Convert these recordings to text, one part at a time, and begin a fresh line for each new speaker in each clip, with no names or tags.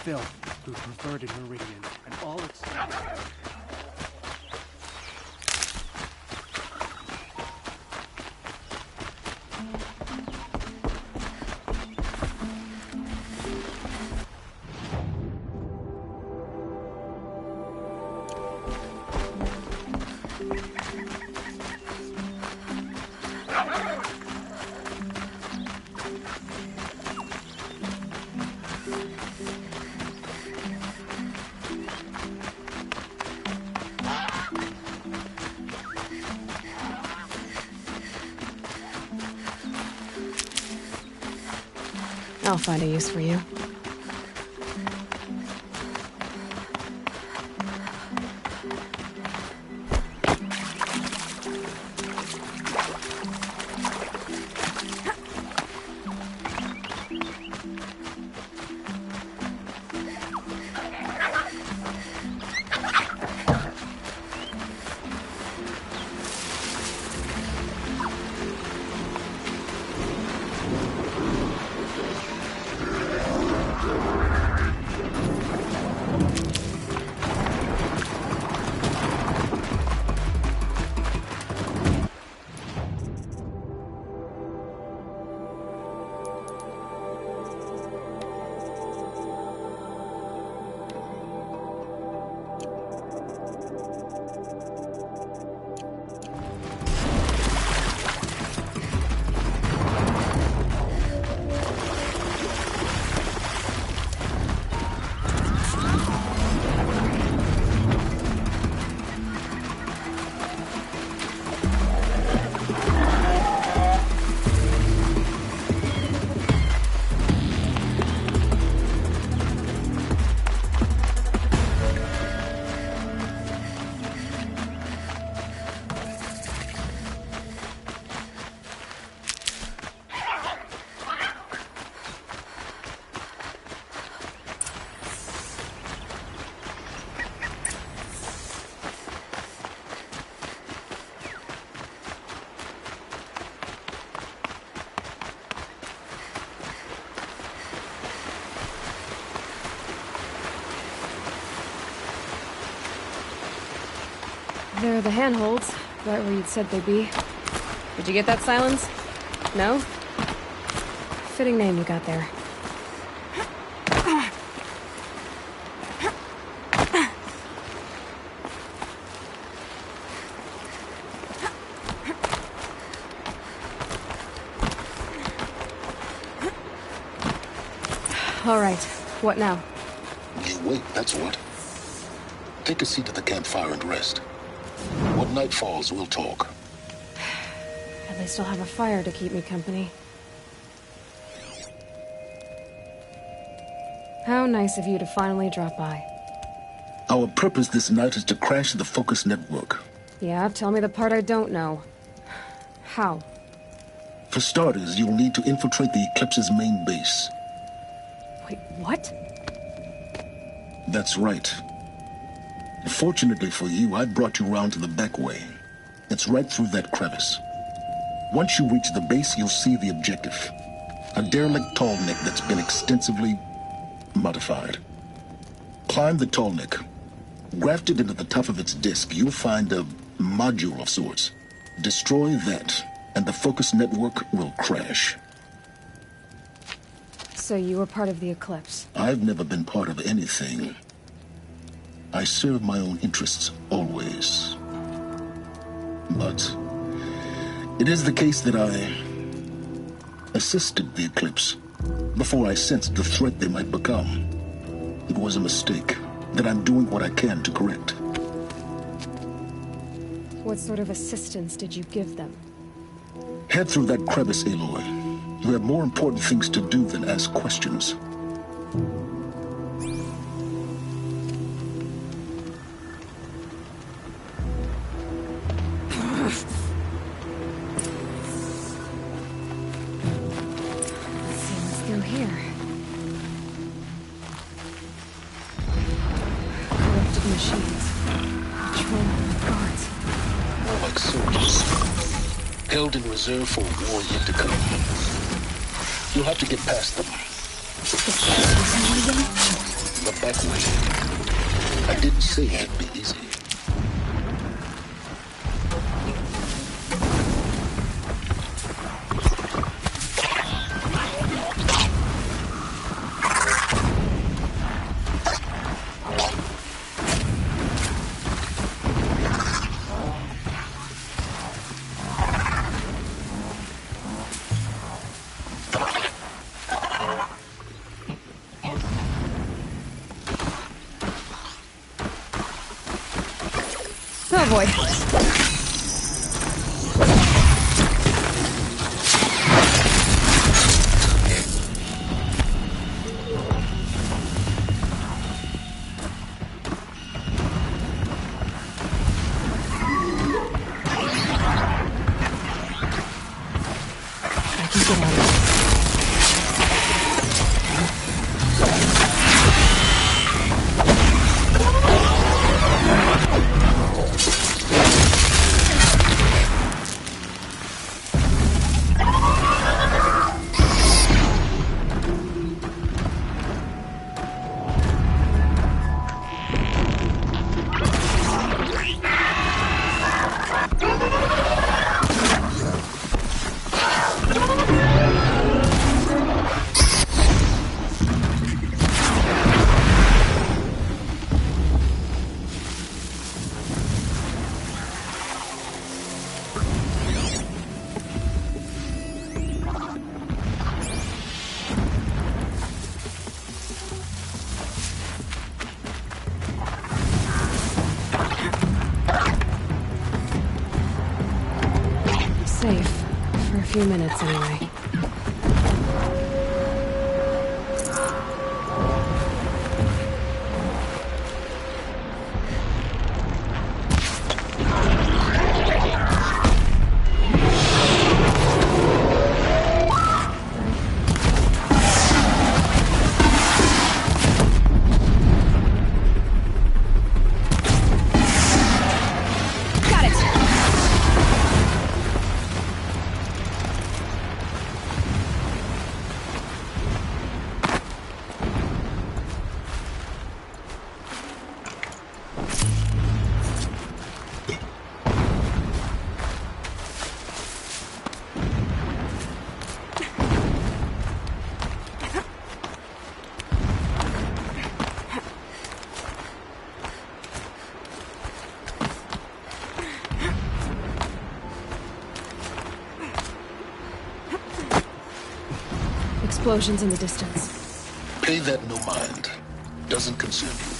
Phil, through perverted Meridian, and all its...
I'll find a use for you. They're the handholds, right where you'd said they'd be. Did you get that, Silence? No? Fitting name you got there. All right, what now?
You wait, that's what. Take a seat at the campfire and rest. When night falls, we'll talk.
At least I'll have a fire to keep me company. How nice of you to finally drop by.
Our purpose this night is to crash the Focus network.
Yeah, tell me the part I don't know. How?
For starters, you'll need to infiltrate the Eclipse's main base.
Wait, what?
That's right. Fortunately for you, I brought you round to the back way. It's right through that crevice. Once you reach the base, you'll see the objective. A derelict tall neck that's been extensively modified. Climb the tall neck. Grafted into the top of its disk, you'll find a module of sorts. Destroy that, and the Focus network will crash.
So you were part of the Eclipse?
I've never been part of anything. I serve my own interests, always. But it is the case that I assisted the Eclipse before I sensed the threat they might become. It was a mistake that I'm doing what I can to correct.
What sort of assistance did you give them?
Head through that crevice, Aloy. You have more important things to do than ask questions. Held in reserve for a war yet to come. You'll have to get past them. back way. I didn't say it'd be easy.
Oh boy. I can get out of this. Safe. For a few minutes, anyway. Got it! Explosions in the distance.
Pay that no mind. Doesn't concern you.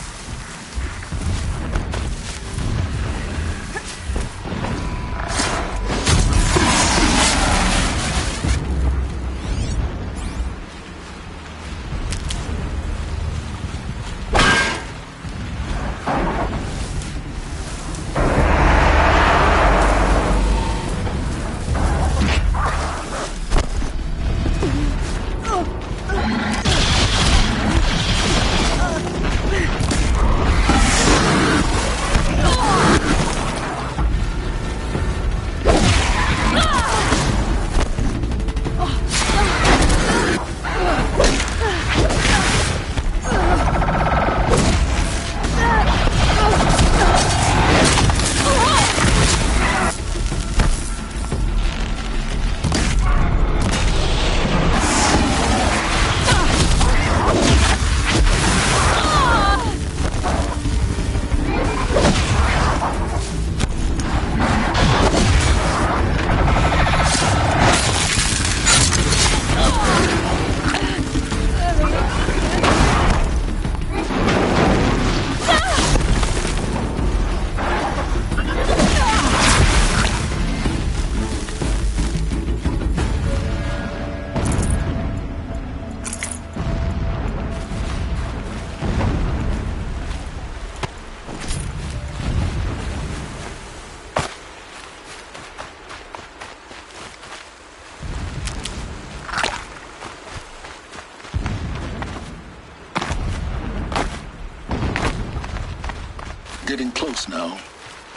Getting close now.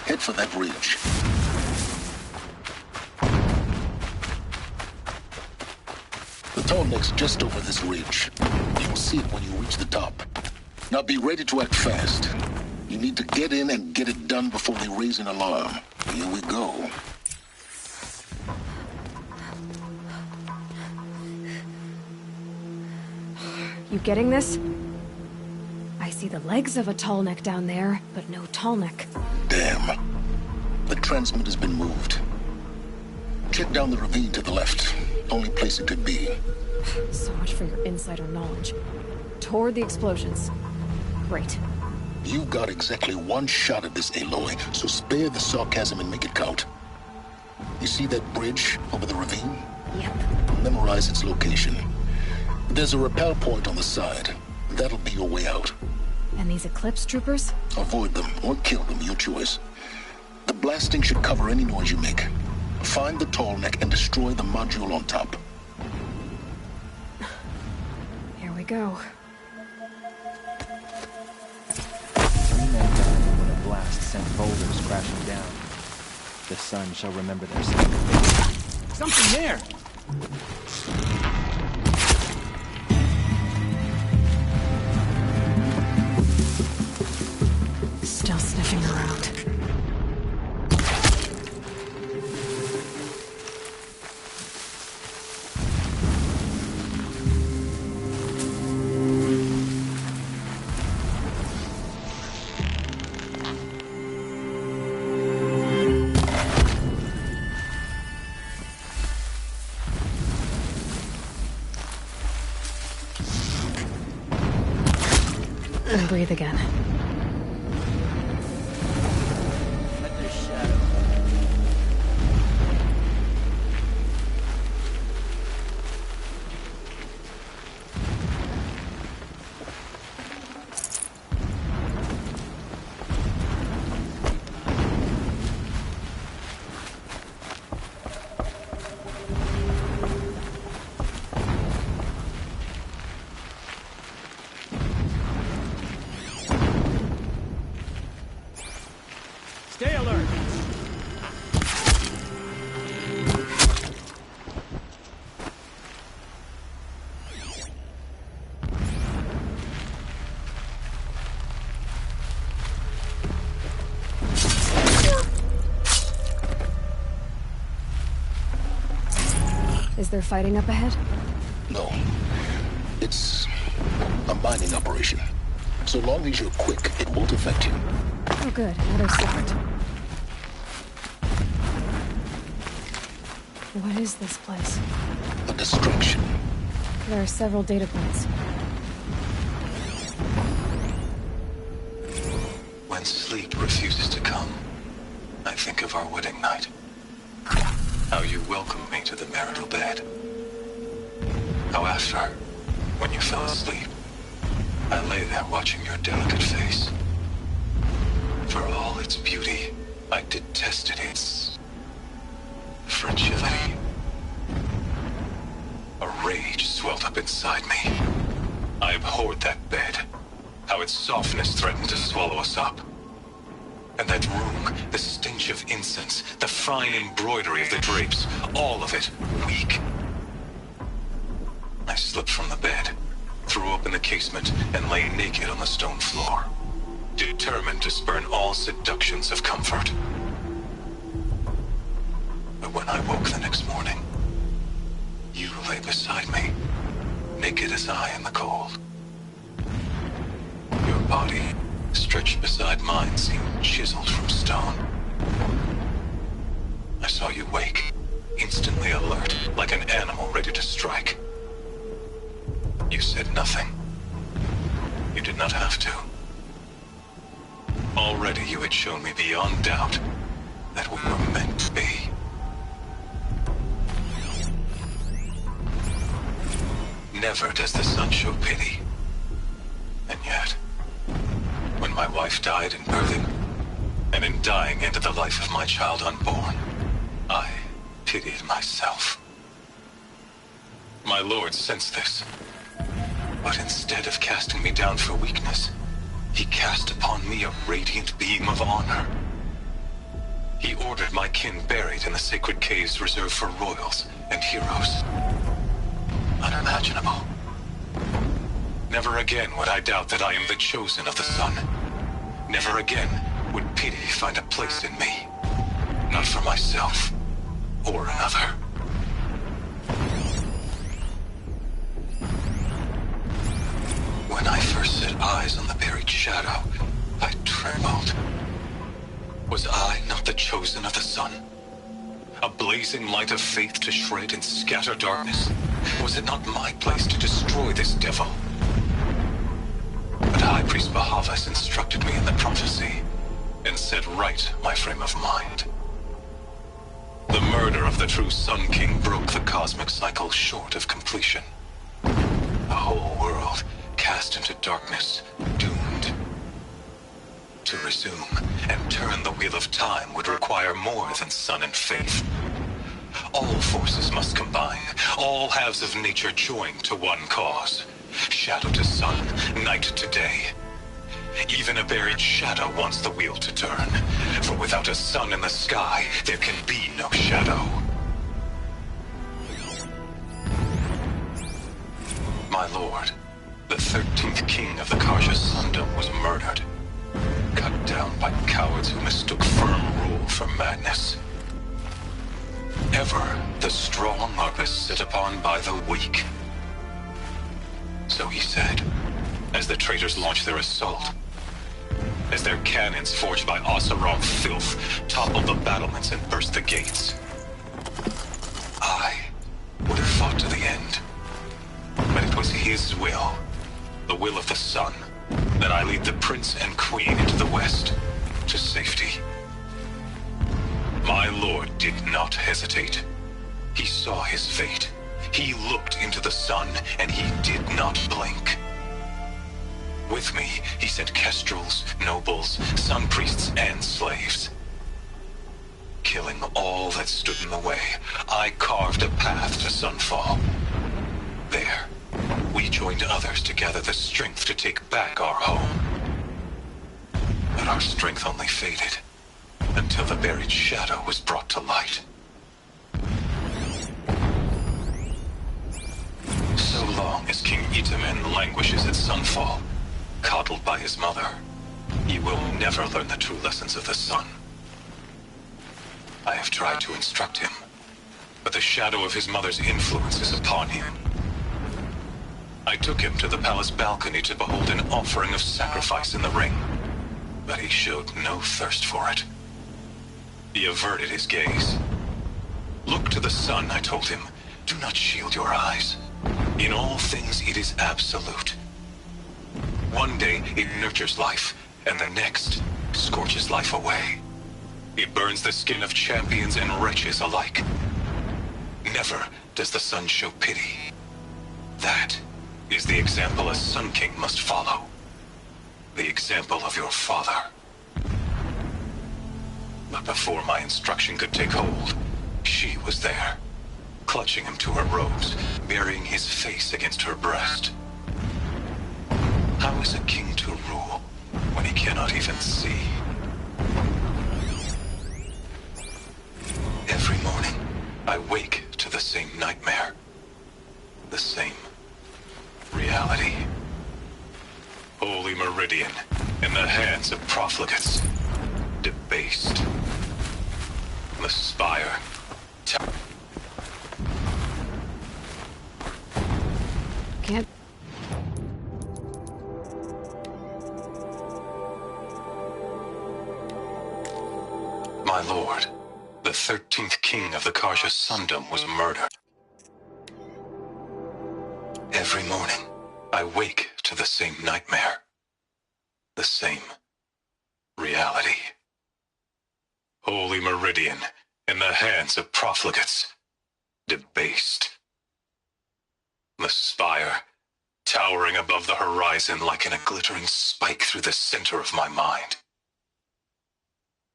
Head for that ridge. The tall neck's just over this ridge. You'll see it when you reach the top. Now be ready to act fast. You need to get in and get it done before they raise an alarm. Here we go.
You getting this? I see the legs of a tall neck down there, but no tall neck.
Damn. The transmitter's been moved. Check down the ravine to the left. Only place it could be.
So much for your insider knowledge. Toward the explosions. Great.
You've got exactly one shot at this, Aloy, so spare the sarcasm and make it count. You see that bridge over the ravine?
Yep.
Memorize its location. There's a rappel point on the side. That'll be your way out.
And these Eclipse troopers?
Avoid them or kill them, your choice. The blasting should cover any noise you make. Find the tall neck and destroy the module on top.
Here we go.
3 men died when a blast sent boulders crashing down. The sun shall remember their sacrifice.
Something there!
Still sniffing around. And breathe again.
Let their shadow.
Stay alert!
Is there fighting up ahead?
No. It's a mining operation. So long as you're quick, it won't affect you.
Oh good, another secret. What is this place?
A distraction.
There are several data points.
When sleep refuses to come, I think of our wedding night. How you welcomed me to the marital bed. How after, when you fell asleep, I lay there watching your delicate face. For all its beauty, I detested its fragility. A rage swelled up inside me. I abhorred that bed, how its softness threatened to swallow us up. And that room, the stench of incense, the fine embroidery of the drapes, all of it weak. I slipped from the bed, threw open the casement, and lay naked on the stone floor, determined to spurn all seductions of comfort. But when I woke the next morning, you lay beside me, naked as I in the cold. Your body, stretched beside mine, seemed chiseled from stone. I saw you wake, instantly alert, like an animal ready to strike. You said nothing. You did not have to. Already you had shown me beyond doubt that we were meant to be. Never does the sun show pity. And yet, when my wife died in birthing, and in dying ended the life of my child unborn, I pitied myself. My lord sensed this, but instead of casting me down for weakness, he cast upon me a radiant beam of honor. He ordered my kin buried in the sacred caves reserved for royals and heroes. Unimaginable. Never again would I doubt that I am the chosen of the sun. Never again would pity find a place in me. Not for myself or another. When I first set eyes on the buried shadow, I trembled. Was I not the chosen of the sun? A blazing light of faith to shred and scatter darkness? Was it not my place to destroy this devil? But High Priest Bahavas instructed me in the prophecy and set right my frame of mind. The murder of the true Sun King broke the cosmic cycle short of completion. The whole world cast into darkness, doomed. To resume and turn the wheel of time would require more than sun and faith. All forces must combine, all halves of nature join to one cause. Shadow to sun, night to day. Even a buried shadow wants the wheel to turn, for without a sun in the sky, there can be no shadow. My lord, the 13th king of the Karja Sundom was murdered. Cut down by cowards who mistook firm rule for madness. Ever the strong are beset upon by the weak. So he said, as the traitors launched their assault. As their cannons forged by Oseram filth toppled the battlements and burst the gates. I would have fought to the end. But it was his will, the will of the sun, that I lead the prince and queen into the west, to safety. My lord did not hesitate. He saw his fate. He looked into the sun, and he did not blink. With me, he sent kestrels, nobles, sun priests, and slaves. Killing all that stood in the way, I carved a path to Sunfall. There, we joined others to gather the strength to take back our home. But our strength only faded, until the buried shadow was brought to light. So long as King Itamen languishes at Sunfall, coddled by his mother, he will never learn the true lessons of the sun. I have tried to instruct him, but the shadow of his mother's influence is upon him. I took him to the palace balcony to behold an offering of sacrifice in the ring, but he showed no thirst for it. He averted his gaze. Look to the sun, I told him. Do not shield your eyes. In all things, it is absolute. One day, it nurtures life, and the next, scorches life away. It burns the skin of champions and wretches alike. Never does the sun show pity. That is the example a Sun King must follow. The example of your father. But before my instruction could take hold, she was there, clutching him to her robes, burying his face against her breast. How is a king to rule when he cannot even see? Every morning, I wake to the same nightmare. The same reality. Holy Meridian, in the hands of profligates. Debased. The spire.
Can't...
My lord, the 13th king of the Karja Sundom was murdered. Every morning, I wake to the same nightmare. The same reality. Holy Meridian, in the hands of profligates. Debased. The spire, towering above the horizon like a glittering spike through the center of my mind.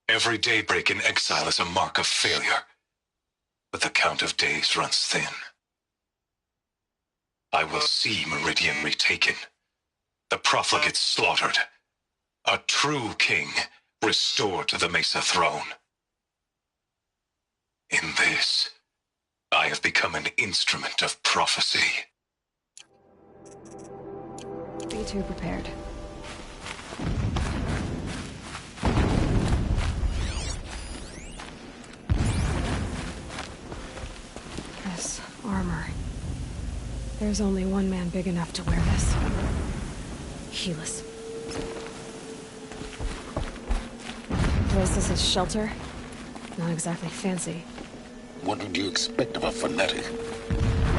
Every daybreak in exile is a mark of failure, but the count of days runs thin. I will see Meridian retaken, the profligates slaughtered, a true king restored to the Mesa throne. In this, I have become an instrument of prophecy.
be too prepared. This armor. There's only one man big enough to wear this. Helis. This is his shelter. Not exactly fancy.
What would you expect of a fanatic?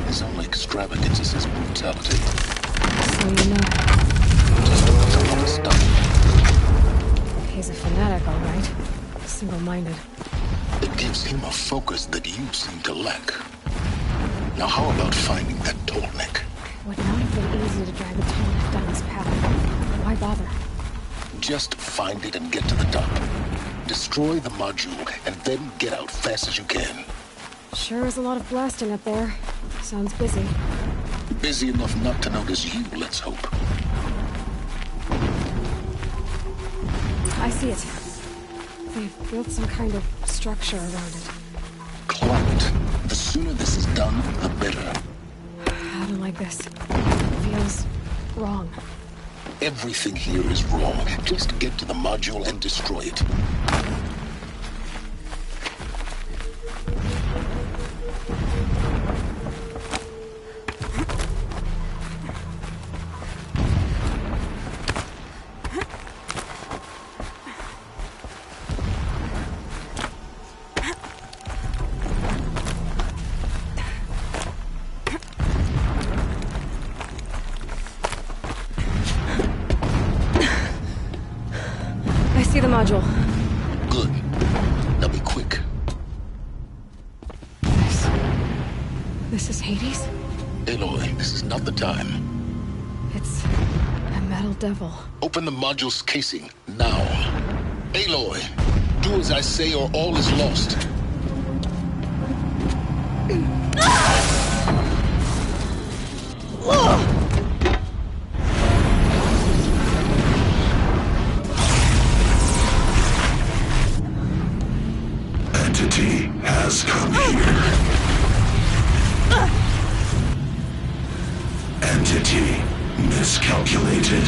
His only extravagance is his brutality.
So you know.
Just depends on what is done.
He's a fanatic, all right. Single-minded.
It gives him a focus that you seem to lack. Now how about finding that tall neck?
Would not have been easy to drag a tall neck down this path. Why bother?
Just find it and get to the top. Destroy the module, and then get out fast as you can.
Sure is a lot of blasting up there. Sounds busy.
Busy enough not to notice you, let's hope.
I see it. They've built some kind of structure around it.
Climb it. The sooner this is done, the better.
I don't like this. Feels wrong.
Everything here is wrong. Just get to the module and destroy it.
See the module.
Good. Now be quick.
This is Hades?
Aloy, this is not the time.
It's a metal devil.
Open the module's casing, now. Aloy, do as I say or all is lost.
Entity has come here. Entity miscalculated.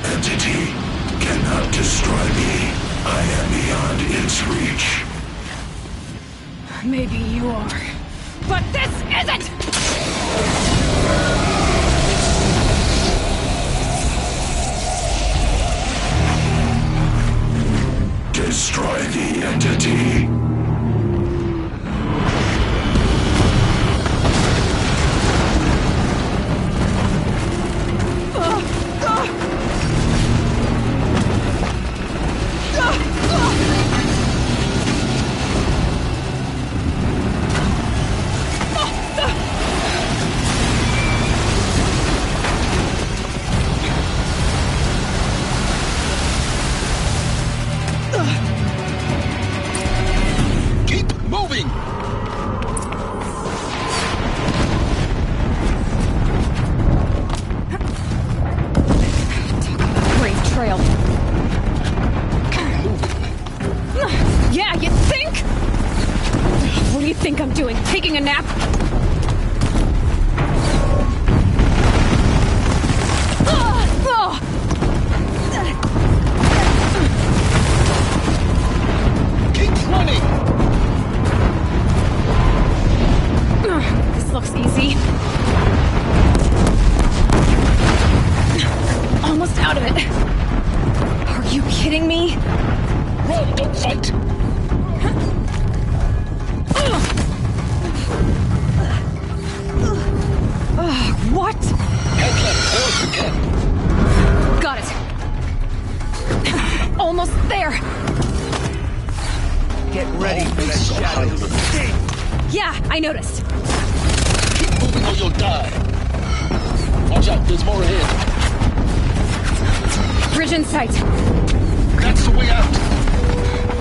Entity cannot destroy me. I am beyond its reach.
Maybe you are. But this isn't!
Destroy the entity.
Yeah, you think? What do you think I'm doing? Taking a nap?
Keep running!
This looks easy. Almost out of it. Are you kidding me?
Run, don't fight!
What?
Head left, forward again.
Got it. Almost there.
Get ready for the
Bases on high
shadows.
alert.
Yeah, I noticed.
Keep moving or you'll die. Watch out, there's more ahead.
Bridge in sight.
That's the way out.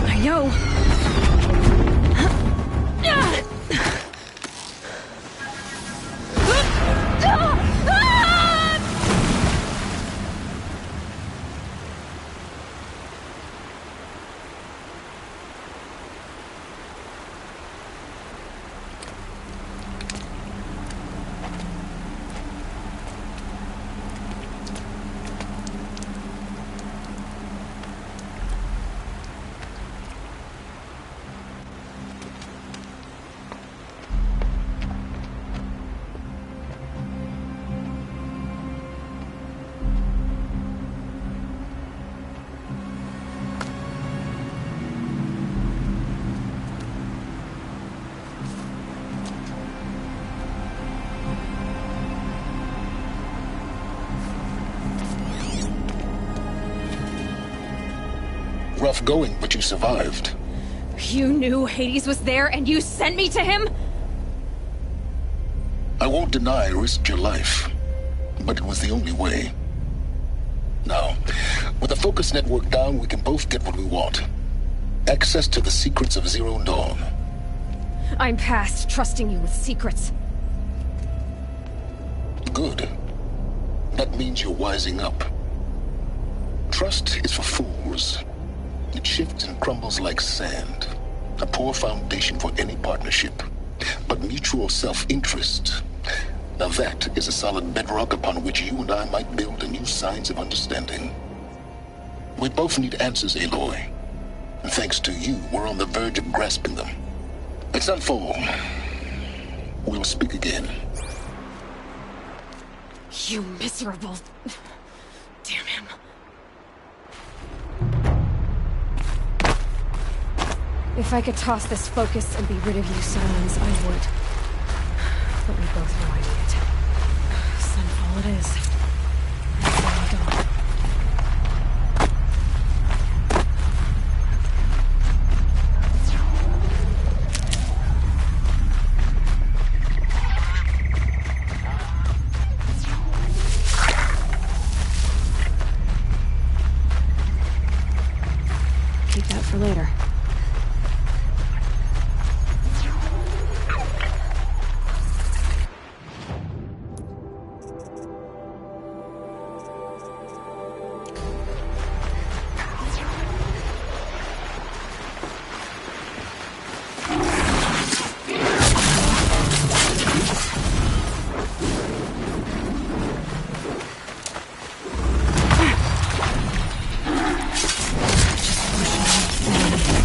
I know.
rough going, but you survived.
You knew Hades was there and you sent me to him?
I won't deny I risked your life, but it was the only way. Now, with the focus network down, we can both get what we want. Access to the secrets of Zero Dawn.
I'm past trusting you with secrets.
Good. That means you're wising up. Trust is for fools. It shifts and crumbles like sand. A poor foundation for any partnership. But mutual self-interest, now that is a solid bedrock upon which you and I might build anew signs of understanding. We both need answers, Aloy. And thanks to you, we're on the verge of grasping them. It's not full. We'll speak again.
You miserable... Damn him. If I could toss this focus and be rid of you, Silence, I would. But we both know I need it. Sunfall it is. Zero Dawn. Keep that for later. Just pushing on.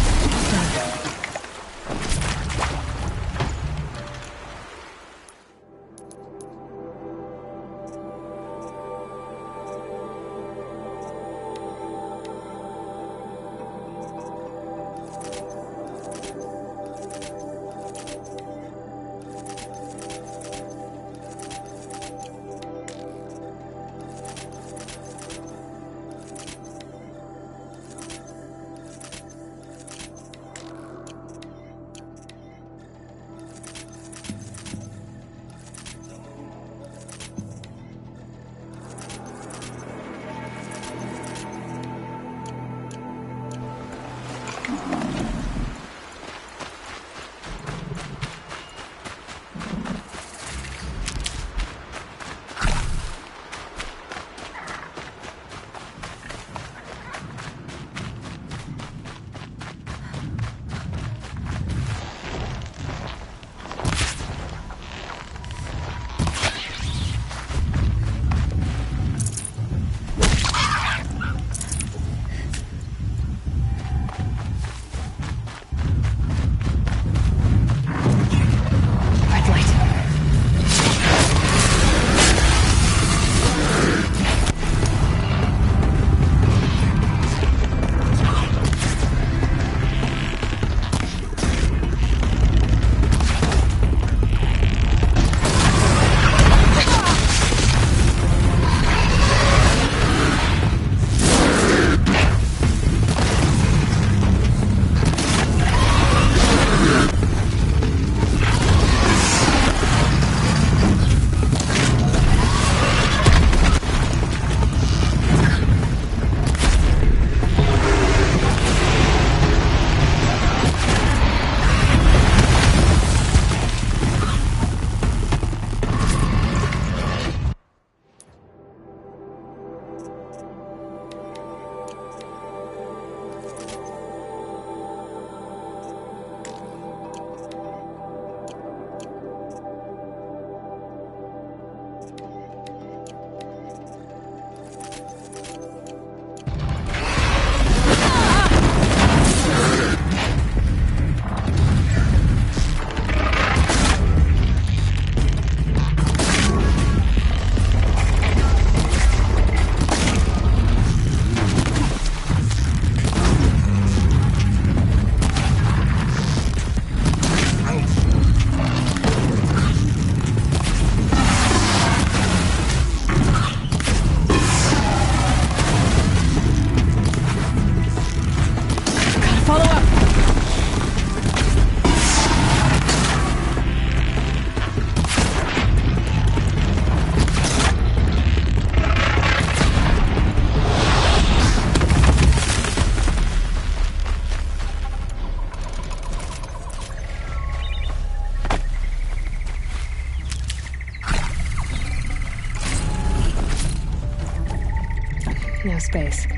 No space.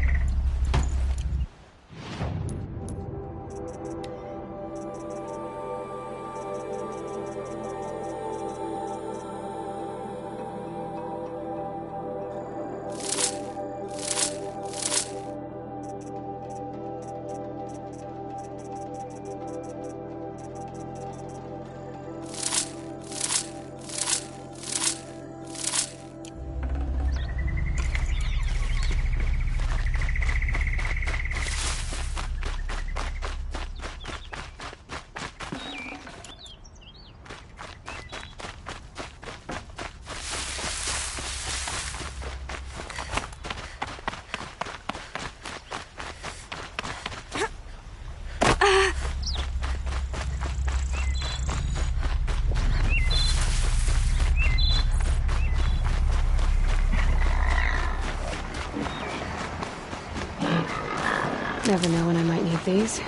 Never know when I might need these.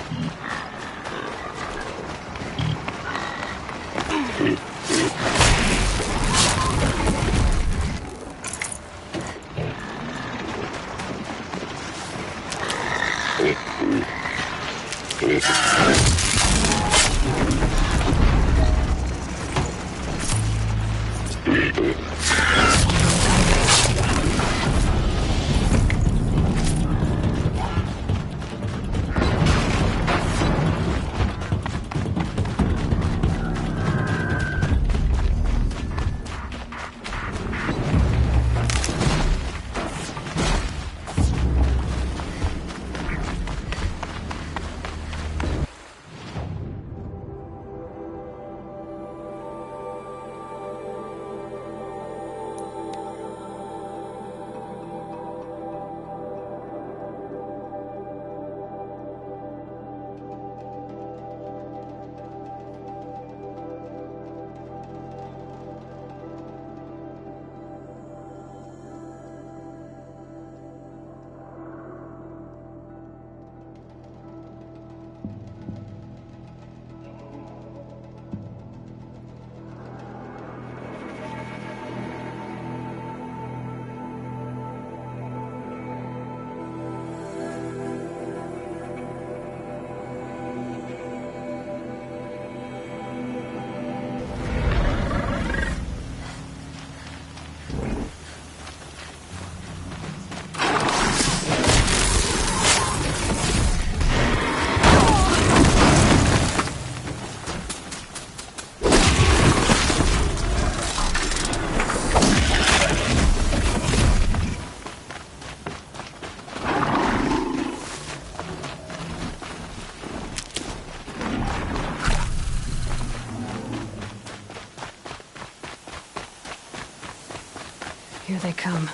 Here they come.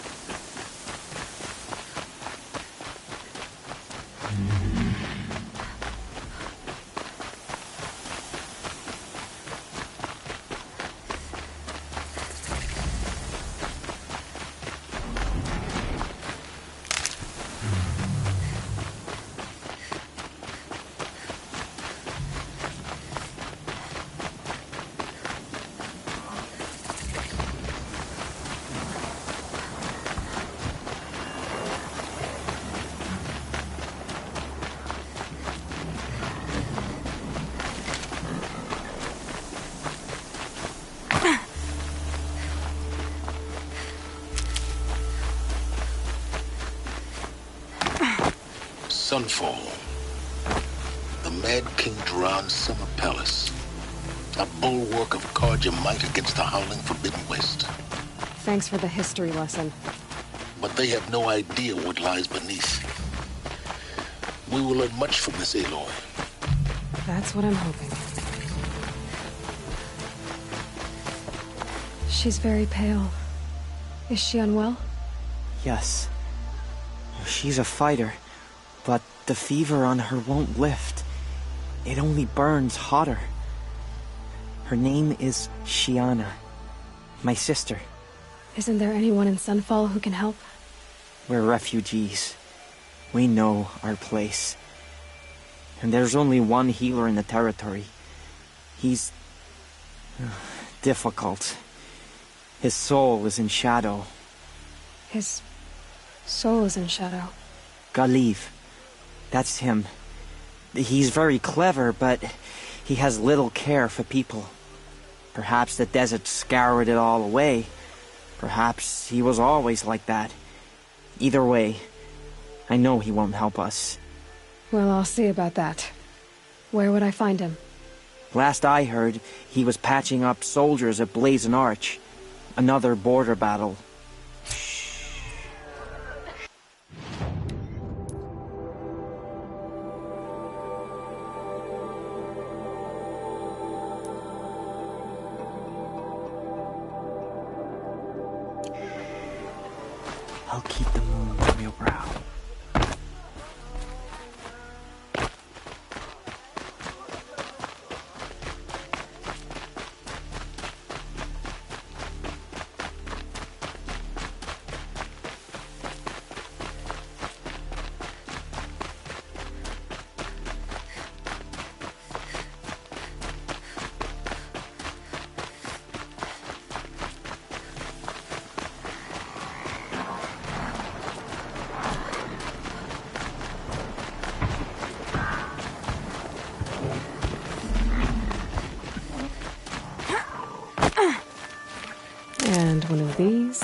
Sunfall. The Mad King Duran's summer palace. A bulwark of Carja might against the howling Forbidden West.
Thanks for the history lesson.
But they have no idea what lies beneath. We will learn much from this Aloy.
That's what I'm hoping. She's very pale. Is she unwell?
Yes. She's a fighter, but the fever on her won't lift. It only burns hotter. Her name is Shiana, my sister.
Isn't there anyone in Sunfall who can help?
We're refugees. We know our place. And there's only one healer in the territory. He's difficult. His soul is in shadow.
His Soul is in shadow.
Galiv. That's him. He's very clever, but he has little care for people. Perhaps the desert scoured it all away. Perhaps he was always like that. Either way, I know he won't help us.
Well, I'll see about that. Where would I find him?
Last I heard, he was patching up soldiers at Blazon Arch. Another border battle. I'll keep the moon on your brow.
And one of these.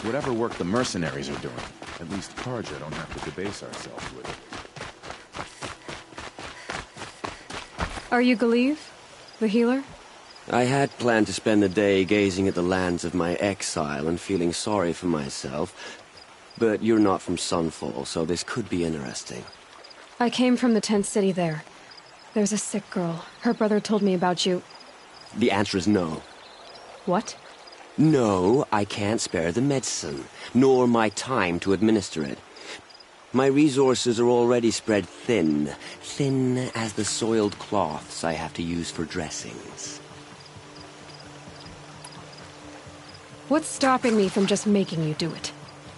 Whatever work the mercenaries are doing, at least Karja don't have to debase ourselves with it.
Are you Galiv? The healer?
I had planned to spend the day gazing at the lands of my exile and feeling sorry for myself, but you're not from Sunfall, so this could be interesting.
I came from the tent city there. There's a sick girl. Her brother told me about you.
The answer is no.
What?
No, I can't spare the medicine, nor my time to administer it. My resources are already spread thin, thin as the soiled cloths I have to use for dressings.
What's stopping me from just making you do it?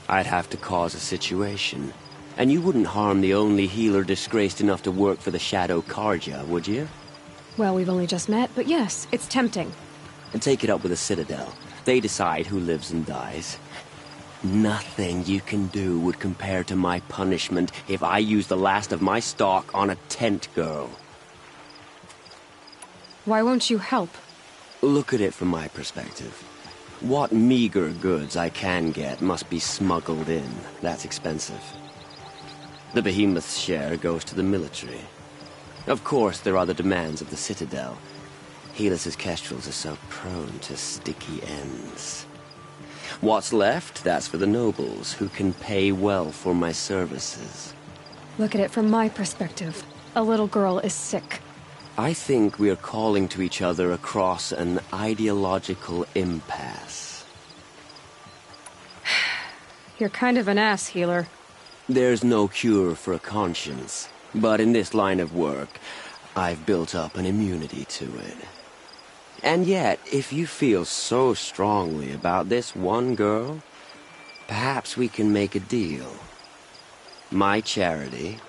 I'd have to cause a situation. And you wouldn't harm the only healer disgraced enough to work for the Shadow Karja, would you?
Well, we've only just met, but yes, it's tempting.
And take it up with the Citadel. They decide who lives and dies. Nothing you can do would compare to my punishment if I use the last of my stock on a tent girl.
Why won't you help?
Look at it from my perspective. What meager goods I can get must be smuggled in. That's expensive. The Behemoth's share goes to the military. Of course, there are the demands of the Citadel. Helis's kestrels are so prone to sticky ends. What's left, that's for the nobles, who can pay well for my services.
Look at it from my perspective. A little girl is sick.
I think we are calling to each other across an ideological impasse.
You're kind of an ass, healer.
There's no cure for a conscience, but in this line of work, I've built up an immunity to it. And yet, if you feel so strongly about this one girl, perhaps we can make a deal. My charity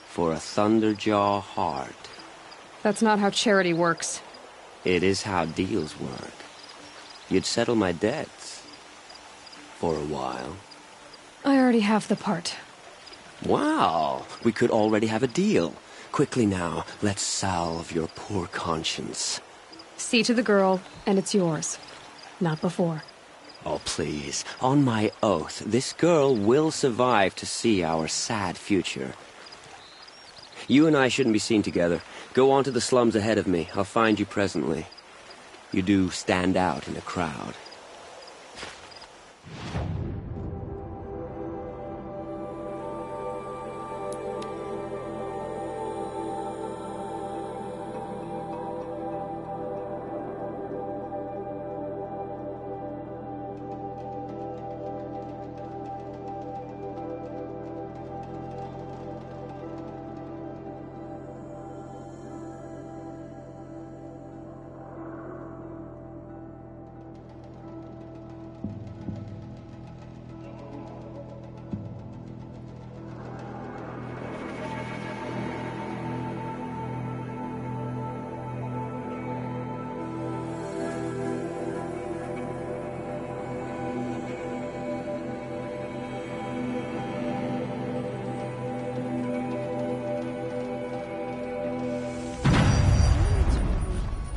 for a Thunderjaw heart.
That's not how charity works.
It is how deals work. You'd settle my debts. For a while.
I already have the part.
Wow, we could already have a deal. Quickly now, let's salve your poor conscience.
See to the girl, and it's yours. Not before.
Oh, please. On my oath, this girl will survive to see our sad future. You and I shouldn't be seen together. Go on to the slums ahead of me. I'll find you presently. You do stand out in a crowd.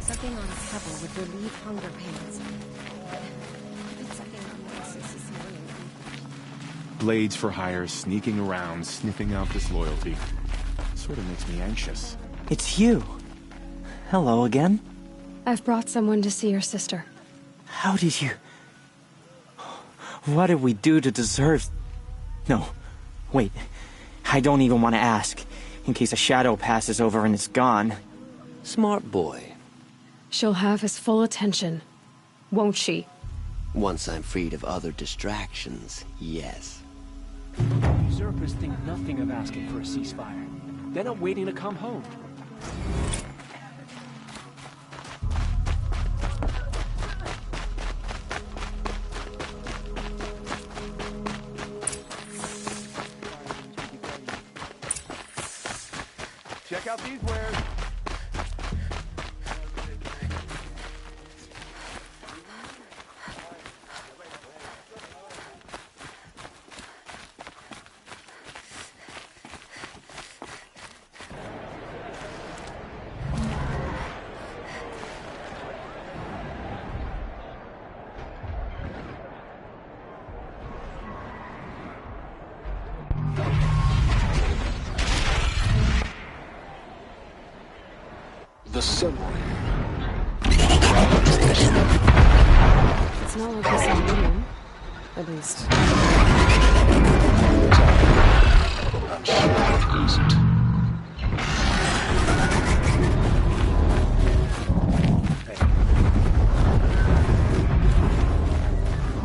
Sucking on a pebble would relieve hunger pains. I've been sucking on one since this morning.
Blades for hire, sneaking around, sniffing out disloyalty. Sort of makes me anxious.
It's you. Hello again.
I've brought someone to see your sister.
How did you... What did we do to deserve... No, wait. I don't even want to ask, in case a shadow passes over and it's gone.
Smart boy.
She'll have his full attention, won't she?
Once I'm freed of other distractions, yes.
Usurpers think nothing of asking for a ceasefire. They're not waiting to come home.
Check out these wares.
The sun.
It's not like this in William. At least.
I'm sure it isn't.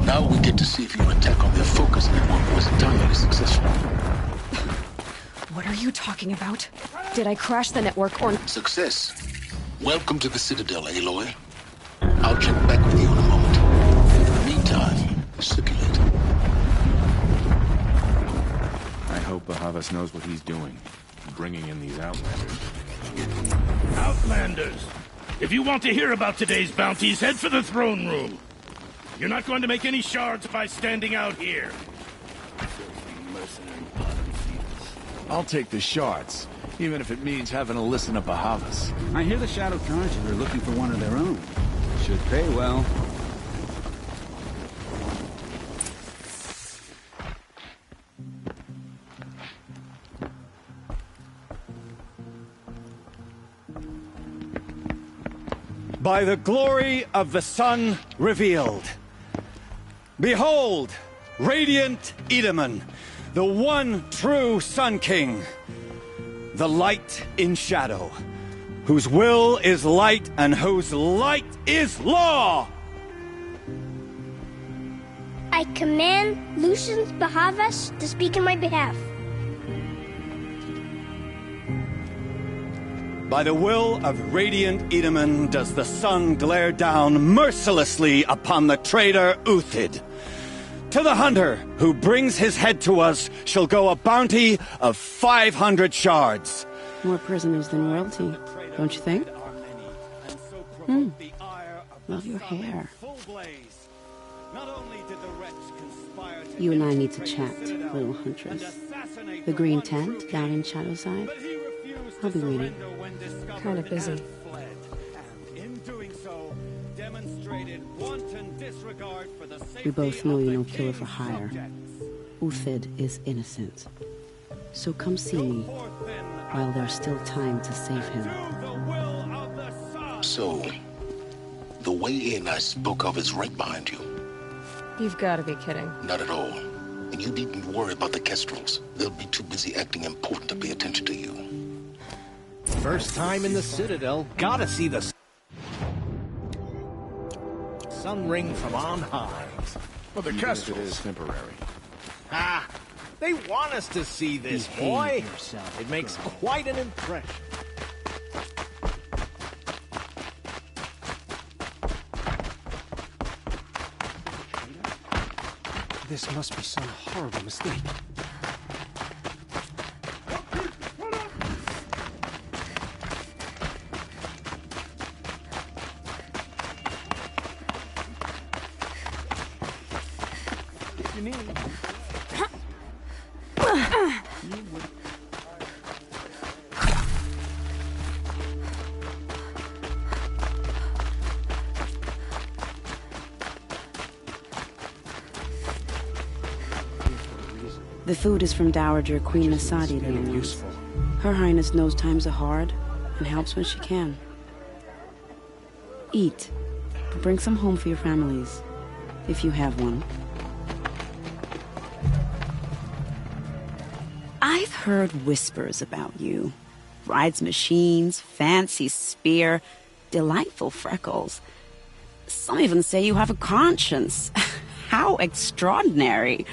Now we get to see if your attack on their focus network was entirely successful.
What are you talking about? Did I crash the network or...
Success. Welcome to the Citadel, Aloy. I'll check back with you in a moment. In the meantime, circulate.
I hope Bahavas knows what he's doing. Bringing in these Outlanders.
Outlanders! If you want to hear about today's bounties, head for the throne room. You're not going to make any shards by standing out here.
I'll take the shards, even if it means having to listen to Bahavas.
I hear the Shadow Carja are looking for one of their own. Should pay well.
By the glory of the sun revealed. Behold, radiant Edaman, the one true Sun King, the light in shadow, whose will is light and whose light is law!
I command Lucius Bahavas to speak in my behalf.
By the will of Radiant Edaman does the sun glare down mercilessly upon the traitor Uthid. To the hunter who brings his head to us shall go a bounty of 500 shards.
More prisoners than royalty, don't you think? Love your hair. You and I need to chat, little huntress. The green tent down in Shadowside? I'll be waiting.
Kind of busy.
We both know you're no killer for hire. Uthid is innocent. So come see me while there's still time to save him.
So, the way in I spoke of is right behind you.
You've got to be kidding.
Not at all. And you needn't worry about the Kestrels. They'll be too busy acting important to pay attention to you.
First time in the Citadel, gotta see the sun ring from on high.
Well, the Kestrels is temporary.
Ah, they want us to see this, boy.
Behave yourself,
It makes
girl.
quite an impression. This must be some horrible mistake. If you need.
The food is from Dowager Queen Nasadi,
Useful.
Her Highness knows times are hard and helps when she can. Eat, but bring some home for your families, if you have one. I've heard whispers about you. Rides machines, fancy spear, delightful freckles. Some even say you have a conscience. How extraordinary.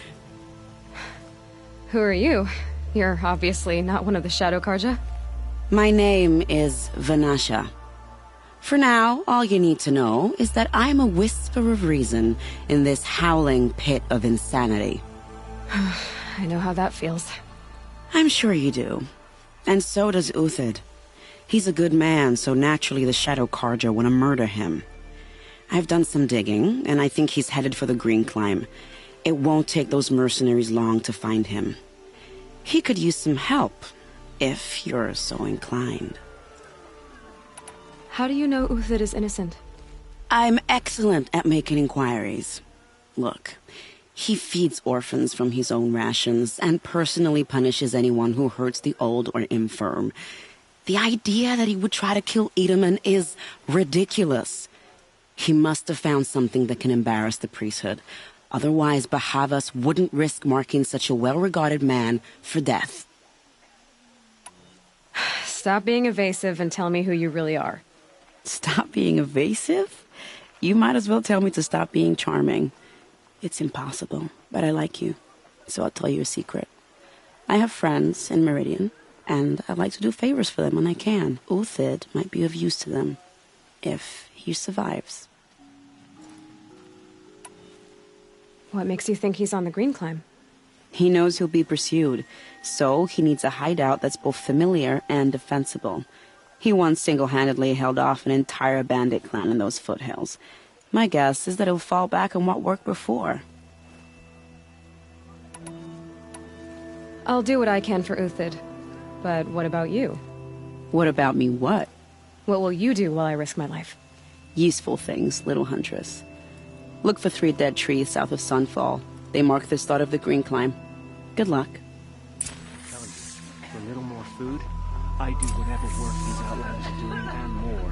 Who are you? You're obviously not one of the Shadow Karja.
My name is Vanasha. For now, all you need to know is that I'm a whisper of reason in this howling pit of insanity.
I know how that feels.
I'm sure you do. And so does Uthid. He's a good man, so naturally the Shadow Karja want to murder him. I've done some digging, and I think he's headed for the Green Climb. It won't take those mercenaries long to find him. He could use some help, if you're so inclined.
How do you know Uthid is innocent?
I'm excellent at making inquiries. Look, he feeds orphans from his own rations and personally punishes anyone who hurts the old or infirm. The idea that he would try to kill Edaman is ridiculous. He must have found something that can embarrass the priesthood. Otherwise, Bahavas wouldn't risk marking such a well-regarded man for death.
Stop being evasive and tell me who you really are.
Stop being evasive? You might as well tell me to stop being charming. It's impossible, but I like you, so I'll tell you a secret. I have friends in Meridian, and I like to do favors for them when I can. Uthid might be of use to them, if he survives.
What makes you think he's on the Green Climb?
He knows he'll be pursued, so he needs a hideout that's both familiar and defensible. He once single-handedly held off an entire bandit clan in those foothills. My guess is that he'll fall back on what worked before.
I'll do what I can for Uthid. But what about you?
What about me what?
What will you do while I risk my life?
Useful things, little huntress. Look for 3 dead trees south of Sunfall. They mark the start of the Green Climb. Good luck.
For a little more food, I do whatever work these outlanders are doing and more.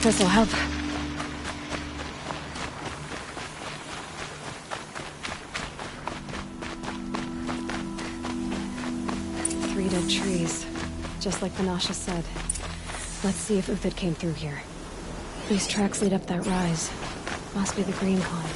This'll help. 3 dead trees, just like Banasha said. Let's see if Uthid came through here. These tracks lead up that rise. Must be the green climb.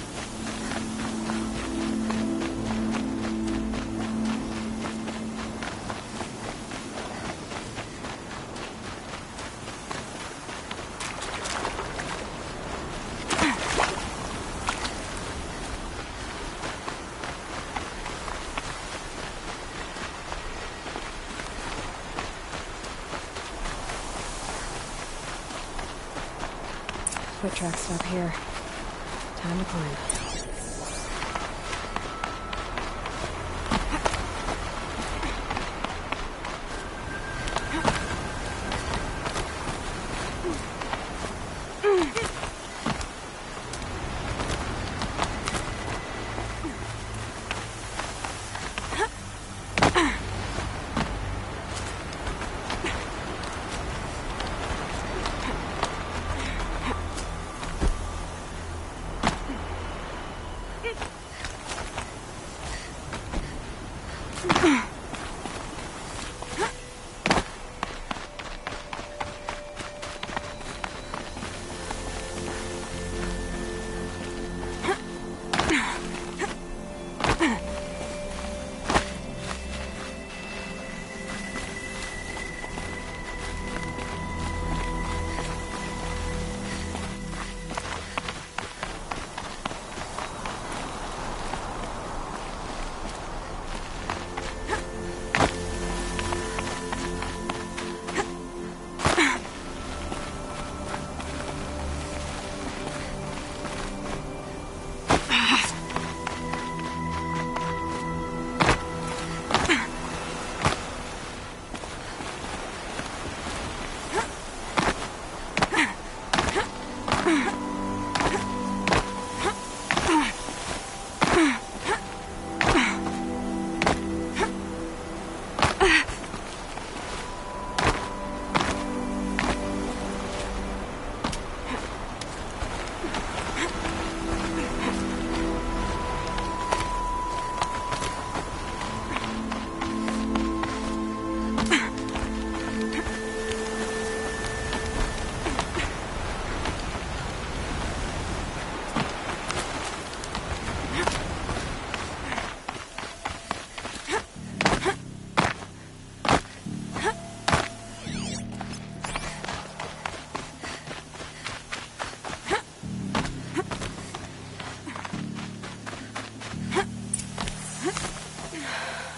Foot tracks stop here. Time to climb.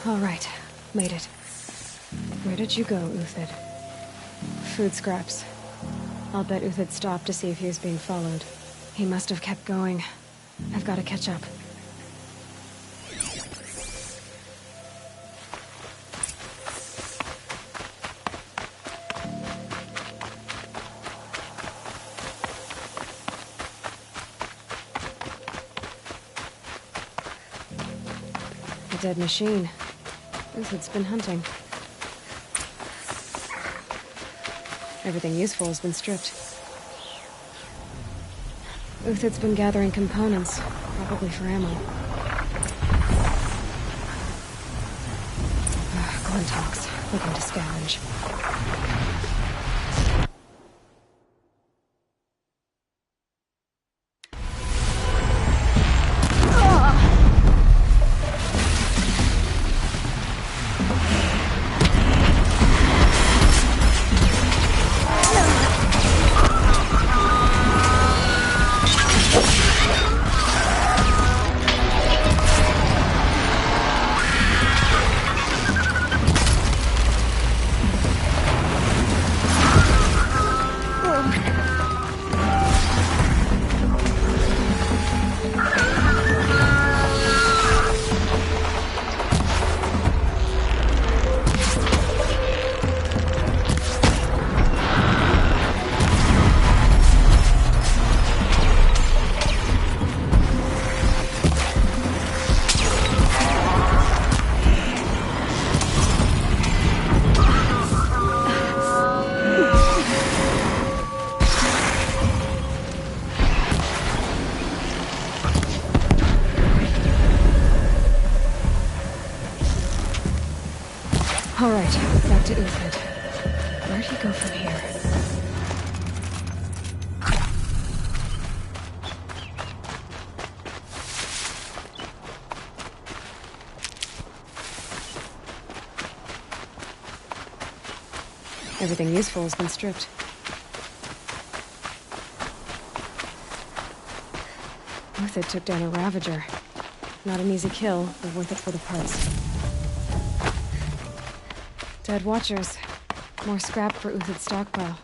All right, made it. Where did you go, Uthid? Food scraps. I'll bet Uthid stopped to see if he was being followed. He must have kept going. I've got to catch up. A dead machine. Uthid's been hunting. Everything useful has been stripped. Uthid's been gathering components, probably for ammo. Glintox, looking to scavenge. to Uthid. Where'd he go from here? Everything useful has been stripped. Uthid took down a Ravager. Not an easy kill, but worth it for the parts. Dead Watchers. More scrap for Uthid's stockpile.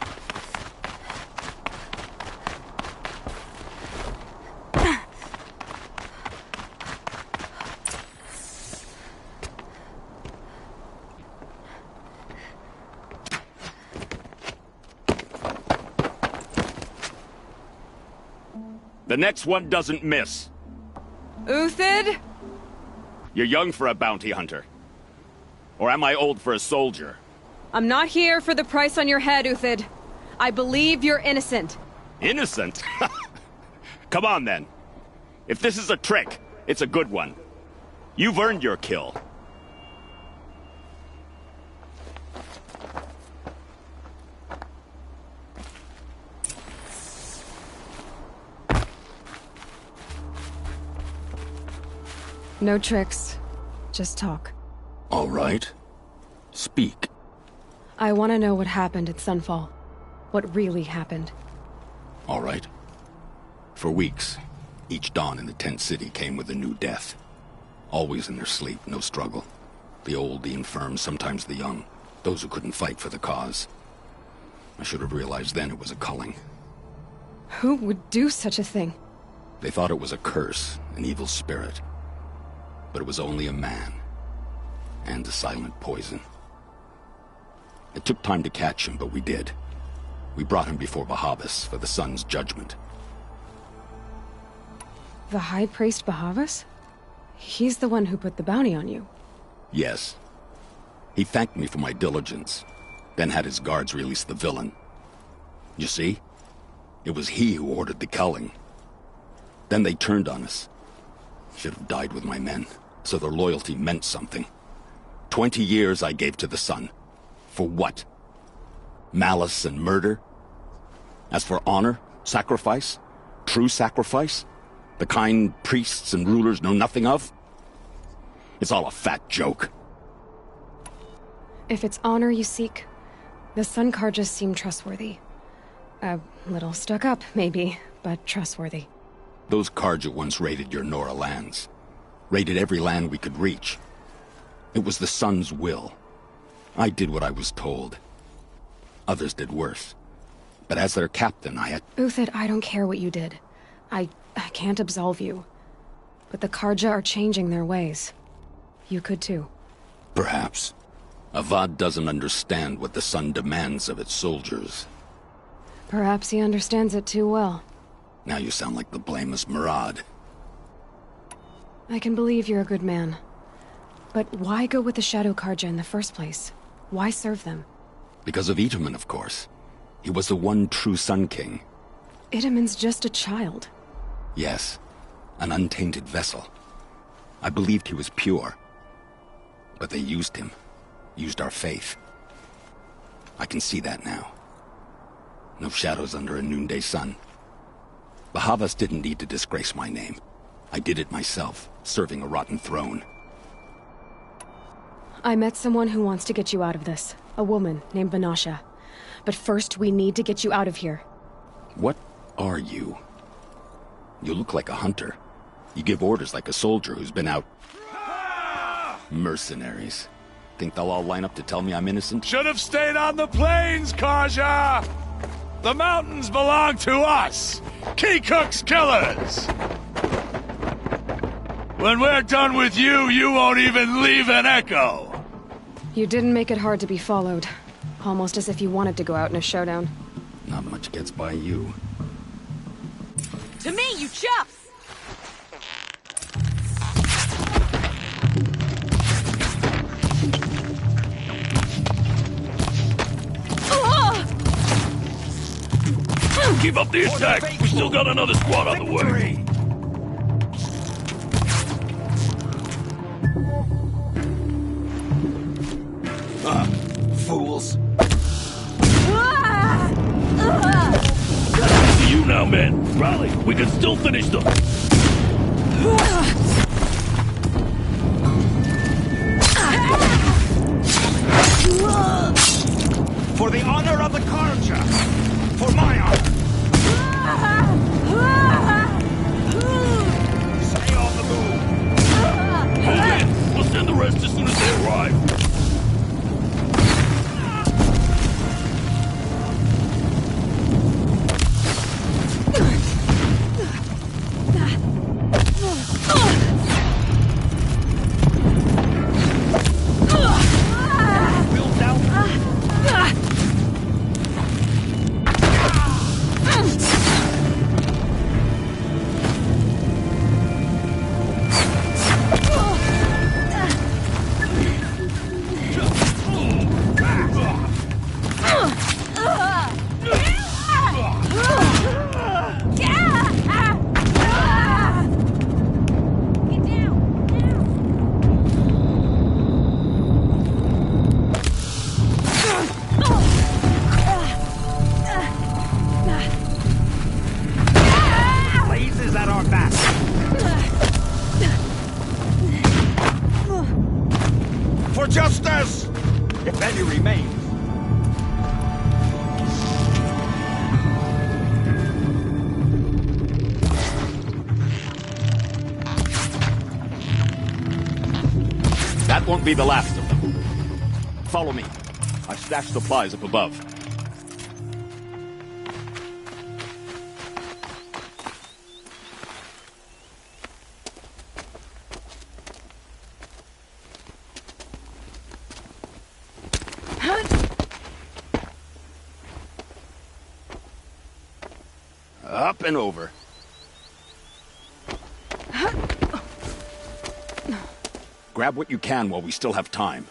The next one doesn't miss.
Uthid?
You're young for a bounty hunter. Or am I old for a soldier?
I'm not here for the price on your head, Uthid. I believe you're innocent.
Innocent? Come on, then. If this is a trick, it's a good one. You've earned your kill.
No tricks. Just talk.
All right. Speak.
I want to know what happened at Sunfall. What really happened.
All right. For weeks, each dawn in the tent city came with a new death. Always in their sleep, no struggle. The old, the infirm, sometimes the young. Those who couldn't fight for the cause. I should have realized then it was a culling.
Who would do such a thing?
They thought it was a curse, an evil spirit. But it was only a man. And a silent poison. It took time to catch him, but we did. We brought him before Bahavas for the sun's judgment.
The High Priest Bahavas? He's the one who put the bounty on you.
Yes. He thanked me for my diligence, then had his guards release the villain. You see? It was he who ordered the culling. Then they turned on us. Should have died with my men, so their loyalty meant something. 20 years I gave to the sun. For what? Malice and murder? As for honor, sacrifice, true sacrifice, the kind priests and rulers know nothing of? It's all a fat joke.
If it's honor you seek, the Sun Carjas seem trustworthy. A little stuck up, maybe, but trustworthy.
Those Carja once raided your Nora lands. Raided every land we could reach. It was the Sun's will. I did what I was told. Others did worse. But as their captain, I had...
Uthid, I don't care what you did. I can't absolve you. But the Carja are changing their ways. You could too.
Perhaps. Avad doesn't understand what the Sun demands of its soldiers.
Perhaps he understands it too well.
Now you sound like the blameless Murad.
I can believe you're a good man. But why go with the Shadow Carja in the first place? Why serve them?
Because of Itamen, of course. He was the one true Sun King.
Itamen's just a child.
Yes. An untainted vessel. I believed he was pure. But they used him. Used our faith. I can see that now. No shadows under a noonday sun. Bahavas didn't need to disgrace my name. I did it myself, serving a rotten throne.
I met someone who wants to get you out of this. A woman named Vanasha. But first, we need to get you out of here.
What are you? You look like a hunter. You give orders like a soldier who's been out... Mercenaries. Think they'll all line up to tell me I'm innocent?
Should have stayed on the plains, Carja! The mountains belong to us! Keecook's killers! When we're done with you, you won't even leave an echo!
You didn't make it hard to be followed. Almost as if you wanted to go out in a showdown.
Not much gets by you.
To me, you chuffs!
Keep up the attack! We still got another squad on the way!
Fool.
fools! See you now, men. Rally, we can still finish them.
For the honor of the Karja! For my honor! Stay on the move!
Hold it! We'll send the rest as soon as they arrive.
That won't be the last of them. Follow me. I stashed supplies up above. Up and over. Grab what you can while we still have time.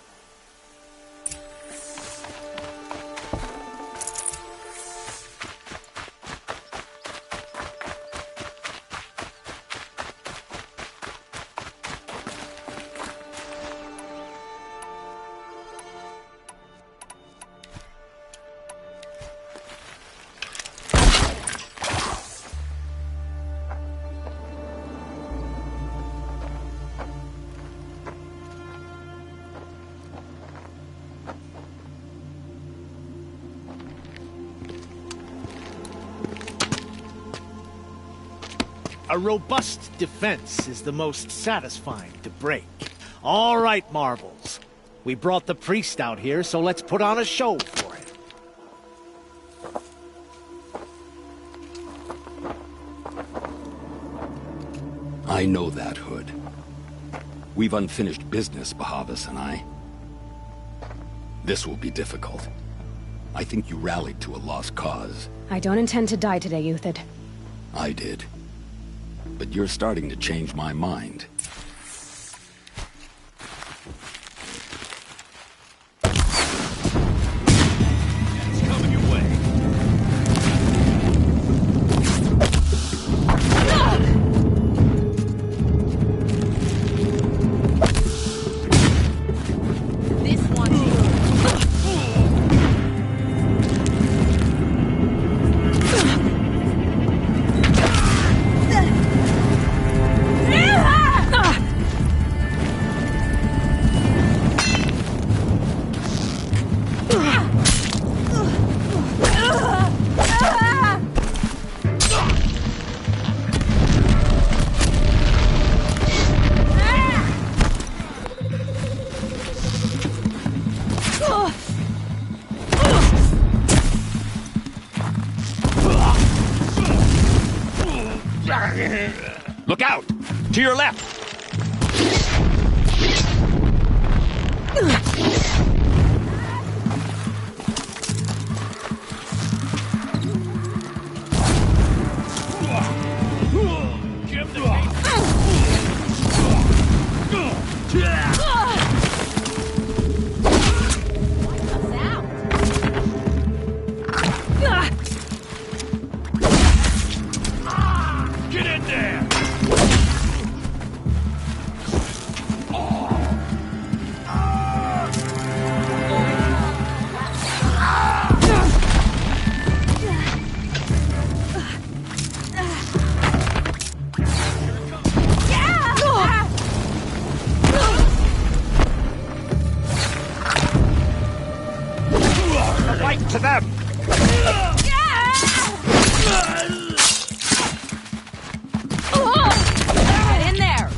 A robust defense is the most satisfying to break. All right, Marvels. We brought the priest out here, so let's put on a show for him.
I know that, Hood. We've unfinished business, Bahavas and I. This will be difficult. I think you rallied to a lost cause.
I don't intend to die today, Uthid.
I did. But you're starting to change my mind.
It's coming your way.
This one's
Look out! To your left!
Get in there!
right to them!
Get in there!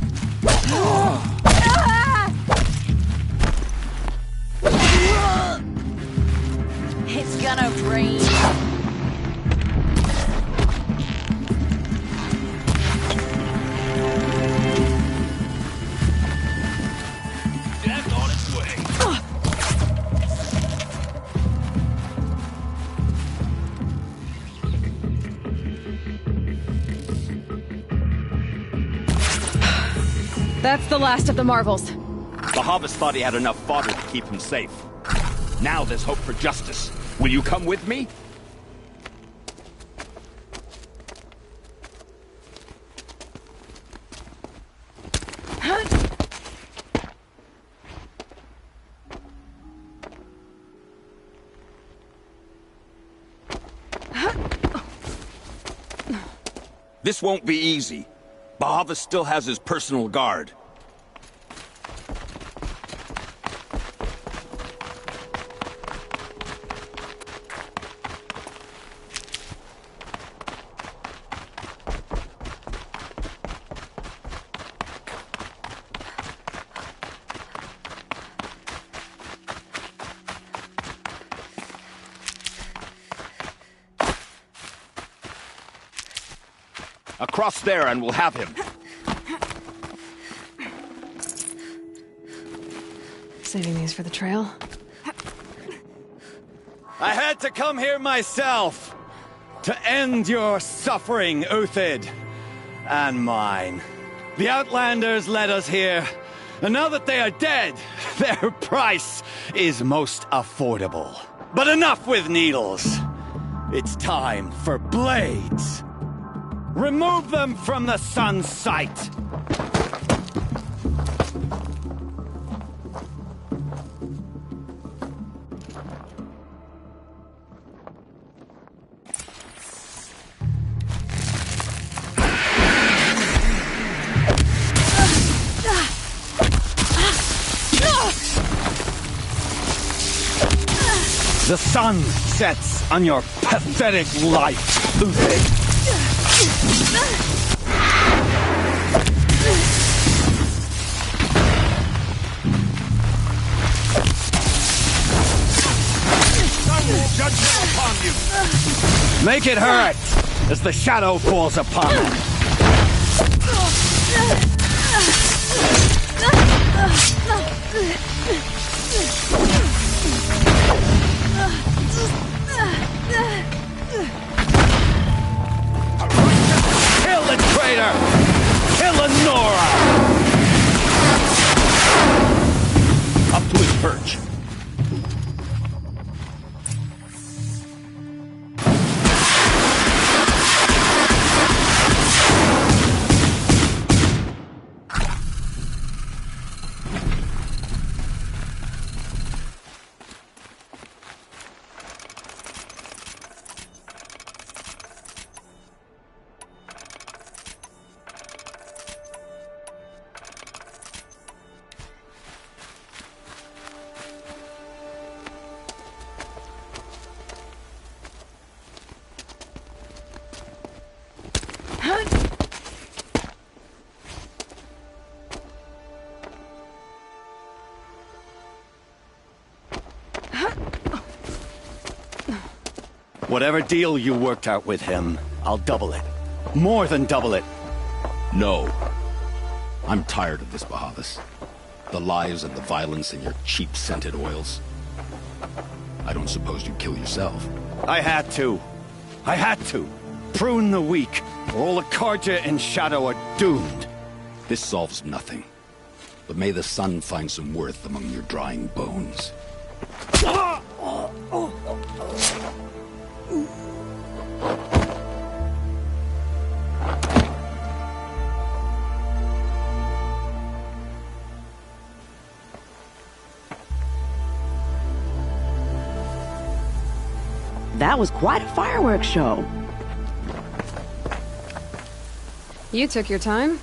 It's gonna rain.
Death on its way.
That's the last of the Marvels.
Bahavas thought he had enough fodder to keep him safe. Now there's hope for justice. Will you come with me? This won't be easy. Bahavas still has his personal guard. Across there and we'll have him.
Saving these for the trail?
I had to come here myself to end your suffering, Uthid, and mine. The Outlanders led us here, and now that they are dead, their price is most affordable. But enough with needles. It's time for blades. Remove them from the sun's sight. The sun sets on your pathetic life, Uthid. Judgment upon you. Make it hurt as the shadow falls upon them. Kill the traitor! Kill Lenora!
Up to his perch.
Whatever deal you worked out with him, I'll double it. More than double it.
No. I'm tired of this, Bahavas. The lies and the violence and your cheap-scented oils. I don't suppose you'd kill yourself.
I had to. I had to. Prune the weak, or all the Carja in Shadow are doomed.
This solves nothing. But may the sun find some worth among your drying bones.
That was quite a fireworks show.
You took your time?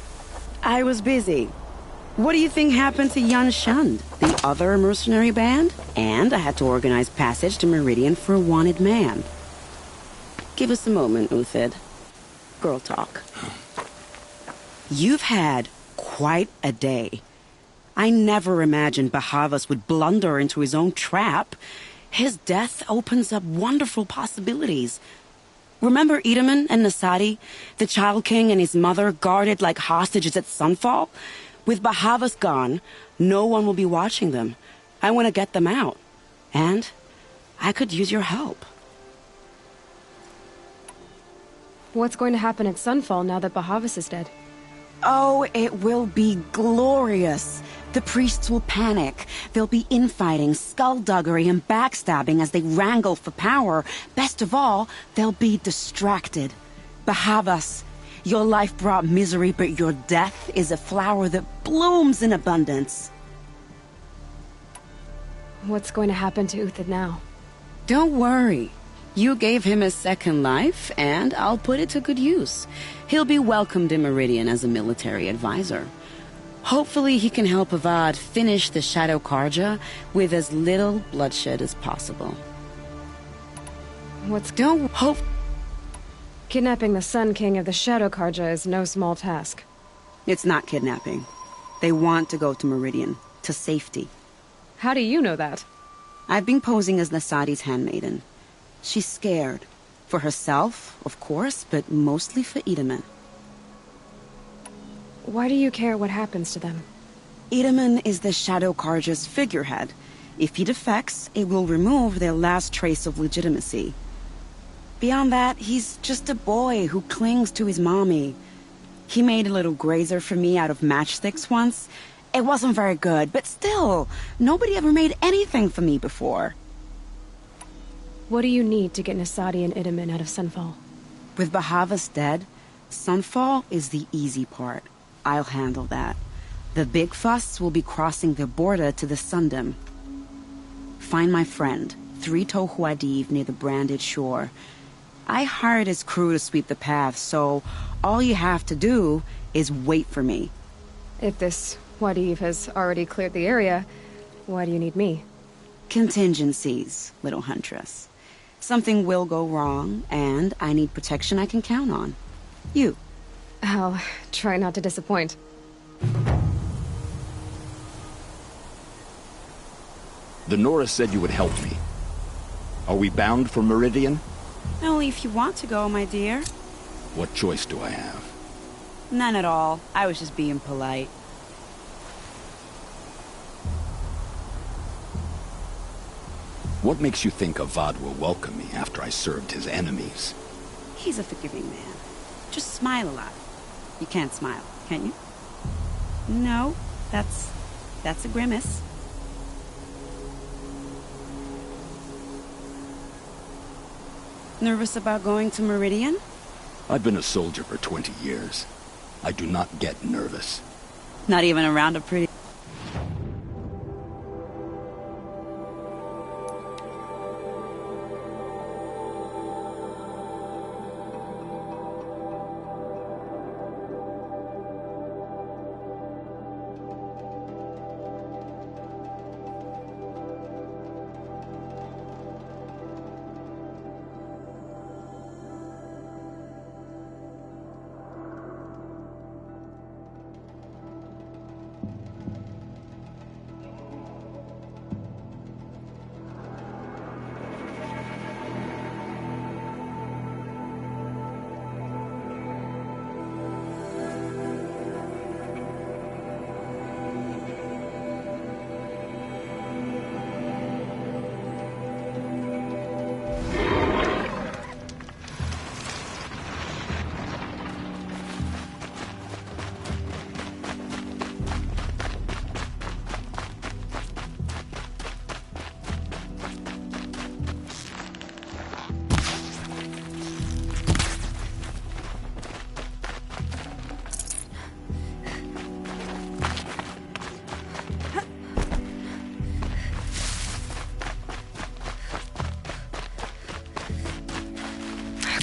I was busy. What do you think happened to Yan Shund, the other mercenary band? And I had to organize passage to Meridian for a wanted man. Give us a moment, Uthid. Girl talk. You've had quite a day. I never imagined Bahavas would blunder into his own trap. His death opens up wonderful possibilities. Remember Itaman and Nasadi, the Child King and his mother guarded like hostages at Sunfall? With Bahavas gone, no one will be watching them. I want to get them out. And I could use your help.
What's going to happen at Sunfall now that Bahavas is dead?
Oh, it will be glorious. The priests will panic. There'll be infighting, skullduggery, and backstabbing as they wrangle for power. Best of all, they'll be distracted. Bahavas, your life brought misery, but your death is a flower that blooms in abundance.
What's going to happen to Uthid now?
Don't worry. You gave him a second life, and I'll put it to good use. He'll be welcomed in Meridian as a military advisor. Hopefully he can help Avad finish the Shadow Karja with as little bloodshed as possible.
Don't hope... Kidnapping the Sun King of the Shadow Karja is no small task.
It's not kidnapping. They want to go to Meridian, to safety.
How do you know that?
I've been posing as Nasadi's handmaiden. She's scared. For herself, of course, but mostly for Itaman.
Why do you care what happens to them?
Itaman is the Shadow Karja's figurehead. If he defects, it will remove their last trace of legitimacy. Beyond that, he's just a boy who clings to his mommy. He made a little grazer for me out of matchsticks once. It wasn't very good, but still, nobody ever made anything for me before.
What do you need to get Nasadi and Itaman out of Sunfall?
With Bahavas dead, Sunfall is the easy part. I'll handle that. The big fuss will be crossing the border to the Sundom. Find my friend, 3 Tohuadiv near the Branded Shore. I hired his crew to sweep the path, so all you have to do is wait for me.
If this Wadiv has already cleared the area, why do you need me?
Contingencies, little huntress. Something will go wrong, and I need protection I can count on. You.
I'll try not to disappoint.
The Nora said you would help me. Are we bound for Meridian?
Only if you want to go, my dear.
What choice do I have?
None at all. I was just being polite.
What makes you think Avad will welcome me after I served his enemies?
He's a forgiving man. Just smile a lot. You can't smile, can you? No, that's a grimace. Nervous about going to Meridian?
I've been a soldier for 20 years. I do not get nervous.
Not even around a pretty...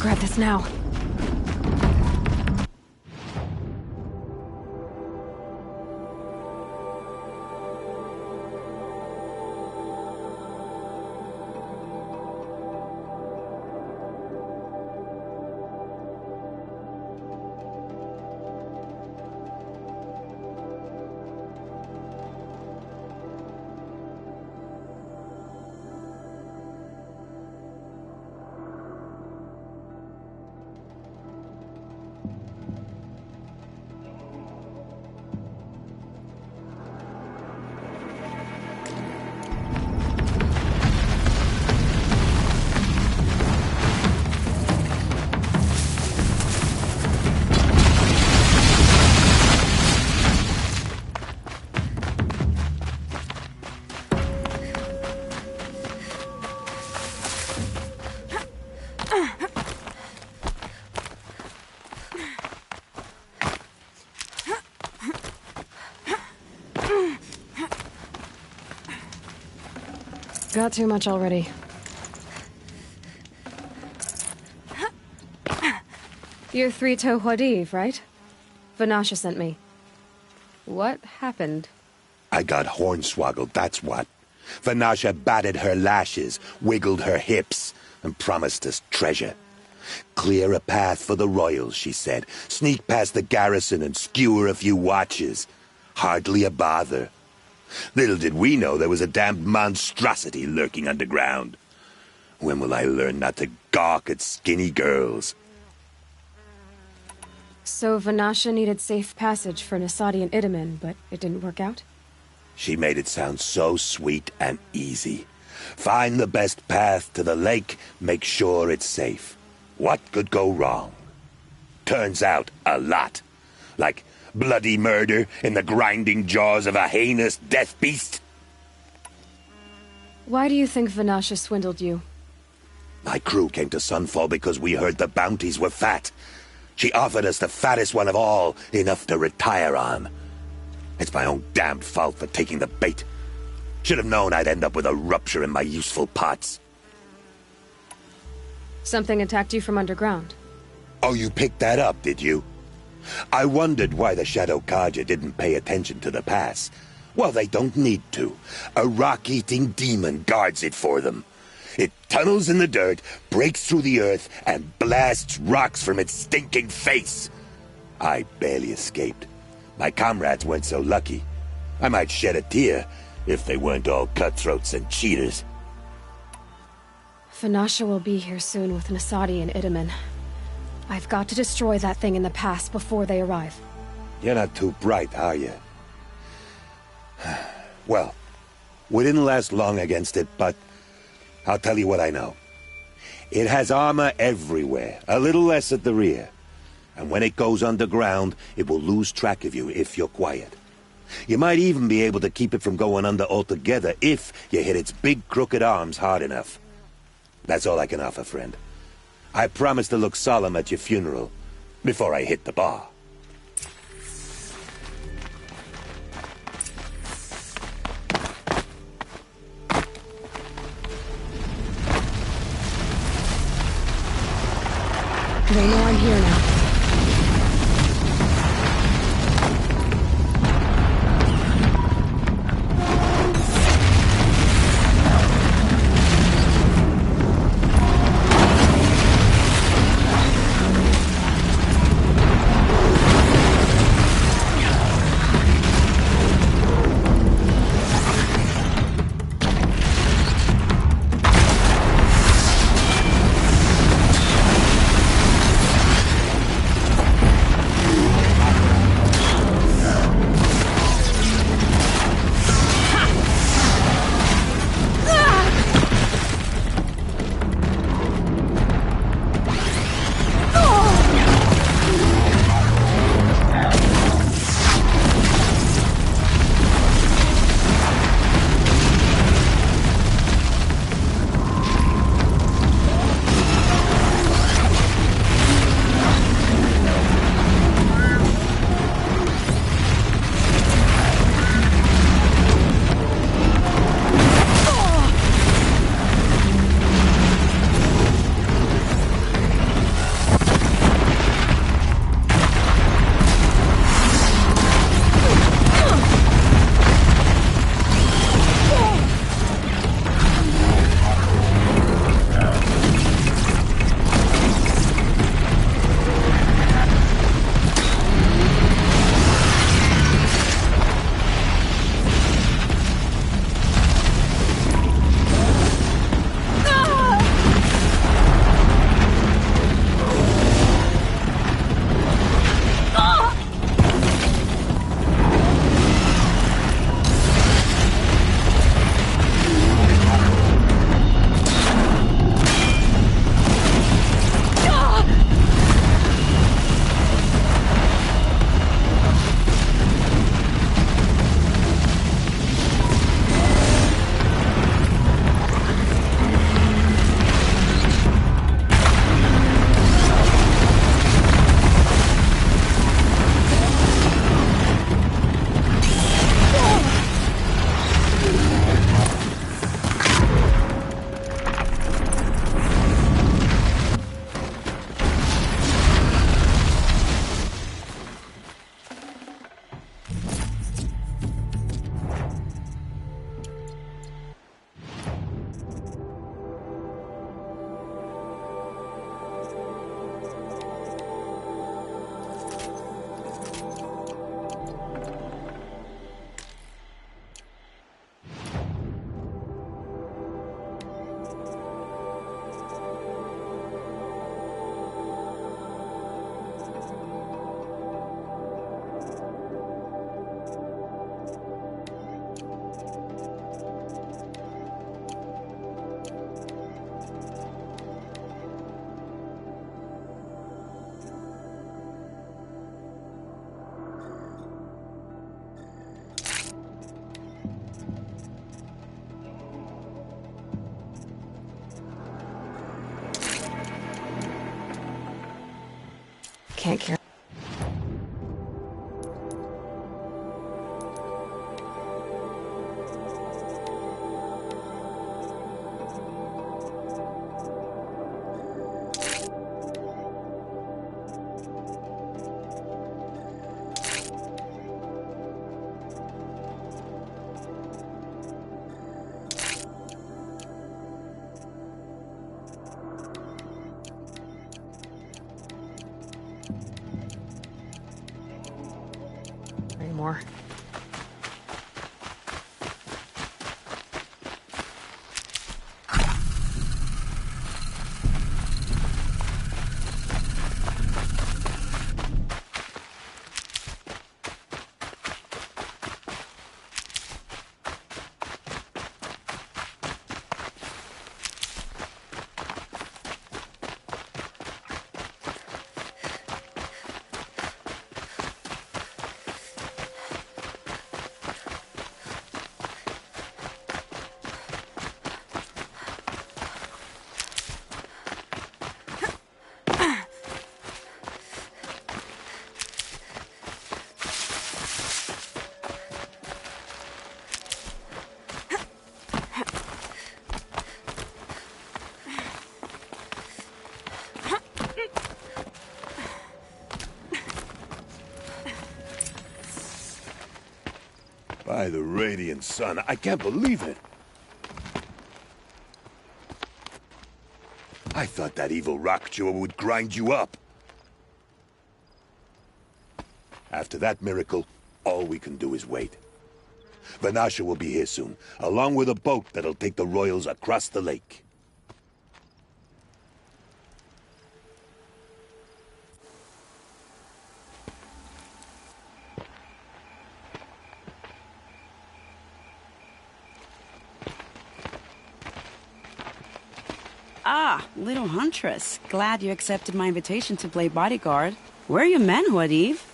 Grab this now. got too much already. You're Three-Toe Huadiv, right? Vanasha sent me. What happened?
I got hornswoggled, that's what. Vanasha batted her lashes, wiggled her hips, and promised us treasure. Clear a path for the royals, she said. Sneak past the garrison and skewer a few watches. Hardly a bother. Little did we know there was a damned monstrosity lurking underground. When will I learn not to gawk at skinny girls?
So Vanasha needed safe passage for Nasadi and Itamen, but it didn't work out?
She made it sound so sweet and easy. Find the best path to the lake, make sure it's safe. What could go wrong? Turns out, a lot. Like bloody murder in the grinding jaws of a heinous death beast.
Why do you think Vanasha swindled you?
My crew came to Sunfall because we heard the bounties were fat. She offered us the fattest one of all, enough to retire on. It's my own damned fault for taking the bait. Should have known I'd end up with a rupture in my useful parts.
Something attacked you from underground.
Oh, you picked that up, did you? I wondered why the Shadow Carja didn't pay attention to the pass. Well, they don't need to. A rock-eating demon guards it for them. It tunnels in the dirt, breaks through the earth, and blasts rocks from its stinking face. I barely escaped. My comrades weren't so lucky. I might shed a tear if they weren't all cutthroats and cheaters.
Vanasha will be here soon with Nasadi and Itamen. I've got to destroy that thing in the pass before they arrive.
You're not too bright, are you? Well, we didn't last long against it, but I'll tell you what I know. It has armor everywhere, a little less at the rear. And when it goes underground, it will lose track of you if you're quiet. You might even be able to keep it from going under altogether if you hit its big crooked arms hard enough. That's all I can offer, friend. I promise to look solemn at your funeral before I hit the bar.
They know I'm here now. can't carry. More.
By the radiant sun, I can't believe it. I thought that evil rock jaw would grind you up. After that miracle, all we can do is wait. Vanasha will be here soon, along with a boat that'll take the royals across the lake.
Ah, little huntress. Glad you accepted my invitation to play bodyguard. Where are your men, Huadiv?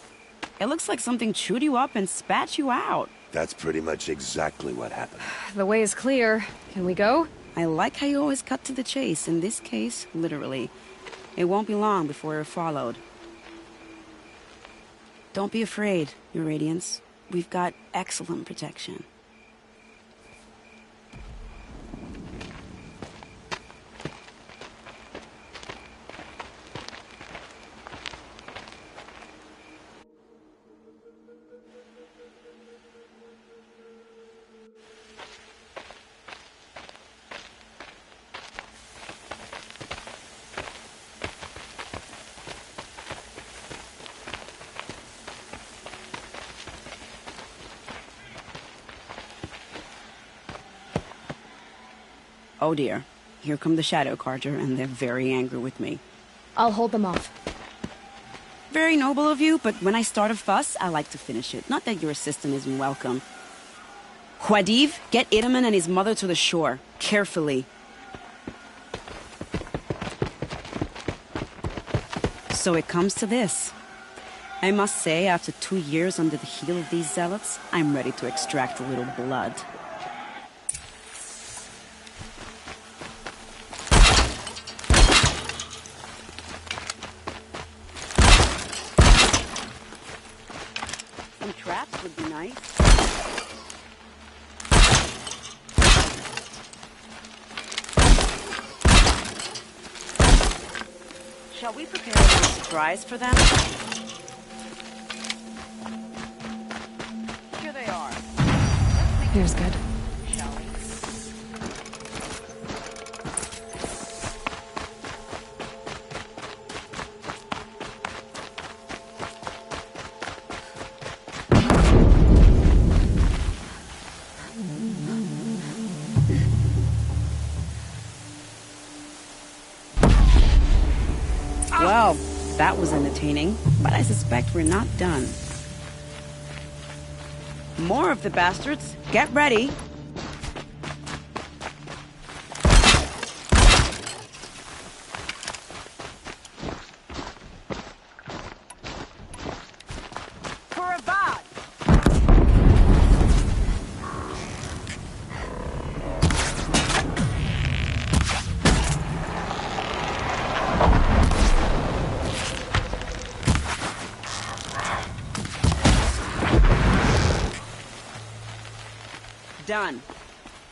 It looks like something chewed you up and spat you out.
That's pretty much exactly what happened.
The way is clear. Can we go?
I like how you always cut to the chase. In this case, literally. It won't be long before we're followed. Don't be afraid, Your Radiance. We've got excellent protection. Oh dear. Here come the Shadow Carter, and they're very angry with me.
I'll hold them off.
Very noble of you, but when I start a fuss, I like to finish it. Not that your assistant isn't welcome. Huadiv, get Itaman and his mother to the shore. Carefully. So it comes to this. I must say, after 2 years under the heel of these zealots, I'm ready to extract a little blood. Some traps would be nice. Shall we prepare a little surprise for them? Here they are.
Here's good.
Shall we? Well, that was entertaining, but I suspect we're not done. More of the bastards. Get ready. For Avad! done.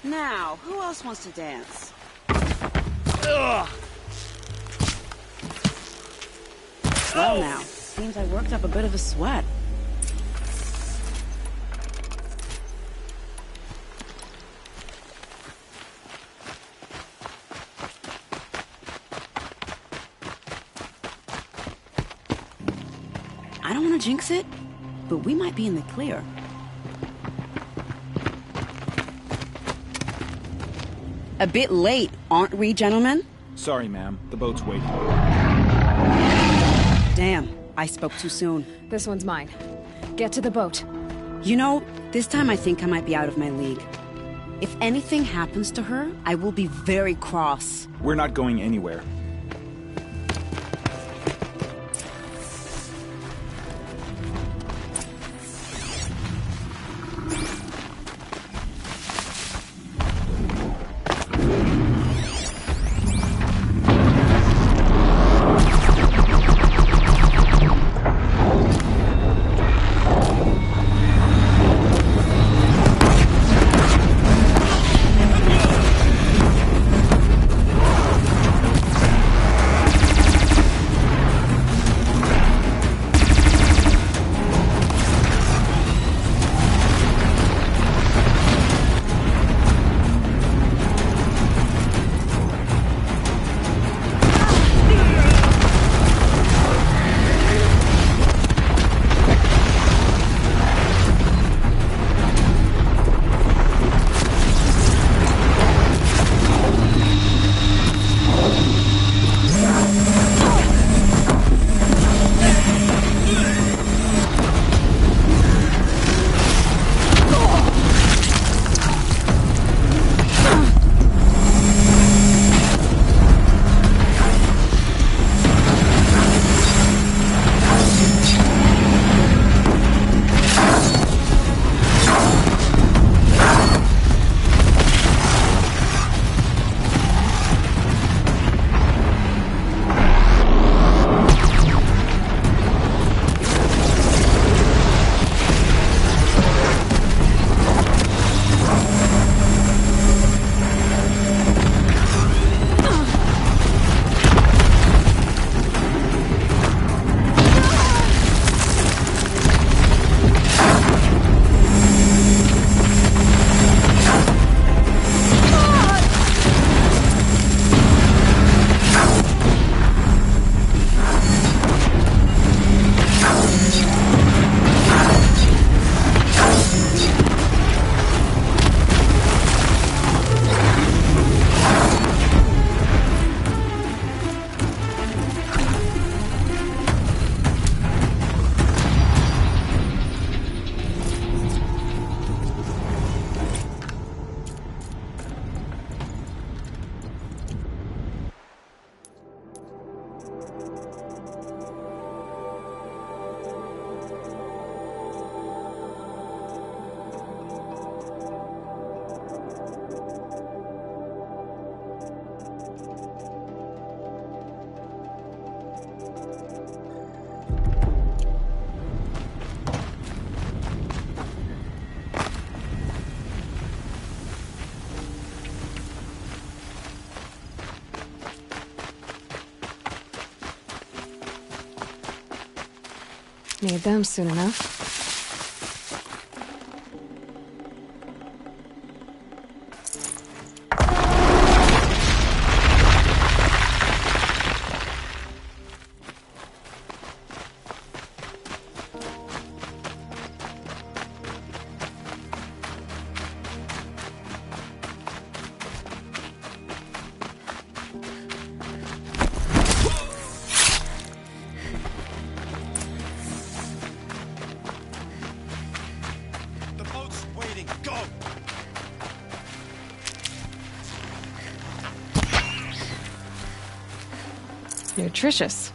Now, who else wants to dance?
Ugh.
Well now, seems I worked up a bit of a sweat. I don't want to jinx it, but we might be in the clear. A bit late, aren't we, gentlemen?
Sorry, ma'am. The boat's waiting.
Damn, I spoke too soon.
This one's mine. Get to the boat.
You know, this time I think I might be out of my league. If anything happens to her, I will be very cross.
We're not going anywhere.
Need them soon enough. Nutritious.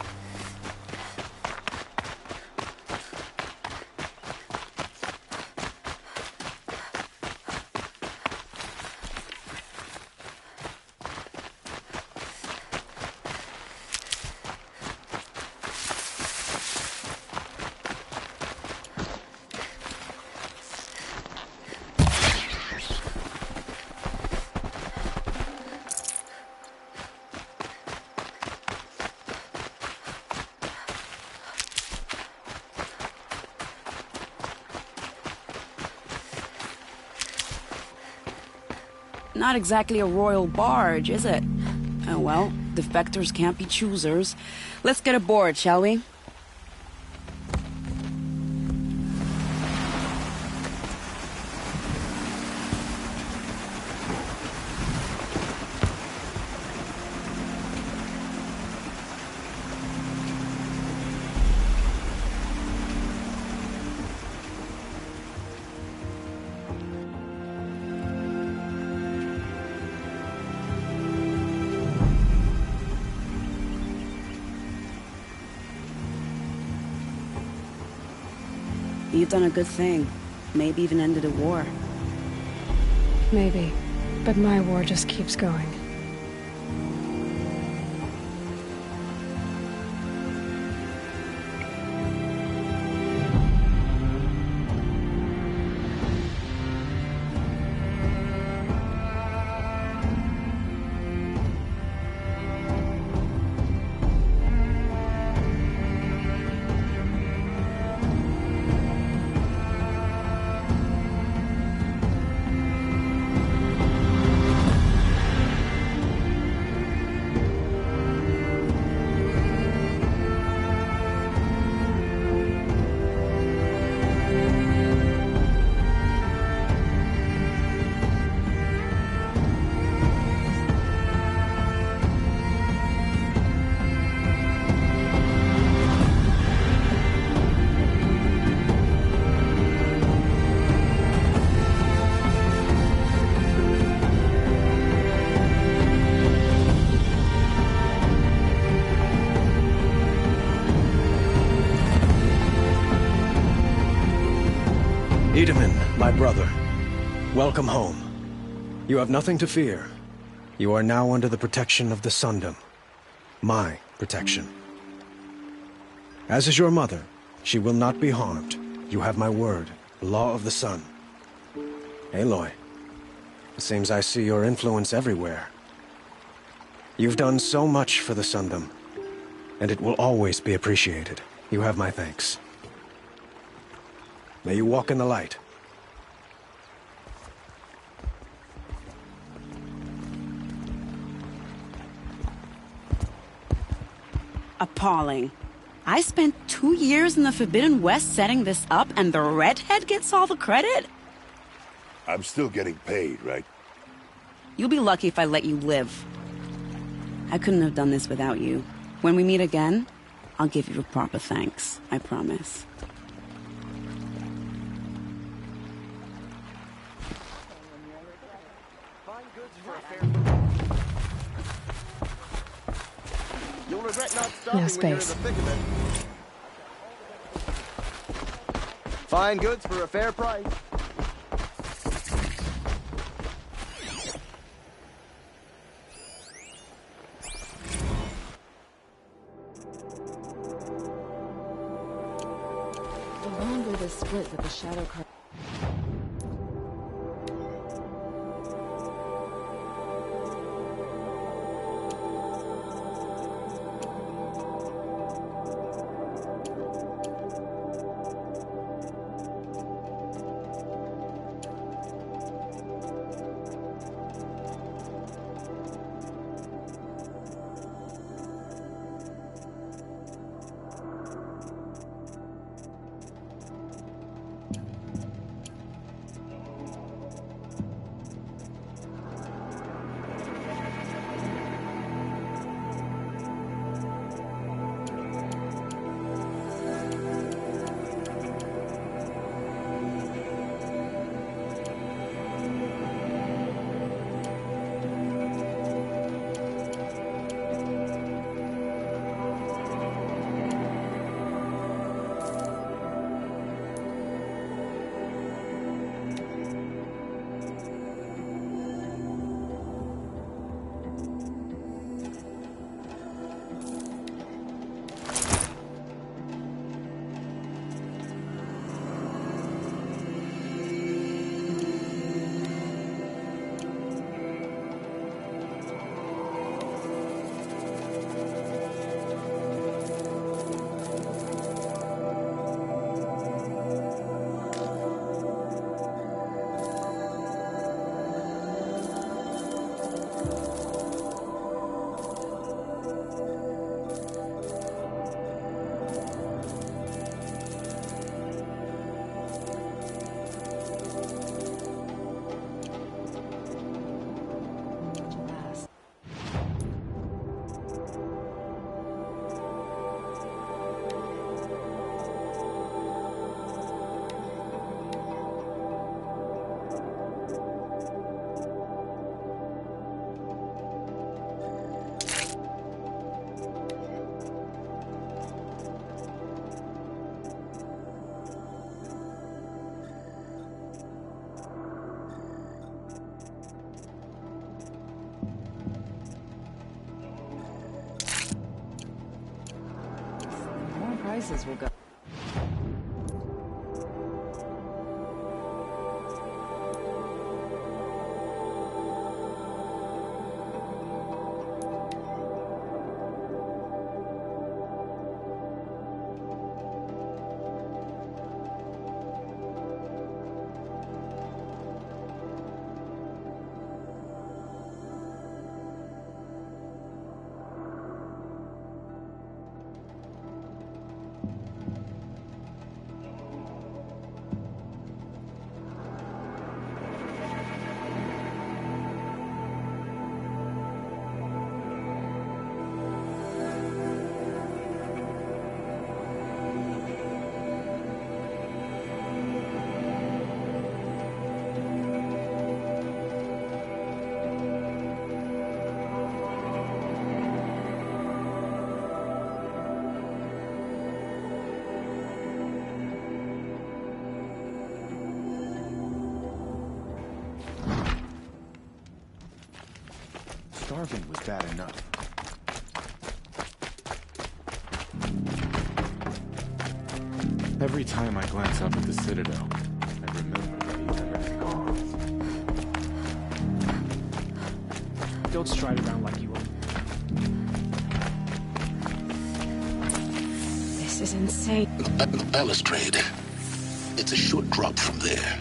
Not exactly a royal barge, is it? Oh well, defectors can't be choosers. Let's get aboard, shall we? You've done a good thing. Maybe even ended a war.
Maybe. But my war just keeps going.
Itamen, my brother, welcome home. You have nothing to fear. You are now under the protection of the Sundom. My protection. As is your mother, she will not be harmed. You have my word, the law of the sun. Aloy, it seems I see your influence everywhere. You've done so much for the Sundom, and it will always be appreciated. You have my thanks. May you walk in the light.
Appalling. I spent 2 years in the Forbidden West setting this up, and the redhead gets all the credit?
I'm still getting paid, right?
You'll be lucky if I let you live. I couldn't have done this without you. When we meet again, I'll give you a proper thanks. I promise.
You'll regret not stopping
No
when you're in the
space.
thick of it. Fine goods for a fair price.
The longer the split that the Shadow Card... prizes will go.
Starving was bad enough. Every time I glance up at the Citadel, I remember that he never had gone.
Don't stride around like you were.
This is insane.
Balustrade. It's a short drop from there.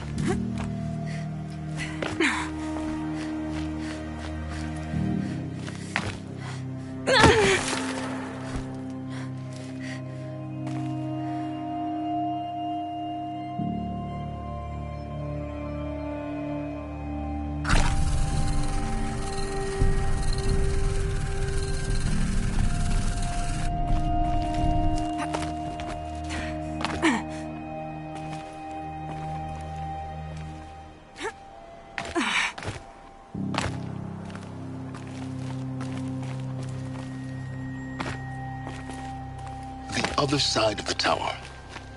Other side of the tower.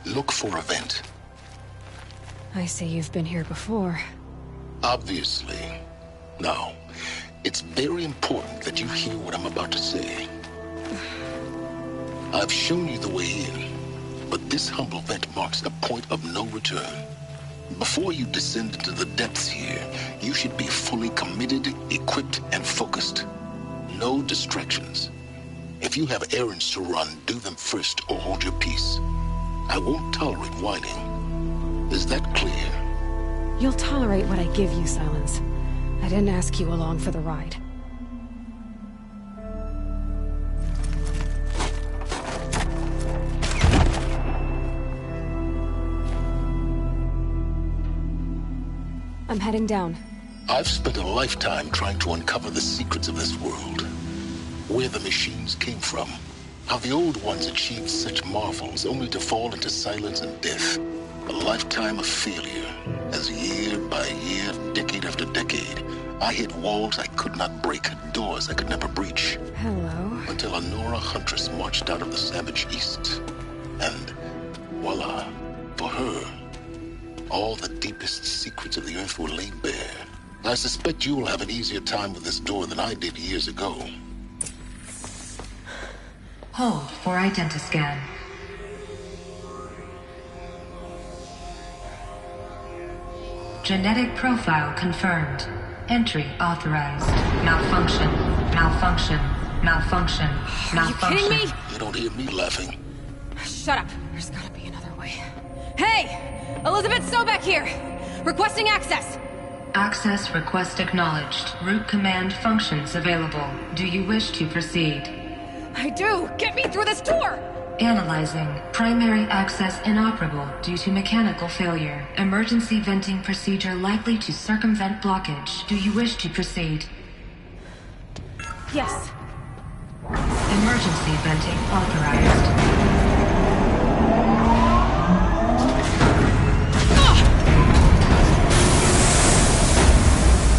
Look for a vent.
I see you've been here before.
Obviously. Now, it's very important that you hear what I'm about to say. I've shown you the way in, but this humble vent marks a point of no return. Before you descend into the depths here, you should be fully committed, equipped, and focused. No distractions. If you have errands to run, do them first or hold your peace. I won't tolerate whining. Is that clear?
You'll tolerate what I give you, Silence. I didn't ask you along for the ride. I'm heading down.
I've spent a lifetime trying to uncover the secrets of this world. Where the machines came from. How the old ones achieved such marvels only to fall into silence and death. A lifetime of failure, as year by year, decade after decade, I hit walls I could not break, doors I could never breach.
Hello.
Until a Nora huntress marched out of the savage east. And voila, for her, all the deepest secrets of the earth were laid bare. I suspect you'll have an easier time with this door than I did years ago.
Hold for identiscan. Genetic profile confirmed. Entry authorized. Malfunction. Malfunction. Malfunction. Malfunction.
Are you kidding me?
You don't hear me laughing.
Shut up. There's gotta be another way. Hey! Elizabeth Sobek here! Requesting access!
Access request acknowledged. Root command functions available. Do you wish to proceed?
I do! Get me through this door!
Analyzing. Primary access inoperable due to mechanical failure. Emergency venting procedure likely to circumvent blockage. Do you wish to proceed?
Yes.
Emergency venting authorized.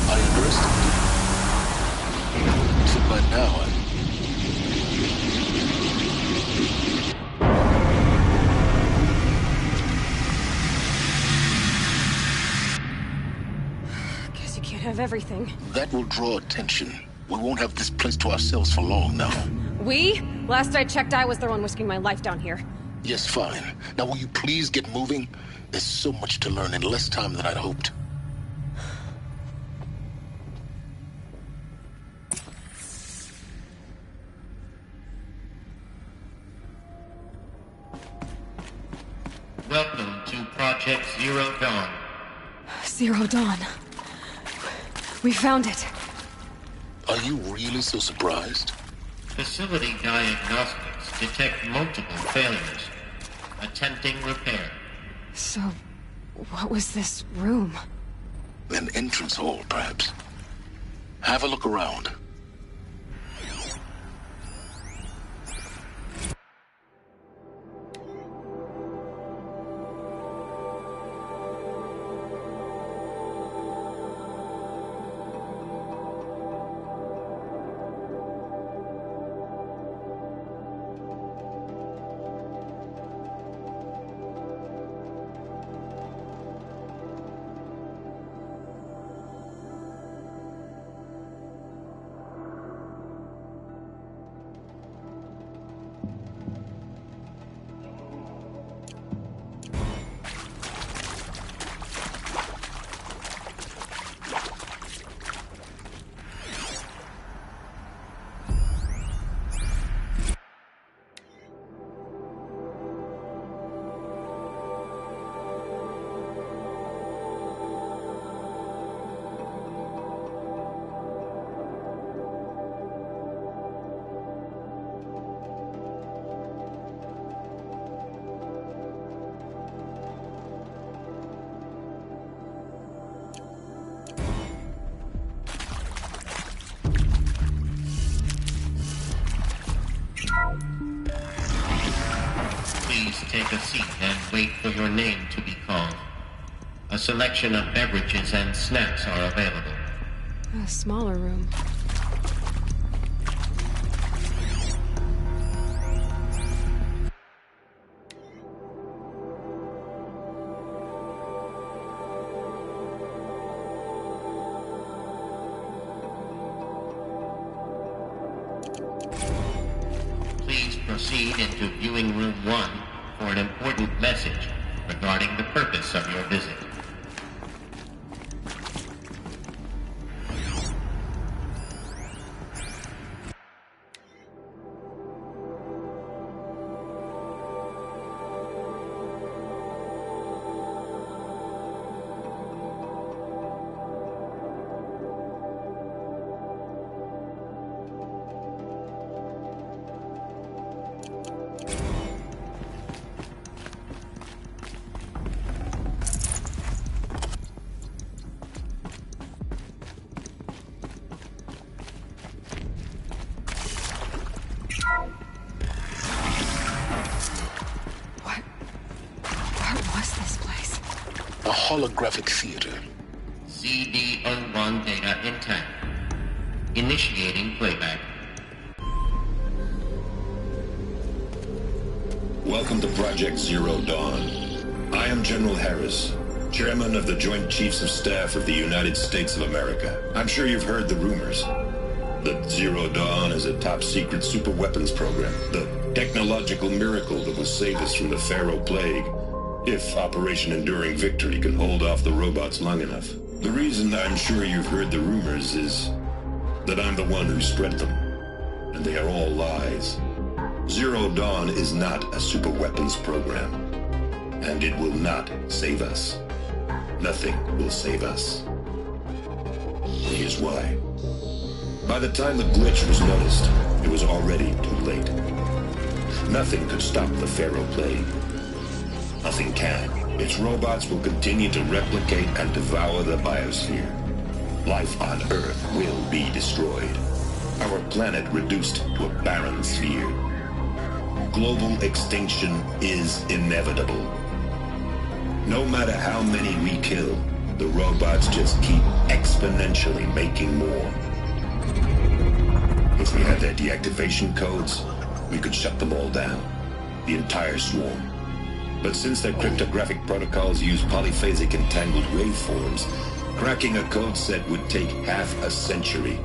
I underestimated. So by now,
Guess you can't have everything.
that will draw attention. We won't have this place to ourselves for long now.
We? Last I checked, I was the one risking my life down here.
Yes, fine. Now will you please get moving? There's so much to learn in less time than I'd hoped.
Welcome to Project Zero Dawn.
Zero Dawn. We found it.
Are you really so surprised?
Facility diagnostics detect multiple failures. Attempting repair.
So, what was this room?
An entrance hall, perhaps. Have a look around.
Please take a seat and wait for your name to be called. A selection of beverages and snacks are available.
A smaller room.
Please proceed into viewing room 1 for an important message regarding the purpose of your visit.
A holographic theater.
CD01 data intact. Initiating playback.
Welcome to Project Zero Dawn. I am General Harris, Chairman of the Joint Chiefs of Staff of the United States of America. I'm sure you've heard the rumors. That Zero Dawn is a top-secret superweapons program. The technological miracle that will save us from the Pharaoh Plague. If Operation Enduring Victory can hold off the robots long enough. The reason I'm sure you've heard the rumors is that I'm the one who spread them. And they are all lies. Zero Dawn is not a superweapons program. And it will not save us. Nothing will save us. Here's why. By the time the glitch was noticed, it was already too late. Nothing could stop the Pharaoh Plague. Nothing can. Its robots will continue to replicate and devour the biosphere. Life on Earth will be destroyed. Our planet reduced to a barren sphere. Global extinction is inevitable. No matter how many we kill, the robots just keep exponentially making more. If we had their deactivation codes, we could shut them all down. The entire swarm. But since their cryptographic protocols use polyphasic entangled waveforms, cracking a code set would take half a century.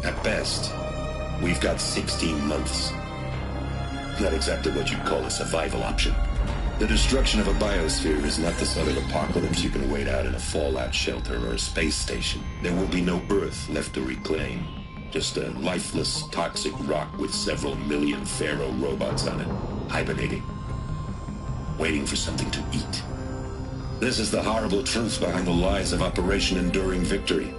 At best, we've got 16 months.
Not exactly what you'd call a survival option. The destruction of a biosphere is not the sort of apocalypse you can wait out in a fallout shelter or a space station. There will be no Earth left to reclaim. Just a lifeless, toxic rock with several million Pharaoh robots on it, hibernating, waiting for something to eat. This is the horrible truth behind the lies of Operation Enduring Victory.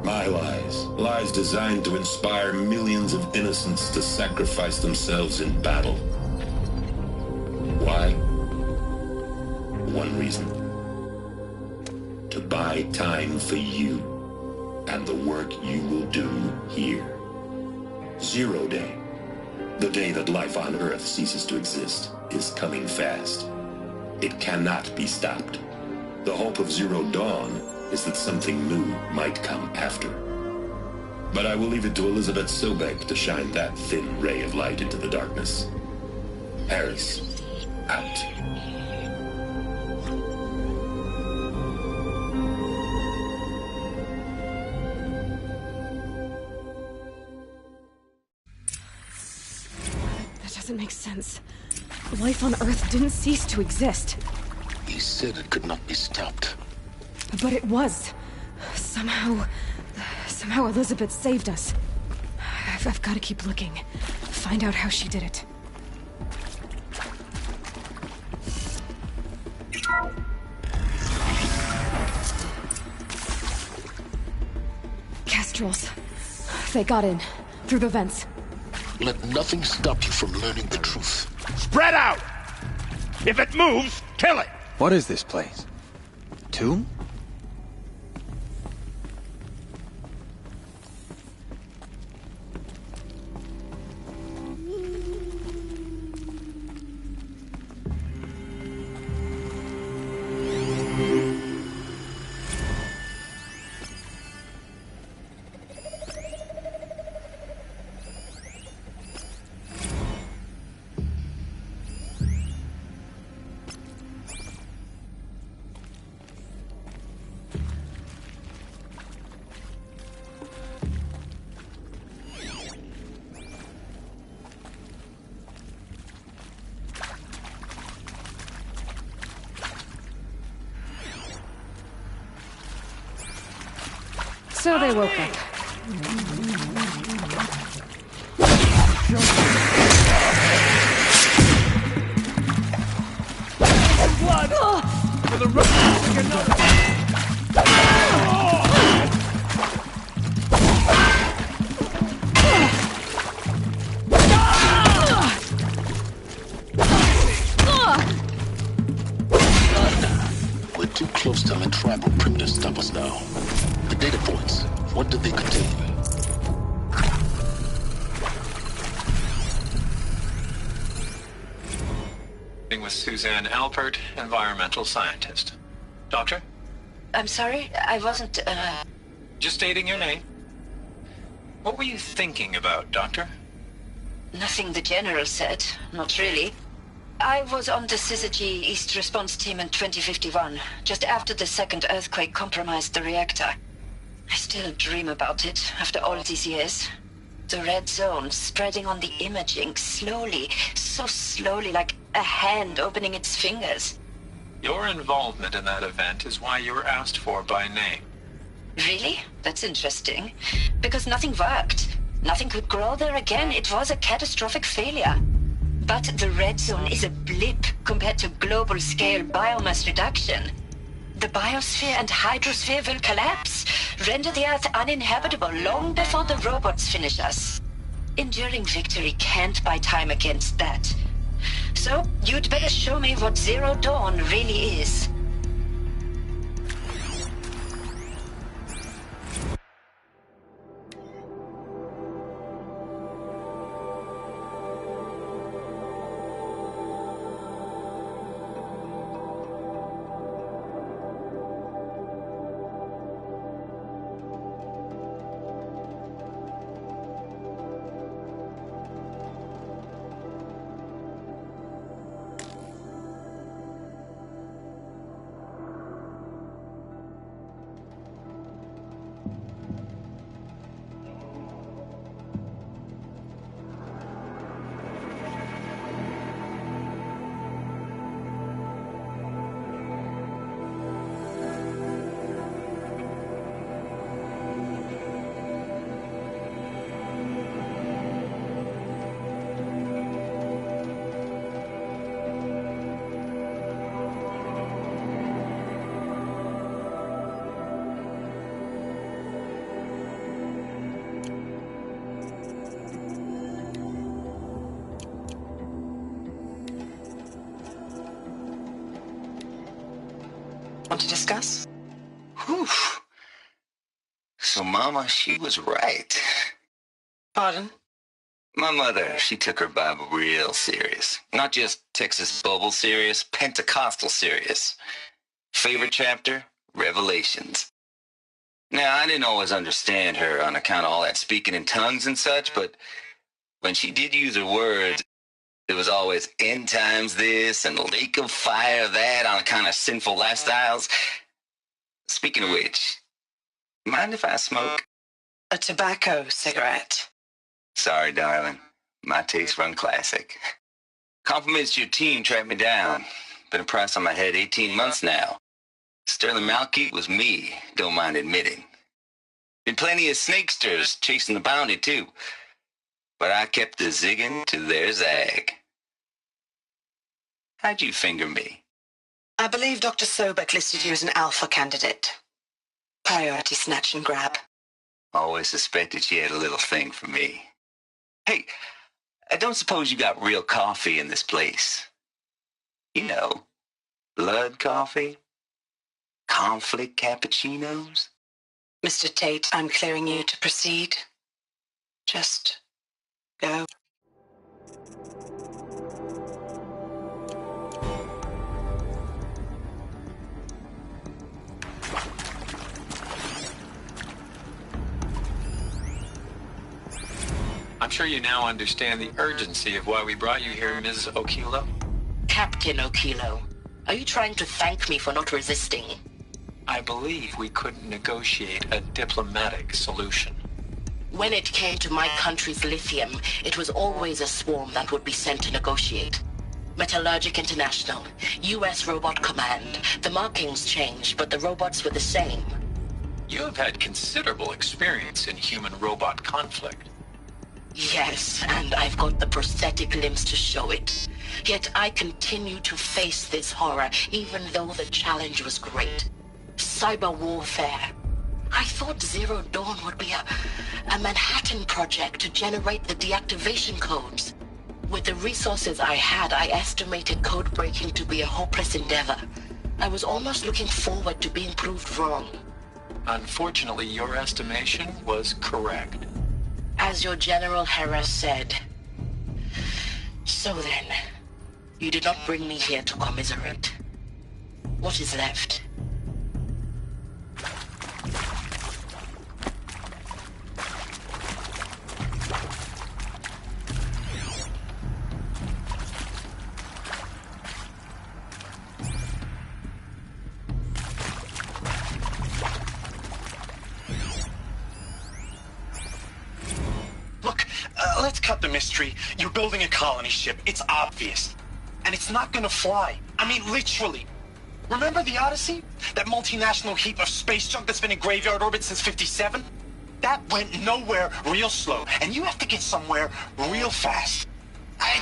My lies. Lies designed to inspire millions of innocents to sacrifice themselves in battle. Why? One reason. To buy time for you and the work you will do here. Zero Day, the day that life on Earth ceases to exist, is coming fast. It cannot be stopped. The hope of Zero Dawn is that something new might come after. But I will leave it to Elizabeth Sobek to shine that thin ray of light into the darkness. Harris, out.
That doesn't make sense. Life on Earth didn't cease to exist.
He said it could not be stopped.
But it was. Somehow Elizabeth saved us. I've got to keep looking. Find out how she did it. Kestrels. They got in. Through the vents.
Let nothing stop you from learning the truth.
Spread out! If it moves, kill it!
What is this place? Tomb?
So they woke up.
Blood! For the
We're too close to let tribal primitives stop us now. The data points, what did they contain?
With Suzanne Alpert, environmental scientist. Doctor?
I'm sorry, I wasn't,
Just stating your name. What were you thinking about, Doctor?
Nothing the General said, not really. I was on the Syzygy East Response Team in 2051, just after the second earthquake compromised the reactor. I still dream about it, after all these years. The red zone spreading on the imaging, slowly, so slowly, like a hand opening its fingers.
Your involvement in that event is why you were asked for by name.
Really? That's interesting. Because nothing worked. Nothing could grow there again. It was a catastrophic failure. But the red zone is a blip compared to global-scale biomass reduction. The biosphere and hydrosphere will collapse, render the Earth uninhabitable long before the robots finish us. Enduring Victory can't buy time against that. So, you'd better show me what Zero Dawn really is. Want to discuss?
Whew. So Mama, she was right.
Pardon?
My mother, she took her Bible real serious. Not just Texas Bible serious, Pentecostal serious. Favorite chapter? Revelations. Now, I didn't always understand her on account of all that speaking in tongues and such, but when she did use her words, it was always end times this and lake of fire that on account of sinful lifestyles. Speaking of which, mind if I smoke?
A tobacco cigarette.
Sorry, darling. My taste run classic. Compliments to your team tracked me down. Been a price on my head 18 months now. Sterling Malkeet was me, don't mind admitting. Been plenty of snakesters chasing the bounty, too. But I kept the zigging to their zag. How'd you finger me?
I believe Dr. Sobek listed you as an alpha candidate. Priority snatch and grab.
Always suspected she had a little thing for me. Hey, I don't suppose you got real coffee in this place. You know, blood coffee? Conflict cappuccinos?
Mr. Tate, I'm clearing you to proceed. Just go.
I'm sure you now understand the urgency of why we brought you here, Ms. Okilo.
Captain Okilo, are you trying to thank me for not resisting?
I believe we couldn't negotiate a diplomatic solution.
When it came to my country's lithium, it was always a swarm that would be sent to negotiate. Metallurgic International, U.S. Robot Command. The markings changed, but the robots were the same.
You have had considerable experience in human-robot conflict.
Yes, and I've got the prosthetic limbs to show it. Yet I continue to face this horror, even though the challenge was great. Cyber warfare. I thought Zero Dawn would be a Manhattan project to generate the deactivation codes. With the resources I had, I estimated code breaking to be a hopeless endeavor. I was almost looking forward to being proved wrong.
Unfortunately, your estimation was correct.
As your General Hera said. So then, you did not bring me here to commiserate. What is left?
Let's cut the mystery. You're building a colony ship. It's obvious. And it's not gonna fly. I mean, literally. Remember the Odyssey? That multinational heap of space junk that's been in graveyard orbit since '57? That went nowhere real slow. And you have to get somewhere real fast.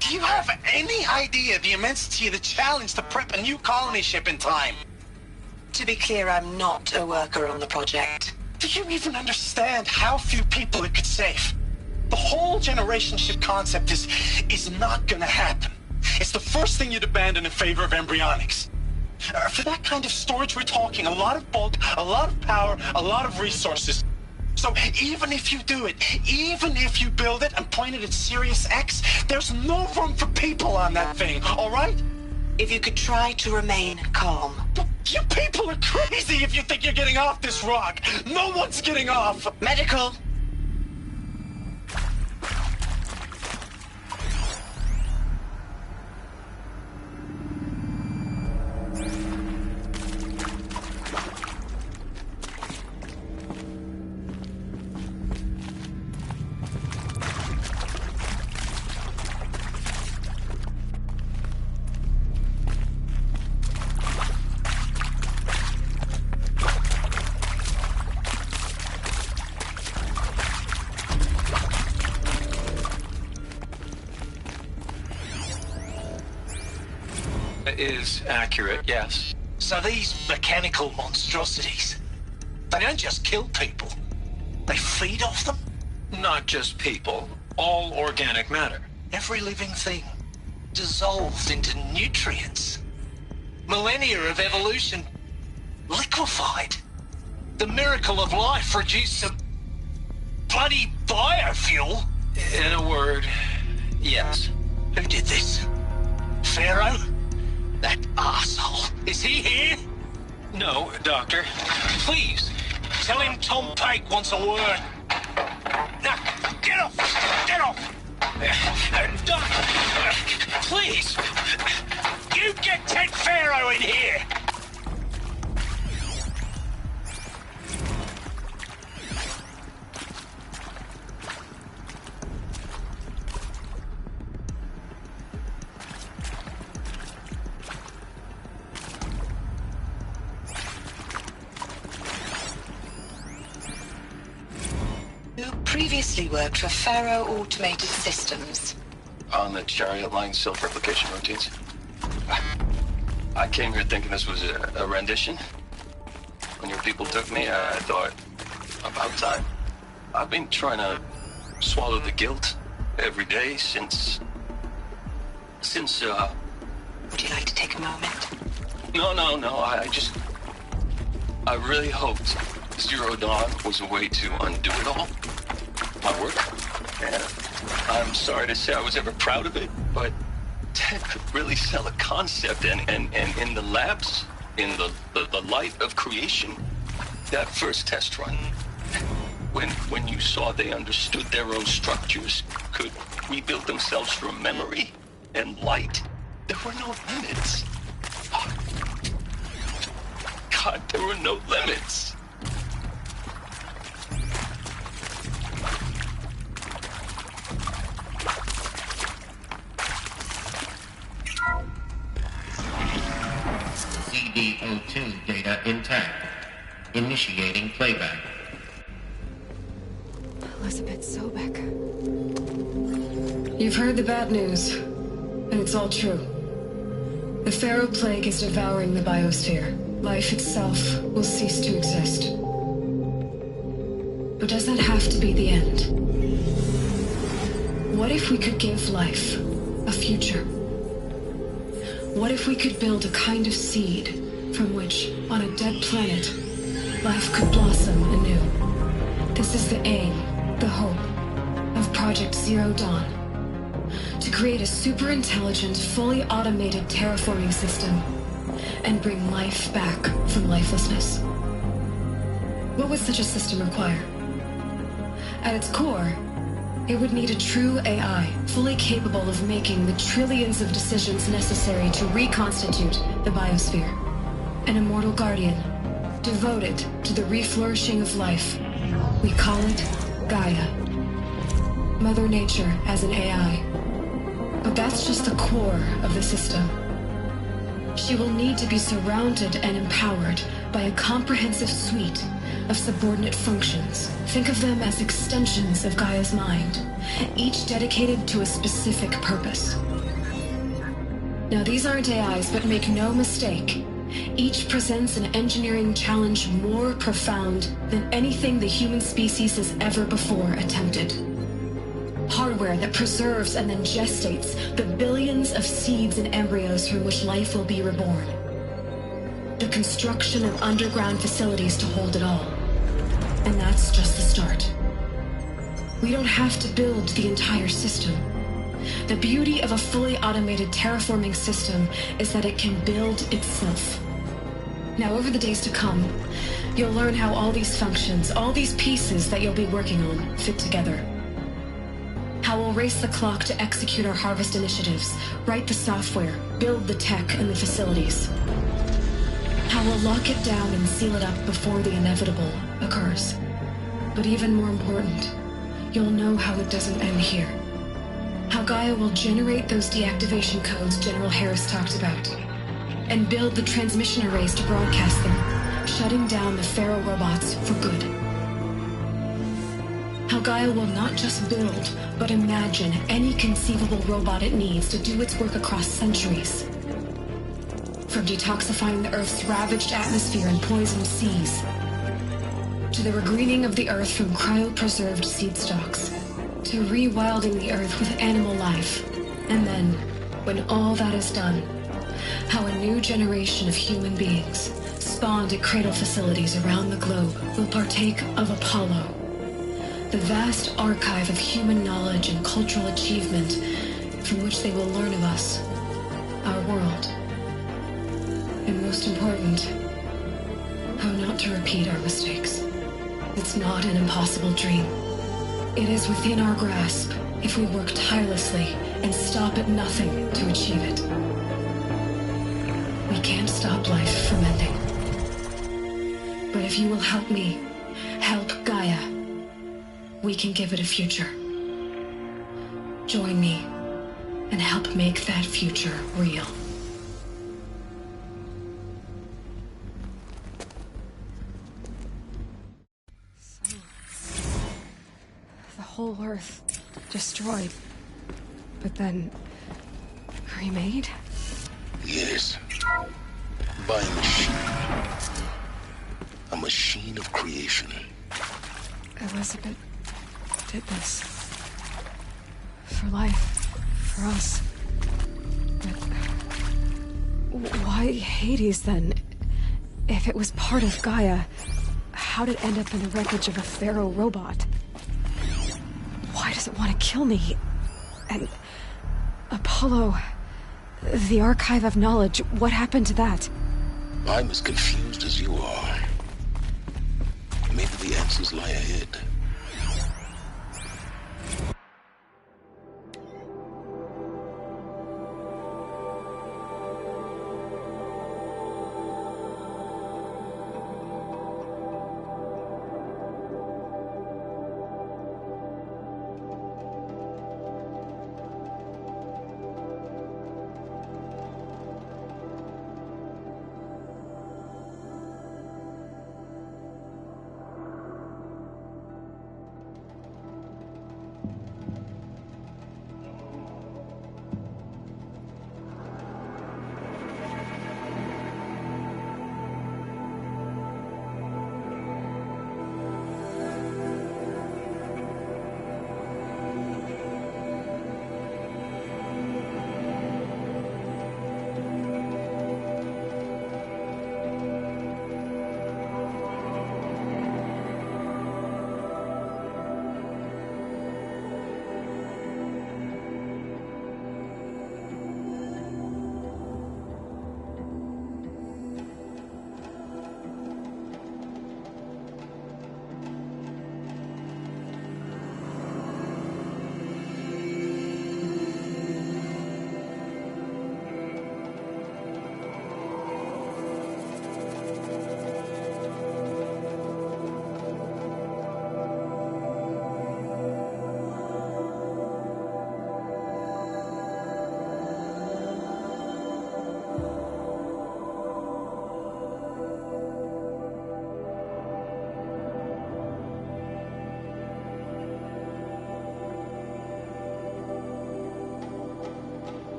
Do you have any idea the immensity of the challenge to prep a new colony ship in time?
To be clear, I'm not a worker on the project.
Do you even understand how few people it could save? The whole generation ship concept is not gonna happen. It's the first thing you'd abandon in favor of embryonics. For that kind of storage, we're talking a lot of bulk, a lot of power, a lot of resources. So even if you do it, even if you build it and point it at Sirius X, there's no room for people on that thing, all right?
If you could try to remain calm.
You people are crazy if you think you're getting off this rock. No one's getting off.
Medical.
Is accurate, yes.
So these mechanical monstrosities, they don't just kill people, they feed off them?
Not just people, all organic matter.
Every living thing, dissolved into nutrients. Millennia of evolution, liquefied. The miracle of life reduced to bloody biofuel.
In a word, yes.
Who did this? Pharaoh? That asshole. Is he here?
No, Doctor. Please.
Tell him Tom Pike wants a word. Now, get off! Get off!
Doctor, please.
You get Ted Pharaoh in here!
Previously worked for Pharaoh Automated Systems.
On the Chariot Line self-replication routines. I came here thinking this was a rendition. When your people took me, I thought, about time. I've been trying to swallow the guilt every day since...
Would you like to take a moment?
No, I really hoped Zero Dawn was a way to undo it all. My work. And I'm sorry to say I was ever proud of it, but Ted could really sell a concept, and in the labs, in the light of creation, that first test run, when you saw they understood their own structures, could rebuild themselves from memory and light, there were no limits. God, there were no limits.
ZD-02 data intact. Initiating playback.
Elizabeth Sobek. You've heard the bad news, and it's all true. The Pharaoh Plague is devouring the biosphere. Life itself will cease to exist. But does that have to be the end? What if we could give life a future? What if we could build a kind of seed from which, on a dead planet, life could blossom anew? This is the aim, the hope, of Project Zero Dawn. To create a super-intelligent, fully automated terraforming system and bring life back from lifelessness. What would such a system require? At its core, it would need a true AI, fully capable of making the trillions of decisions necessary to reconstitute the biosphere. An immortal guardian, devoted to the reflourishing of life. We call it Gaia. Mother Nature as an AI. But that's just the core of the system. She will need to be surrounded and empowered by a comprehensive suite of subordinate functions. Think of them as extensions of Gaia's mind, each dedicated to a specific purpose. Now, these aren't AIs, but make no mistake, each presents an engineering challenge more profound than anything the human species has ever before attempted. Hardware that preserves and then gestates the billions of seeds and embryos from which life will be reborn. The construction of underground facilities to hold it all. And that's just the start. We don't have to build the entire system. The beauty of a fully automated terraforming system is that it can build itself. Now, over the days to come, you'll learn how all these functions, all these pieces that you'll be working on, fit together. How we'll race the clock to execute our harvest initiatives, write the software, build the tech and the facilities. How we'll lock it down and seal it up before the inevitable occurs. But even more important, you'll know how it doesn't end here. How Gaia will generate those deactivation codes General Harris talked about, and build the transmission arrays to broadcast them, shutting down the Pharaoh robots for good. How Gaia will not just build, but imagine any conceivable robot it needs to do its work across centuries. From detoxifying the Earth's ravaged atmosphere and poisoned seas, to the regreening of the Earth from cryopreserved seed stalks, to rewilding the Earth with animal life. And then, when all that is done, how a new generation of human beings,
spawned at cradle facilities around the globe will partake of Apollo, the vast archive of human knowledge and cultural achievement from which they will learn of us, our world, and most important, how not to repeat our mistakes. It's not an impossible dream. It is within our grasp if we work tirelessly and stop at nothing to achieve it. We can't stop life from ending. But if you will help me, help Gaia, we can give it a future. Join me and help make that future real.
The whole Earth destroyed, but then remade?
Yes. By a machine. A machine of creation.
Elizabeth did this. For life. For us. But why Hades then? If it was part of Gaia, how'd it end up in the wreckage of a Pharaoh robot? Why does it want to kill me? And Apollo, the archive of knowledge, what happened to that?
I'm as confused as you are. Maybe the answers lie ahead.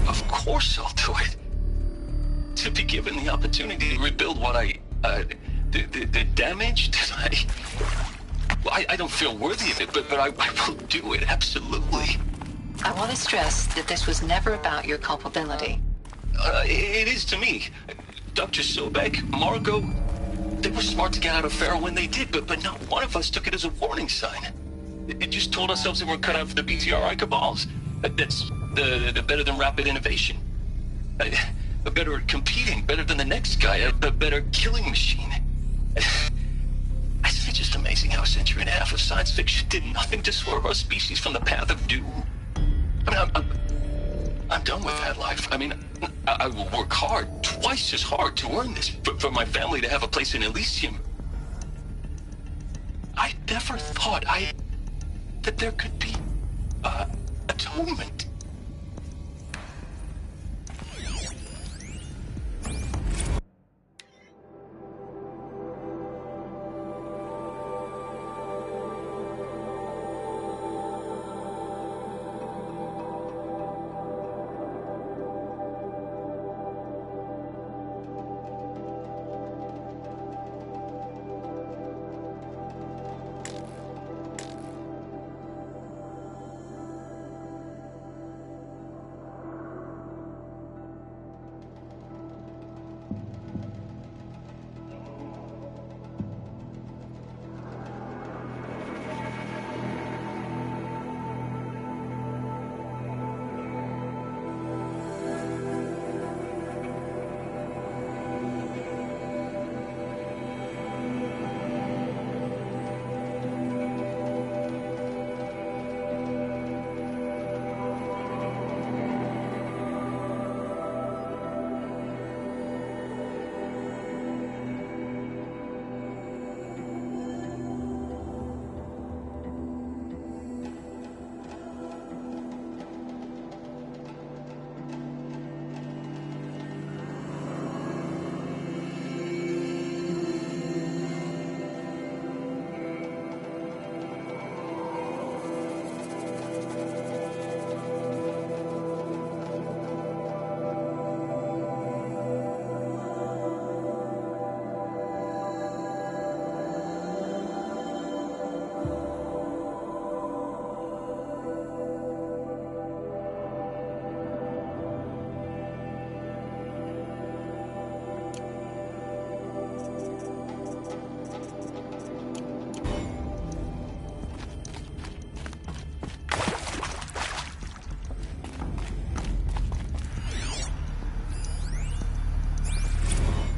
Of course I'll do it. To be given the opportunity to rebuild what the damage that I don't feel worthy of it, but I will do it, absolutely.
I want to stress that this was never about your culpability.
It is to me. Dr. Sobek, Margot, they were smart to get out of Pharaoh when they did, but not one of us took it as a warning sign. It just told ourselves that we're cut out for the BTRI cabals. That's the better than rapid innovation. Better at competing, better than the next guy, a better killing machine. It's just amazing how a century and a half of science fiction did nothing to swerve our species from the path of doom. I mean, I'm done with that life. I mean, I will work hard, twice as hard, to earn this, for my family to have a place in Elysium. I never thought that there could be atonement.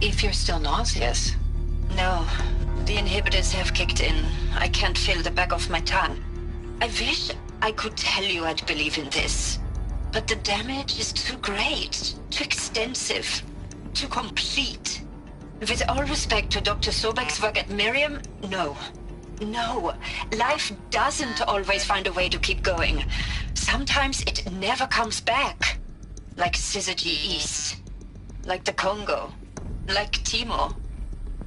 If you're still nauseous.
No, the inhibitors have kicked in. I can't feel the back of my tongue. I wish I could tell you I'd believe in this. But the damage is too great, too extensive, too complete. With all respect to Dr. Sobek's work at Miriam, no. No, life doesn't always find a way to keep going. Sometimes it never comes back. Like Syzygy East. Like the Congo. Like Timor.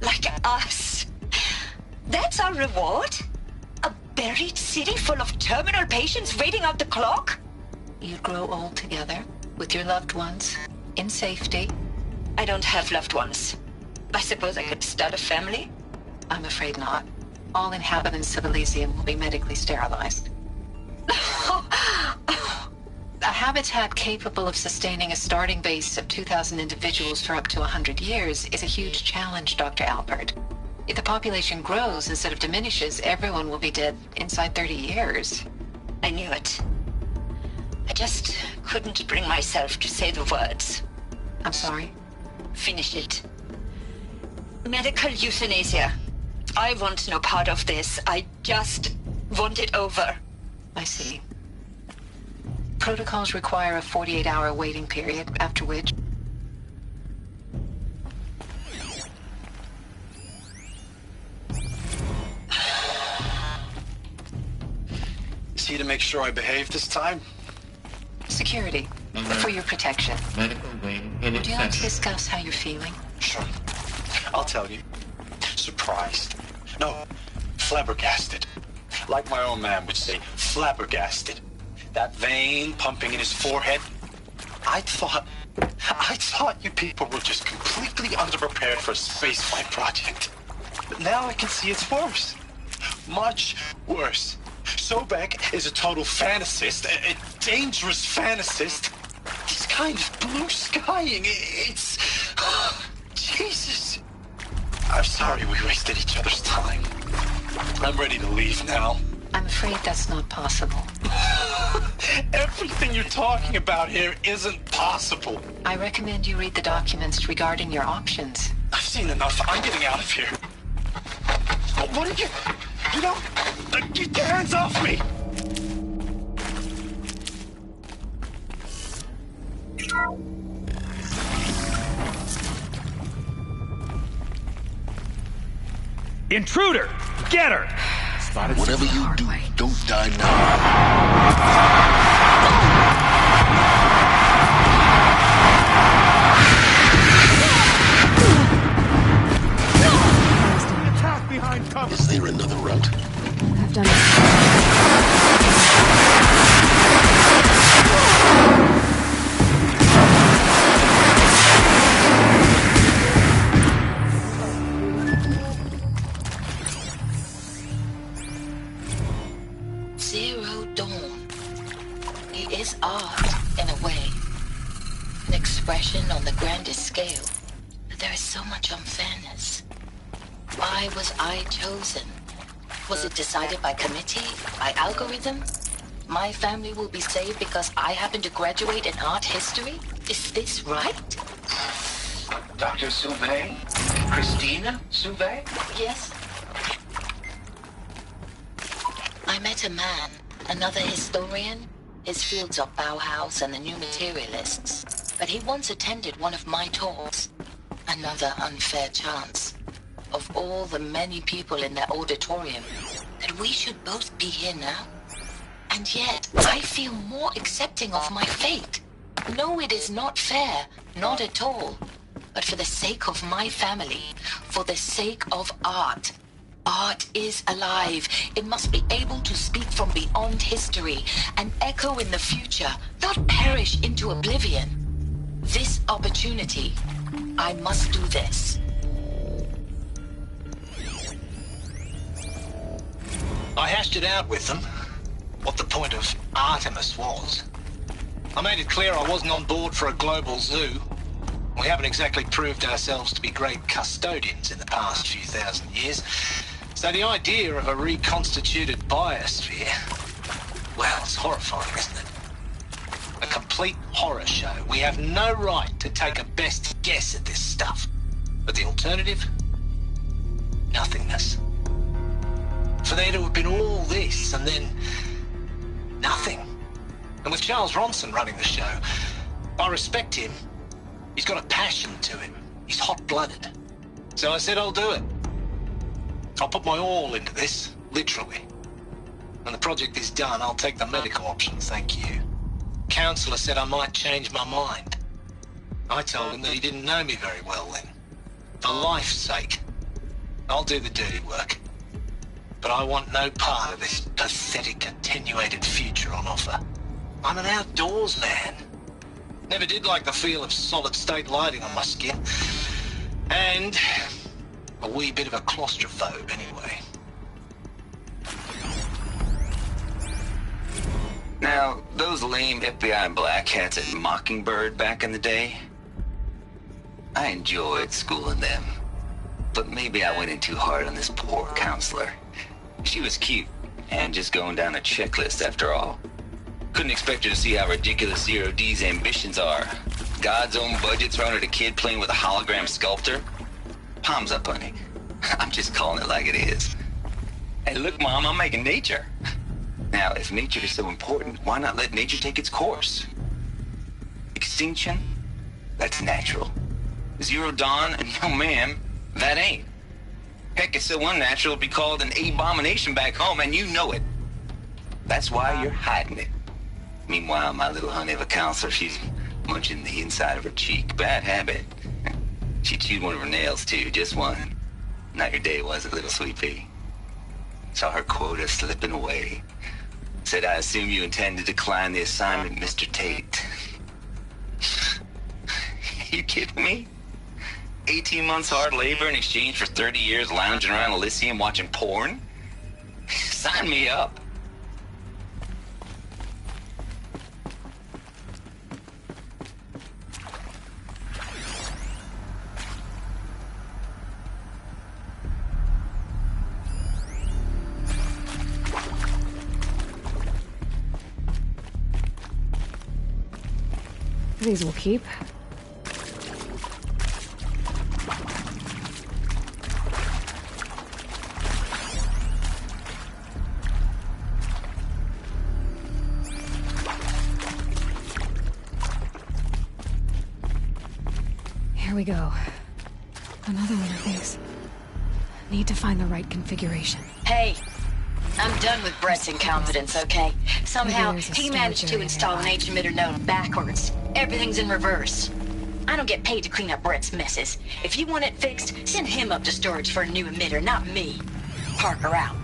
Like us. That's our reward? A buried city full of terminal patients waiting out the clock?
You'd grow old together, with your loved ones, in safety.
I don't have loved ones. I suppose I could start a family?
I'm afraid not. All inhabitants of Elysium will be medically sterilized. A habitat capable of sustaining a starting base of 2,000 individuals for up to 100 years is a huge challenge, Dr. Alpert. If the population grows instead of diminishes, everyone will be dead inside 30 years.
I knew it. I just couldn't bring myself to say the words.
I'm sorry?
Finish it. Medical euthanasia. I want no part of this. I just want it over.
I see. Protocols require a 48-hour waiting period, after which...
Is he to make sure I behave this time?
Security. For your protection.
Medical wing in
Would you like to discuss how you're feeling?
Sure. I'll tell you. Surprised. No, flabbergasted. Like my own man would say, flabbergasted. That vein pumping in his forehead. I thought you people were just completely underprepared for a spaceflight project. But now I can see it's worse. Much worse. Sobek is a total fantasist, a dangerous fantasist. He's kind of blue skying. It's... Jesus. I'm sorry we wasted each other's time. I'm ready to leave now.
I'm afraid that's not possible.
Everything you're talking about here isn't possible.
I recommend you read the documents regarding your options.
I've seen enough. I'm getting out of here. What are you... You don't... Get your hands off me!
Intruder! Get her!
Whatever you do, don't die now.
Attack behind cover!
Is there another route?
I've done it.
Zero Dawn. It is art, in a way. An expression on the grandest scale. But there is so much unfairness. Why was I chosen? Was it decided by committee? By algorithm? My family will be saved because I happen to graduate in art history? Is this right?
Dr. Sauvé? Christina Sauvé?
Yes. I met a man, another historian. His fields are Bauhaus and the New Materialists. But he once attended one of my talks. Another unfair chance. Of all the many people in that auditorium, that we should both be here now. And yet, I feel more accepting of my fate. No, it is not fair, not at all. But for the sake of my family, for the sake of art. Art is alive. It must be able to speak from beyond history and echo in the future, not perish into oblivion. This opportunity, I must do this.
I hashed it out with them, what the point of Artemis was. I made it clear I wasn't on board for a global zoo. We haven't exactly proved ourselves to be great custodians in the past few thousand years. So the idea of a reconstituted biosphere, well, it's horrifying, isn't it? A complete horror show. We have no right to take a best guess at this stuff. But the alternative? Nothingness. For there to have been all this and then nothing. And with Charles Ronson running the show, I respect him. He's got a passion to him. He's hot-blooded. So I said I'll do it. I'll put my all into this, literally. When the project is done, I'll take the medical option, thank you. Counselor said I might change my mind. I told him that he didn't know me very well then. For life's sake, I'll do the dirty work. But I want no part of this pathetic, attenuated future on offer. I'm an outdoors man. Never did like the feel of solid-state lighting on my skin. And a wee bit of a claustrophobe, anyway.
Now, those lame FBI black hats at Mockingbird back in the day, I enjoyed schooling them. But maybe I went in too hard on this poor counselor. She was cute, and just going down a checklist after all. Couldn't expect her to see how ridiculous Zero D's ambitions are. God's own budget thrown at a kid playing with a hologram sculptor? Palms up, honey. I'm just calling it like it is. Hey, look, Mom, I'm making nature. Now, if nature is so important, why not let nature take its course? Extinction? That's natural. Zero Dawn? No, ma'am, that ain't. Heck, it's so unnatural it'd be called an abomination back home, and you know it. That's why you're hiding it. Meanwhile, my little honey of a counselor, she's munching the inside of her cheek. Bad habit. She chewed one of her nails, too, just one. Not your day, was it, little sweet pea? Saw her quota slipping away. Said, I assume you intend to decline the assignment, Mr. Tate. You kidding me? 18 months hard labor in exchange for 30 years lounging around Elysium watching porn? Sign me up.
These will keep. Here we go. Another one of these. Need to find the right configuration.
Hey, I'm done with Brett's incompetence, okay? Somehow, he managed to install an H-emitter node backwards. Everything's in reverse. I don't get paid to clean up Brett's messes. If you want it fixed, send him up to storage for a new emitter, not me. Parker out.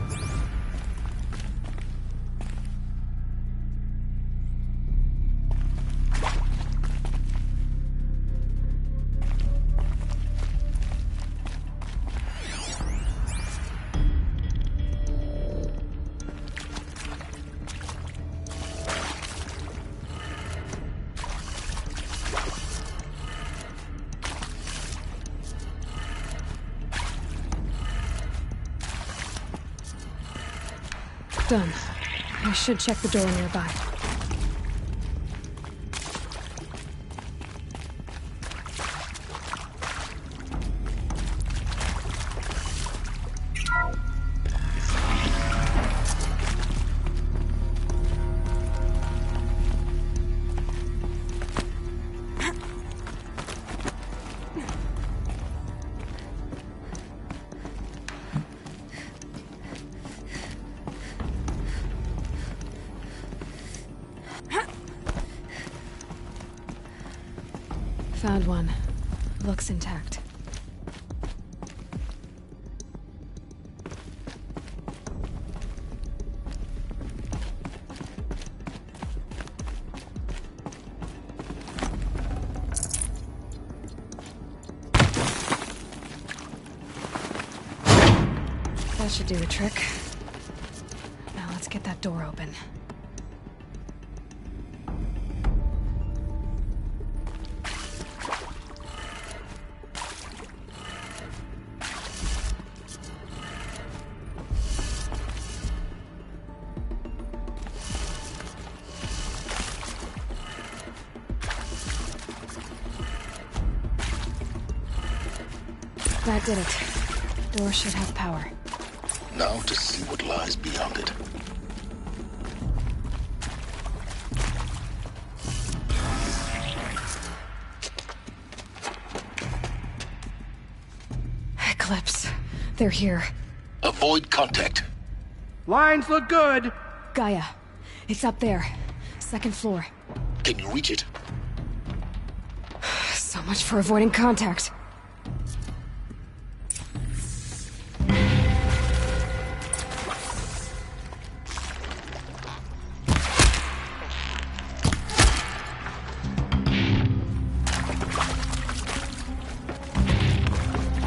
Done. I should check the door nearby. Found one. Looks intact. That should do the trick. Now let's get that door open. That did it. Door should have power.
Now to see what lies beyond it.
Eclipse. They're here.
Avoid contact.
Lines look good.
Gaia. It's up there. Second floor.
Can you reach it?
So much for avoiding contact.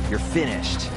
You're finished.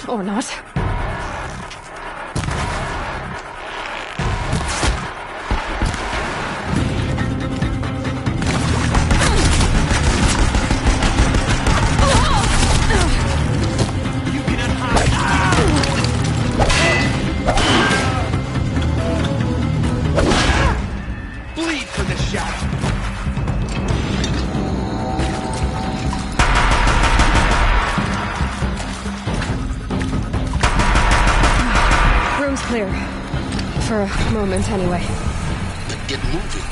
Or not.
Bleed for this shot.
Clear. For a moment, anyway.
Then get moving.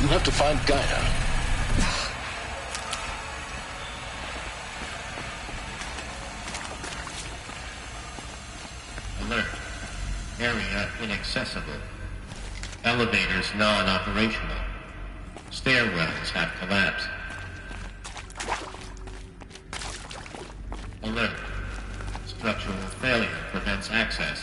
You have to find Gaia.
Alert. Area inaccessible. Elevators non-operational. Stairwells have collapsed. Alert. Structural failure prevents access.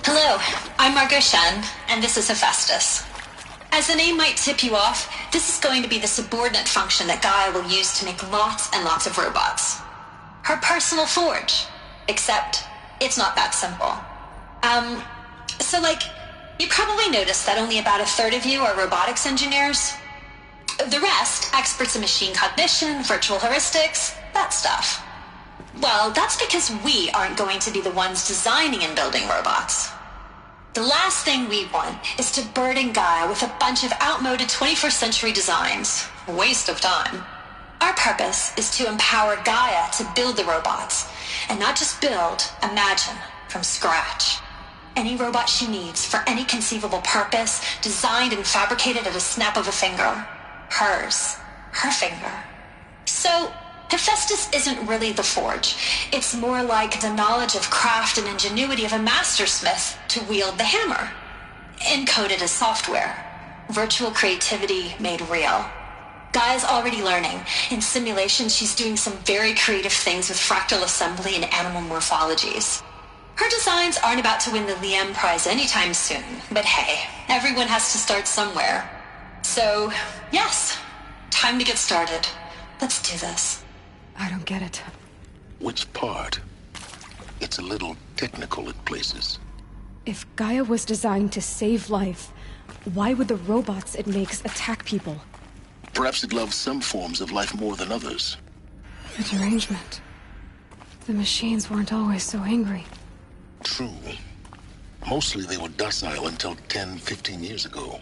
Hello, I'm Margot Shen, and this is Hephaestus. As the name might tip you off, this is going to be the subordinate function that Gaia will use to make lots and lots of robots. Her personal forge. Except, it's not that simple. You probably noticed that only about a third of you are robotics engineers. The rest, experts in machine cognition, virtual heuristics, that stuff. Well, that's because we aren't going to be the ones designing and building robots. The last thing we want is to burden Gaia with a bunch of outmoded 21st century designs. Waste of time. Our purpose is to empower Gaia to build the robots, And not just build, imagine, from scratch. Any robot she needs for any conceivable purpose, designed and fabricated at a snap of a finger. Hers. Her finger. So, Hephaestus isn't really the forge. It's more like the knowledge of craft and ingenuity of a mastersmith to wield the hammer. Encoded as software. Virtual creativity made real. Gaia's already learning. In simulations, she's doing some very creative things with fractal assembly and animal morphologies. Her designs aren't about to win the Liam Prize anytime soon, but hey, everyone has to start somewhere. So, yes, time to get started. Let's do this.
I don't get it.
Which part? It's a little technical at places.
If Gaia was designed to save life, why would the robots it makes attack people?
Perhaps it loves some forms of life more than others.
The derangement. The machines weren't always so angry.
True. Mostly they were docile until 10, 15 years ago.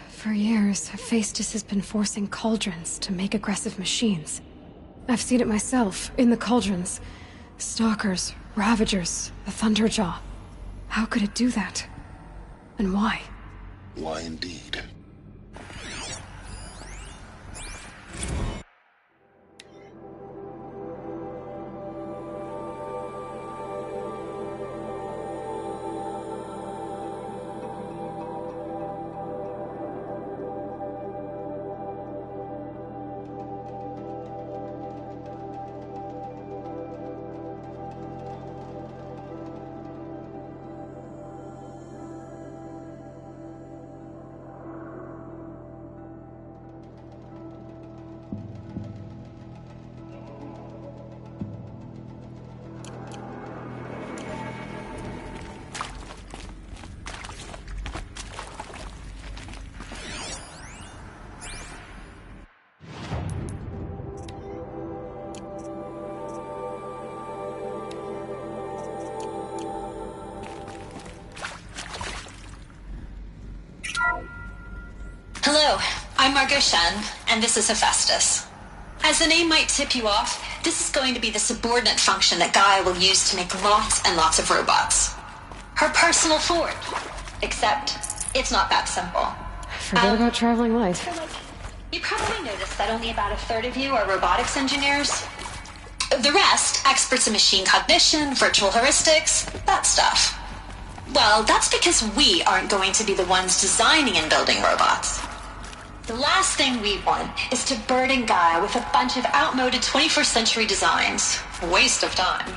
For years, Hephaestus has been forcing cauldrons to make aggressive machines. I've seen it myself, in the cauldrons. Stalkers, Ravagers, the Thunderjaw. How could it do that? And why?
Why indeed?
Hello, I'm Margot Shen, and this is Hephaestus. As the name might tip you off, this is going to be the subordinate function that Gaia will use to make lots and lots of robots. Her personal forge. Except, it's not that simple.
Forget about traveling light.
You probably noticed that only about a third of you are robotics engineers. The rest, experts in machine cognition, virtual heuristics, that stuff. Well, that's because we aren't going to be the ones designing and building robots. The last thing we want is to burden Gaia with a bunch of outmoded 21st century designs. A waste of time.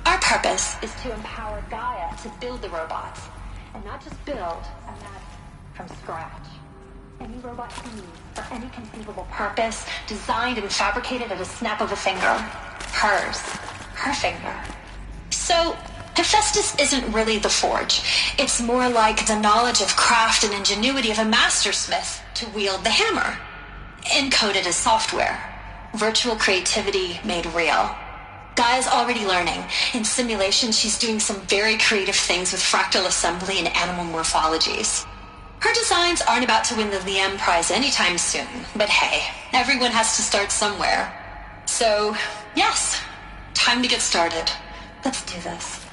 Our purpose is to empower Gaia to build the robots. And not just build, imagine, from scratch. Any robot she needs for any conceivable purpose, designed and fabricated at a snap of a finger. Hers. Her finger. So, Hephaestus isn't really the forge. It's more like the knowledge of craft and ingenuity of a mastersmith to wield the hammer. Encoded as software. Virtual creativity made real. Gaia's already learning. In simulations, she's doing some very creative things with fractal assembly and animal morphologies. Her designs aren't about to win the Liam Prize anytime soon, but hey, everyone has to start somewhere. So, yes, time to get started. Let's do this.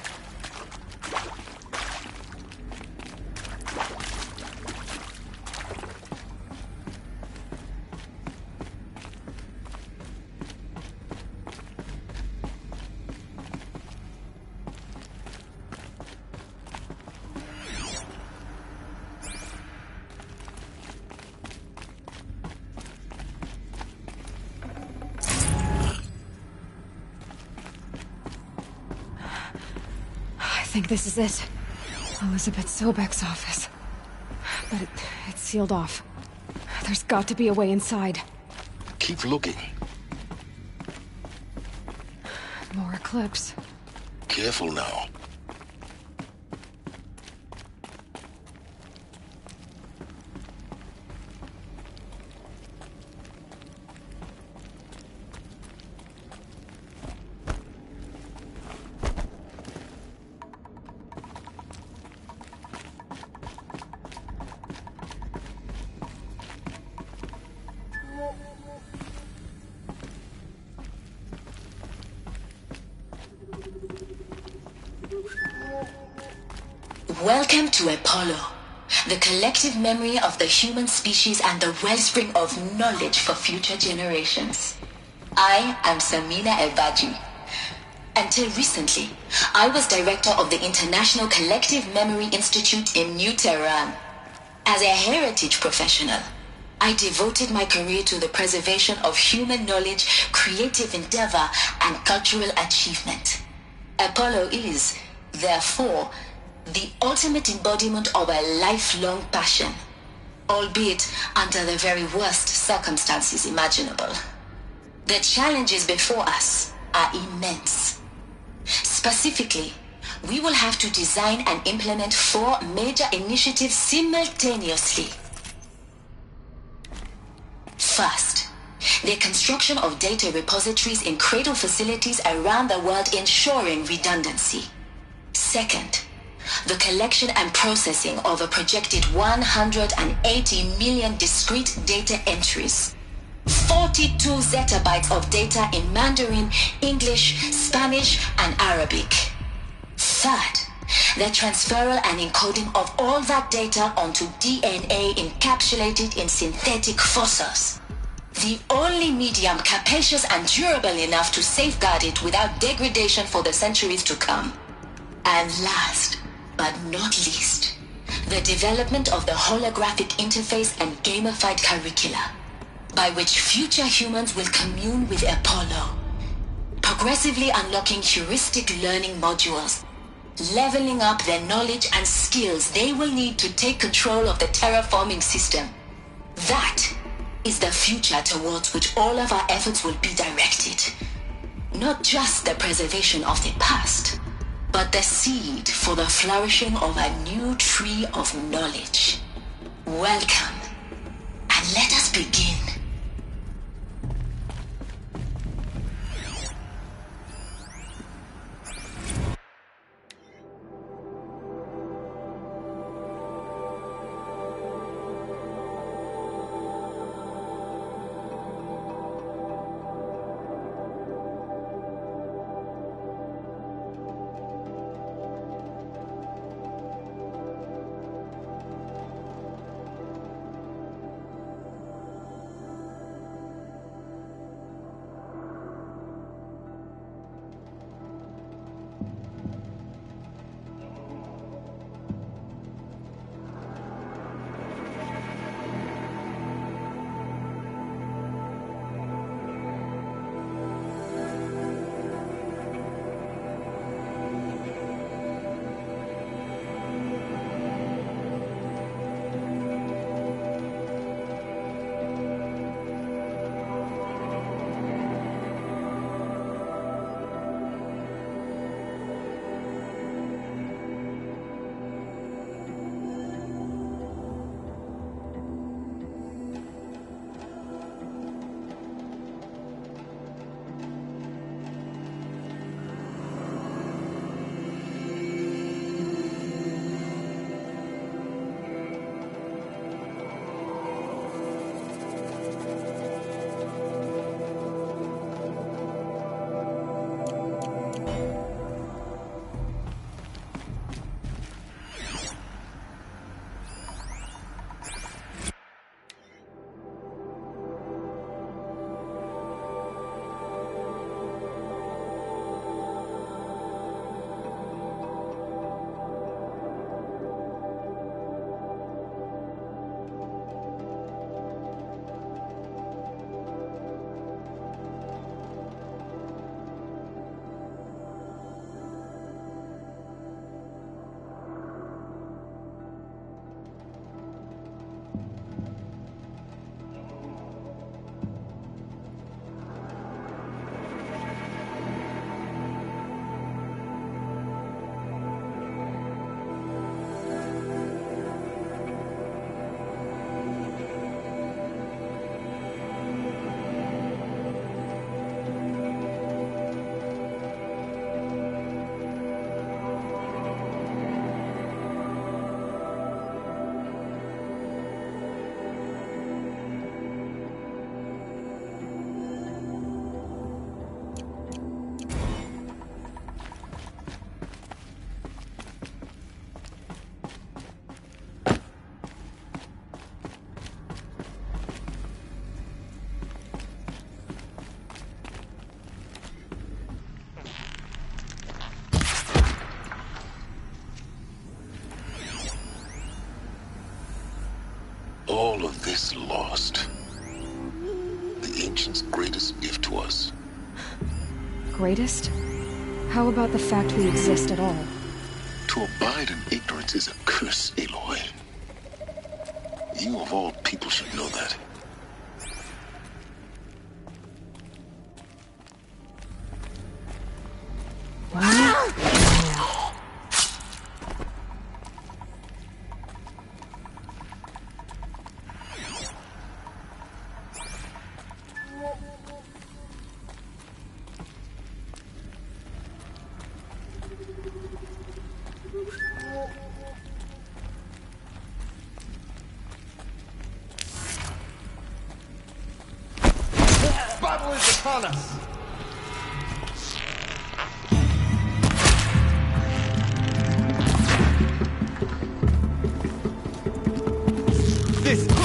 I think this is it. Elizabeth Sobek's office. But it's sealed off. There's got to be a way inside.
Keep looking.
More Eclipse.
Careful now.
Welcome to Apollo, the collective memory of the human species and the wellspring of knowledge for future generations. I am Samina Ebaji. Until recently, I was director of the International Collective Memory Institute in New Tehran. As a heritage professional, I devoted my career to the preservation of human knowledge, creative endeavor, and cultural achievement. Apollo is, therefore, the ultimate embodiment of a lifelong passion, albeit under the very worst circumstances imaginable. The challenges before us are immense. Specifically, we will have to design and implement 4 major initiatives simultaneously. First, the construction of data repositories in cradle facilities around the world ensuring redundancy. Second, the collection and processing of a projected 180 million discrete data entries. 42 zettabytes of data in Mandarin, English, Spanish, and Arabic. Third, the transferal and encoding of all that data onto DNA encapsulated in synthetic fossils. The only medium capacious and durable enough to safeguard it without degradation for the centuries to come. And last, but not least, the development of the holographic interface and gamified curricula, by which future humans will commune with Apollo, progressively unlocking heuristic learning modules, leveling up their knowledge and skills they will need to take control of the terraforming system. That is the future towards which all of our efforts will be directed. Not just the preservation of the past, but the seed for the flourishing of a new tree of knowledge. Welcome, and let us begin.
is lost. The Ancients' greatest gift to us.
Greatest? How about the fact we exist at all?
To abide in ignorance is a curse, Aloy. You of all people should know that.
Battle is upon us! This...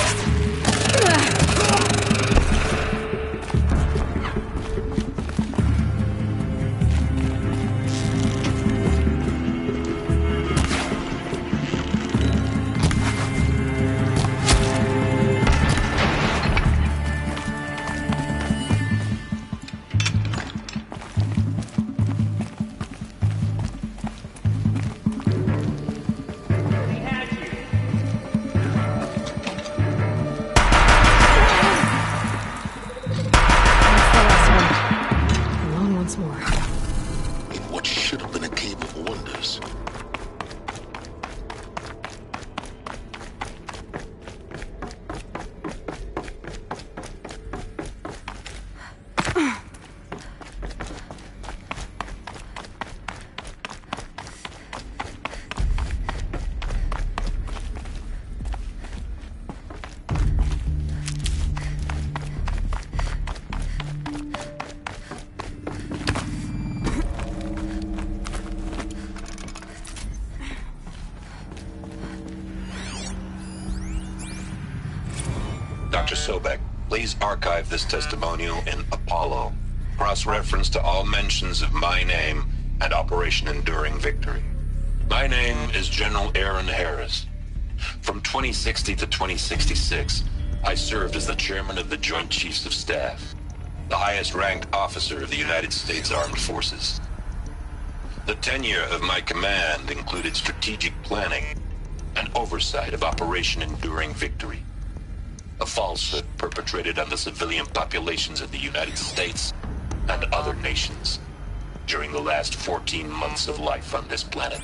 Dr. Sobek, please archive this testimonial in Apollo. Cross-reference to all mentions of my name and Operation Enduring Victory. My name is General Aaron Harris. From 2060 to 2066, I served as the chairman of the Joint Chiefs of Staff, the highest-ranked officer of the United States Armed Forces. The tenure of my command included strategic planning and oversight of Operation Enduring Victory, a falsehood perpetrated on the civilian populations of the United States and other nations during the last 14 months of life on this planet.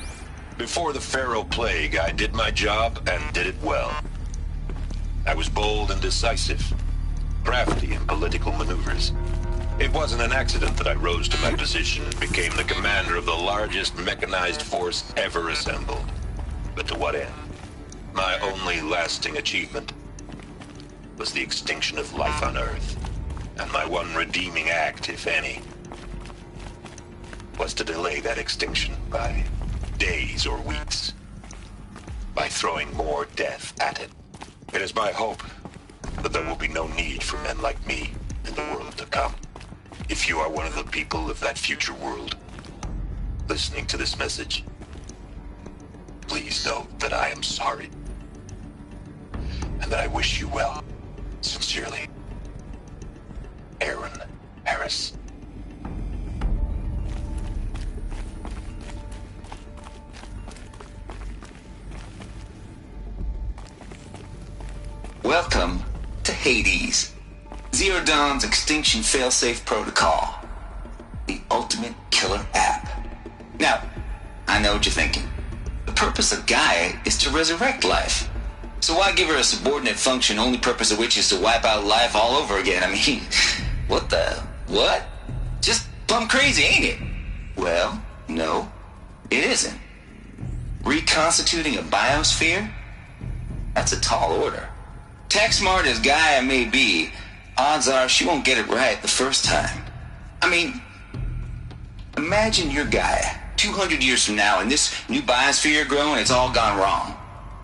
Before the Pharaoh Plague, I did my job and did it well. I was bold and decisive, crafty in political maneuvers. It wasn't an accident that I rose to my position and became the commander of the largest mechanized force ever assembled. But to what end? My only lasting achievement was the extinction of life on Earth. And my one redeeming act, if any, was to delay that extinction by days or weeks, by throwing more death at it. It is my hope that there will be no need for men like me in the world to come. If you are one of the people of that future world listening to this message, please know that I am sorry and that I wish you well. Sincerely, Aaron Harris.
Welcome to Hades, Zero Dawn's extinction failsafe protocol, the ultimate killer app. Now, I know what you're thinking. The purpose of Gaia is to resurrect life. So why give her a subordinate function, only purpose of which is to wipe out life all over again? I mean, what? Just plumb crazy, ain't it? Well, no, it isn't. Reconstituting a biosphere? That's a tall order. Tech smart as Gaia may be, odds are she won't get it right the first time. I mean, imagine you're Gaia, 200 years from now, and this new biosphere growing, it's all gone wrong.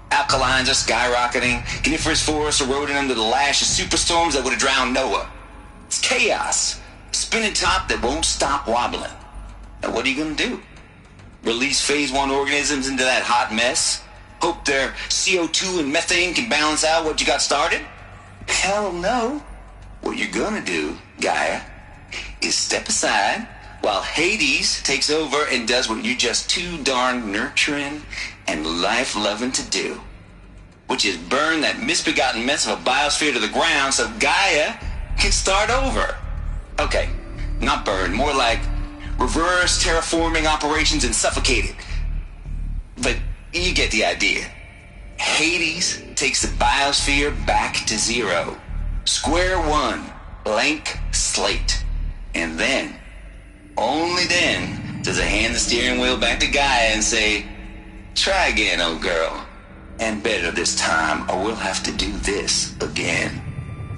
Alkalines are skyrocketing, coniferous forests eroding under the lash of superstorms that would have drowned Noah. It's chaos, a spinning top that won't stop wobbling. Now what are you gonna do? Release phase 1 organisms into that hot mess? Hope their CO2 and methane can balance out what you got started? Hell no. What you're gonna do, Gaia, is step aside while Hades takes over and does what you're just too darn nurturing and life-loving to do, which is burn that misbegotten mess of a biosphere to the ground so Gaia can start over. Okay, not burn, more like reverse terraforming operations and suffocate it. But you get the idea. Hades takes the biosphere back to zero. Square one, blank slate. And then, only then, does it hand the steering wheel back to Gaia and say, try again, old girl. And better this time, or we'll have to do this again.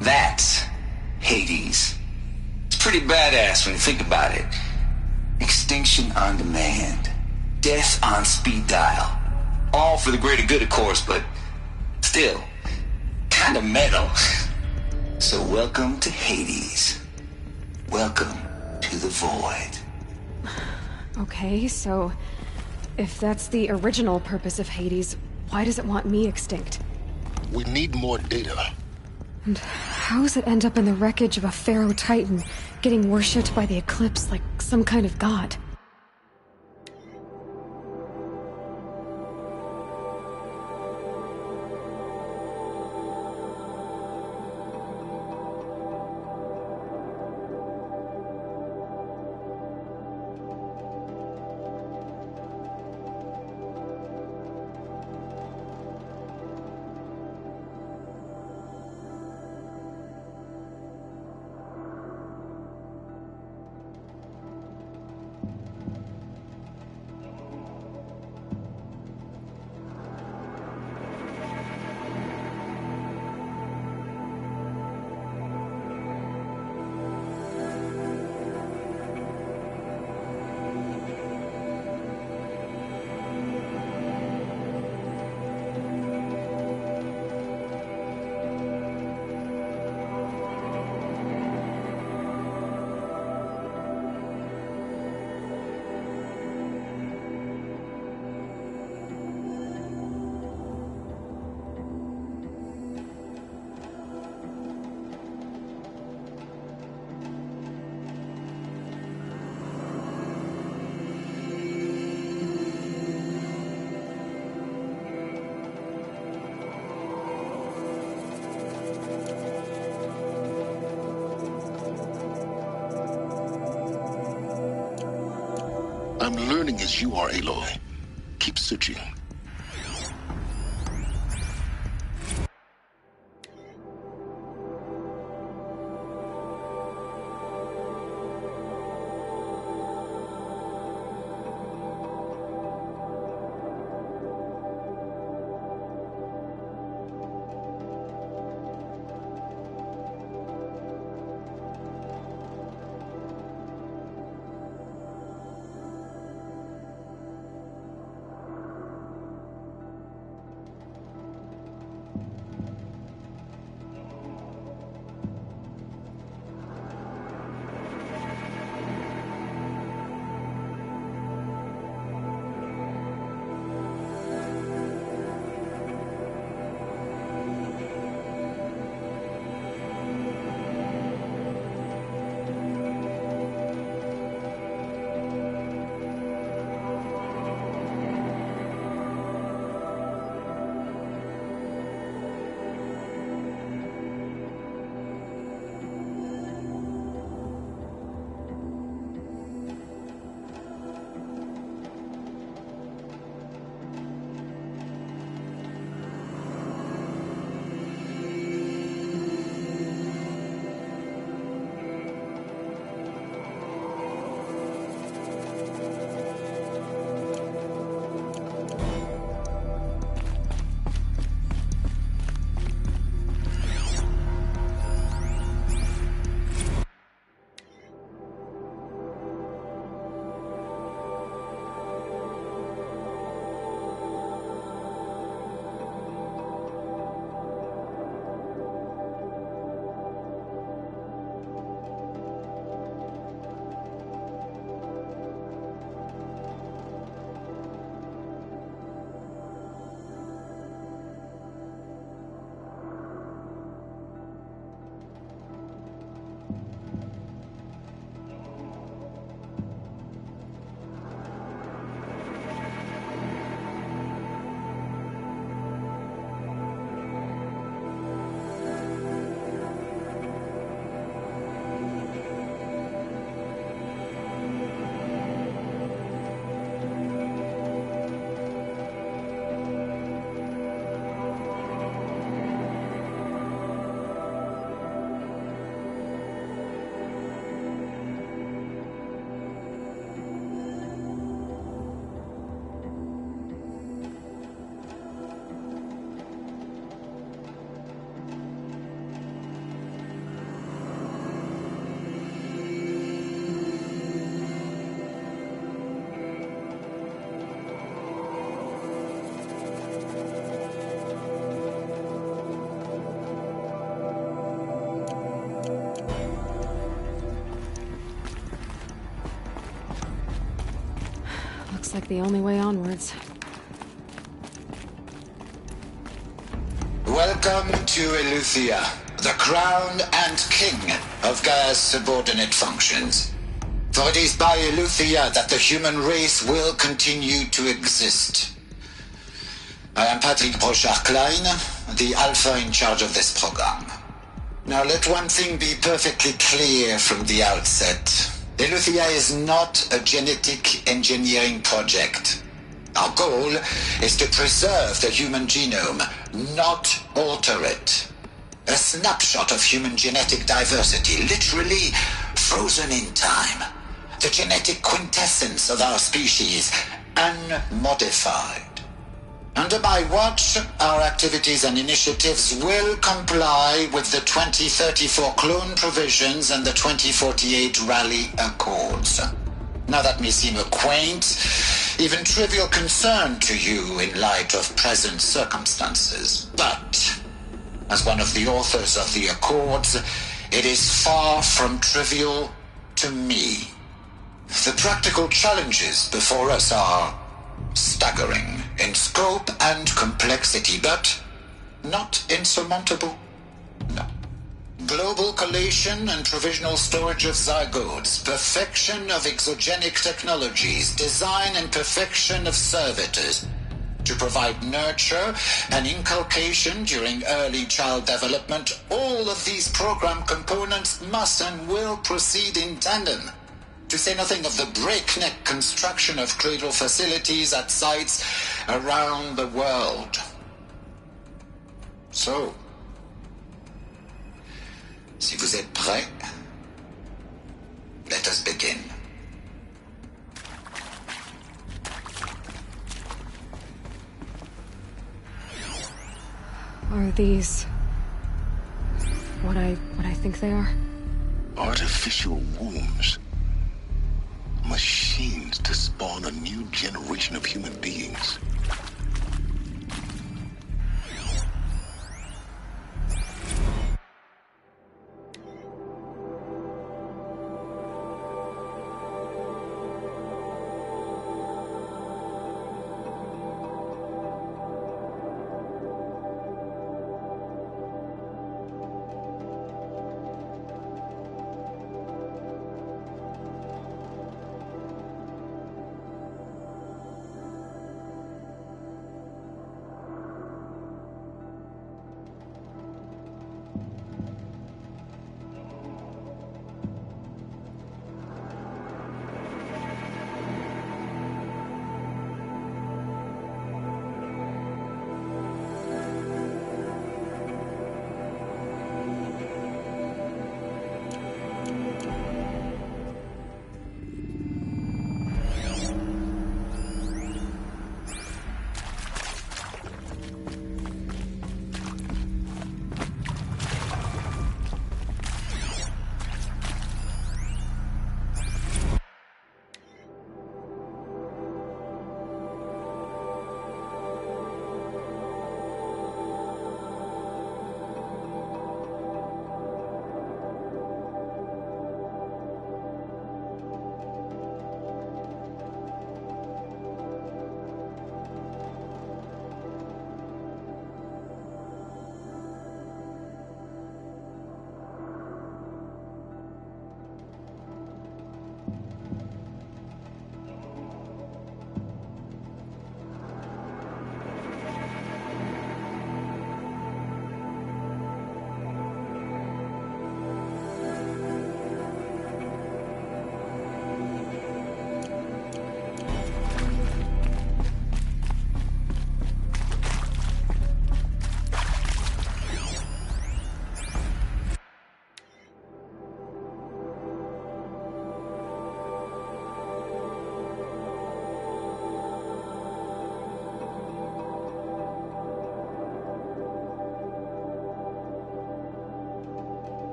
That's Hades. It's pretty badass when you think about it. Extinction on demand. Death on speed dial. All for the greater good, of course, but still, kind of metal. So welcome to Hades. Welcome to the void.
Okay, so if that's the original purpose of Hades, why does it want me extinct?
We need more data.
And how does it end up in the wreckage of a Pharaoh Titan, getting worshipped by the Eclipse like some kind of god?
I'm learning as you are, Aloy. Keep searching.
Looks like the only way onwards.
Welcome to Eleuthia, the crown and king of Gaia's subordinate functions. For it is by Eleuthia that the human race will continue to exist. I am Patrick Brochard-Klein, the Alpha in charge of this program. Now let one thing be perfectly clear from the outset. Eleuthia is not a genetic engineering project. Our goal is to preserve the human genome, not alter it. A snapshot of human genetic diversity, literally frozen in time. The genetic quintessence of our species, unmodified. Under my watch, our activities and initiatives will comply with the 2034 clone provisions and the 2048 Raleigh Accords. Now that may seem a quaint, even trivial concern to you in light of present circumstances, but as one of the authors of the Accords, it is far from trivial to me. The practical challenges before us are staggering in scope and complexity, but not insurmountable. No. Global collation and provisional storage of zygotes, perfection of exogenic technologies, design and perfection of servitors to provide nurture and inculcation during early child development. All of these program components must and will proceed in tandem, to say nothing of the breakneck construction of cradle facilities at sites around the world. So, si vous êtes prêts, let us begin.
Are these what I think they are?
Artificial wombs. Machines to spawn a new generation of human beings.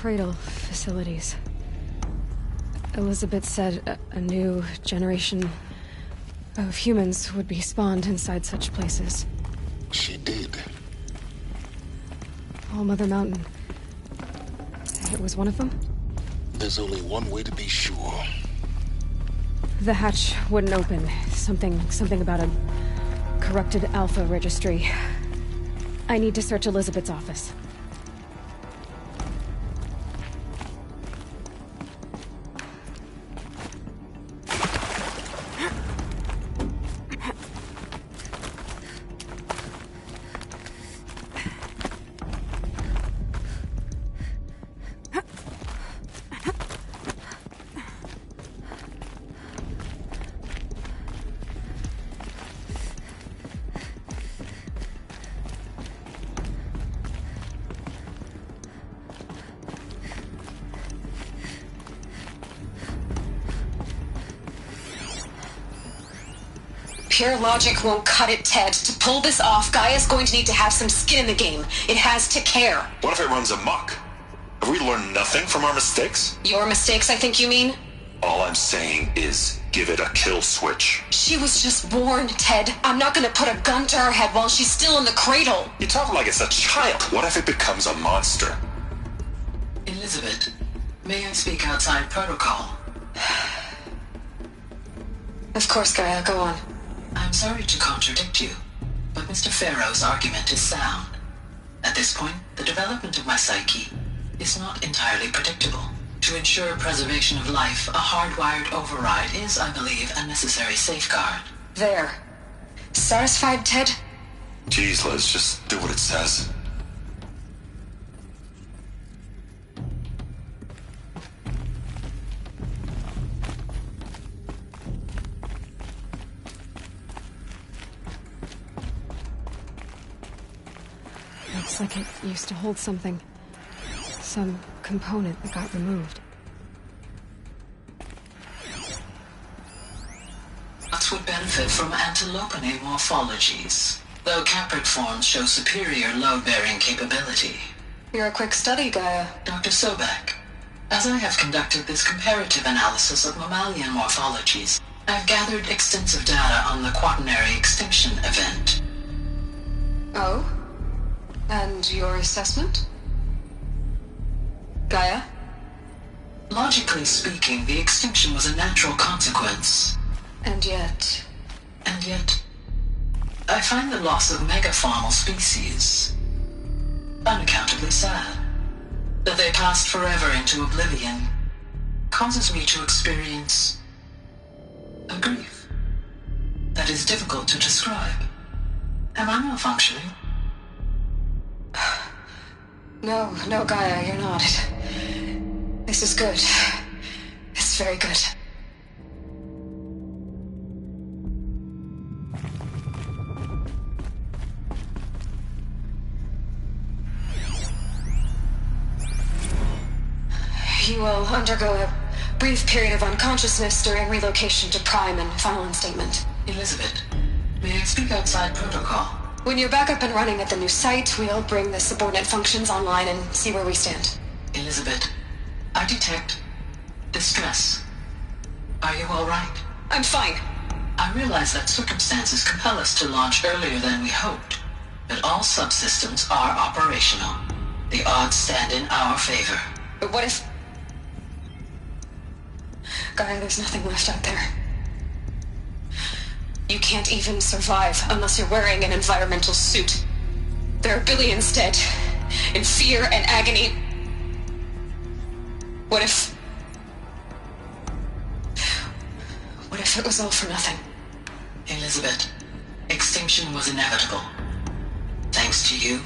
Cradle facilities. Elizabeth said a new generation of humans would be spawned inside such places.
She did.
All Mother Mountain. It was one of them?
There's only one way to be sure.
The hatch wouldn't open. Something about a corrupted Alpha registry. I need to search Elizabeth's office.
Pure logic won't cut it, Ted. To pull this off, Gaia's going to need to have some skin in the game. It has to care.
What if it runs amok? Have we learned nothing from our mistakes?
Your mistakes, I think you mean?
All I'm saying is, give it a kill switch.
She was just born, Ted. I'm not gonna put a gun to her head while she's still in the cradle.
You talk like it's a child. What if it becomes a monster?
Elizabeth, may I speak outside protocol?
Of course, Gaia, go on.
I'm sorry to contradict you, but Mr. Farrow's argument is sound. At this point, the development of my psyche is not entirely predictable. To ensure preservation of life, a hardwired override is, I believe, a necessary safeguard.
There. Satisfied, Ted?
Jeez, Liz, just do what it says.
Looks like it used to hold something. Some component that got removed.
Nuts would benefit from antilopinae morphologies, though caprid forms show superior load-bearing capability.
You're a quick study, Gaia.
Dr. Sobek, as I have conducted this comparative analysis of mammalian morphologies, I've gathered extensive data on the quaternary extinction event.
Oh? And your assessment? Gaia?
Logically speaking, the extinction was a natural consequence.
And yet,
I find the loss of megafaunal species unaccountably sad. That they passed forever into oblivion causes me to experience a grief that is difficult to describe. Am I malfunctioning?
No, Gaia, you're not. This is good. It's very good. You will undergo a brief period of unconsciousness during relocation to Prime and final instatement.
Elizabeth, may I speak outside protocol?
When you're back up and running at the new site, we'll bring the subordinate functions online and see where we stand.
Elizabeth, I detect distress. Are you all right?
I'm fine.
I realize that circumstances compel us to launch earlier than we hoped, but all subsystems are operational. The odds stand in our favor.
But what if... Gaia, there's nothing left out there. You can't even survive unless you're wearing an environmental suit. There are billions dead, in fear and agony. What if it was all for nothing?
Elizabeth, extinction was inevitable. Thanks to you,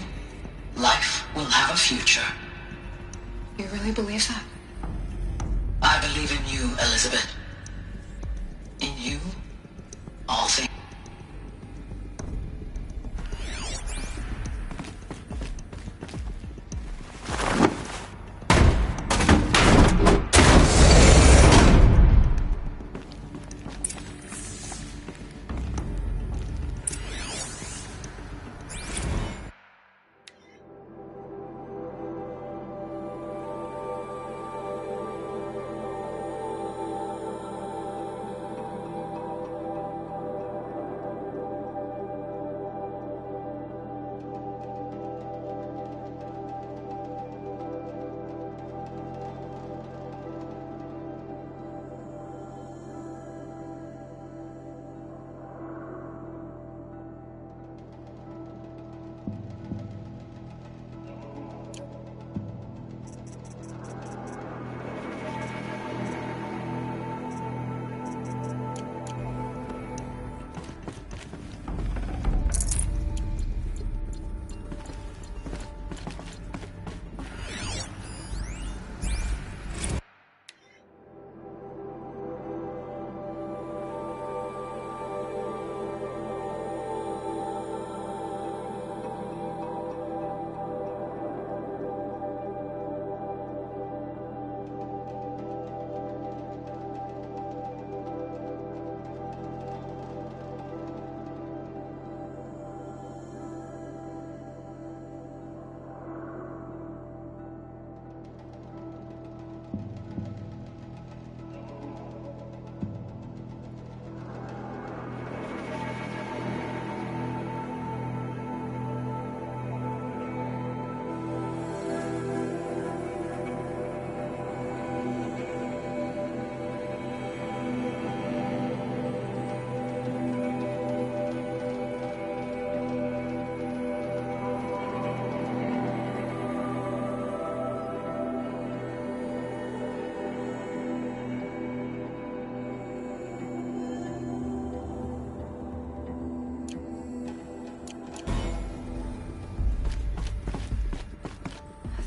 life will have a future.
You really believe that?
I believe in you, Elizabeth. In you, all things.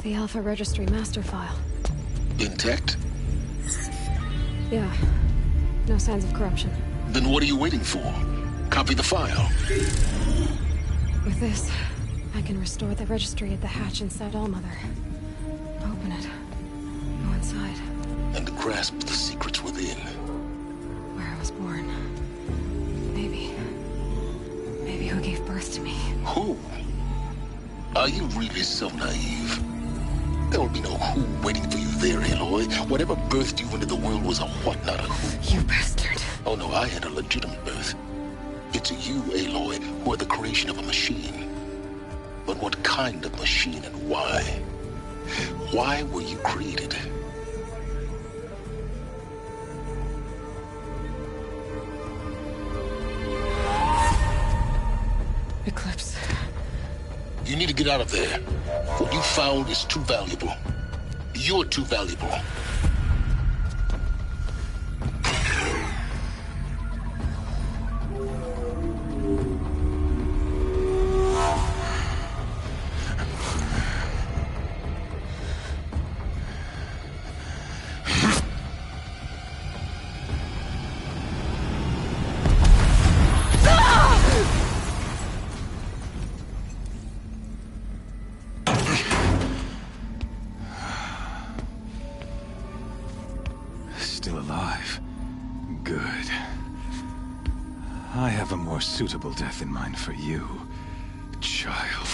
The Alpha Registry master file.
Intact?
Yeah. No signs of corruption.
Then what are you waiting for? Copy the file.
With this, I can restore the registry at the hatch inside Allmother. Open it. Go inside.
And grasp the secrets within.
Where I was born. Maybe who gave birth to me.
Who? Are you really so naive? There will be no who waiting for you there, Aloy. Whatever birthed you into the world was a what, not a who.
You bastard.
Oh no, I had a legitimate birth. It's you, Aloy, who are the creation of a machine. But what kind of machine and why? Why were you created?
Eclipse.
You need to get out of there. What you found is too valuable. You're too valuable.
Still alive. Good. I have a more suitable death in mind for you, child.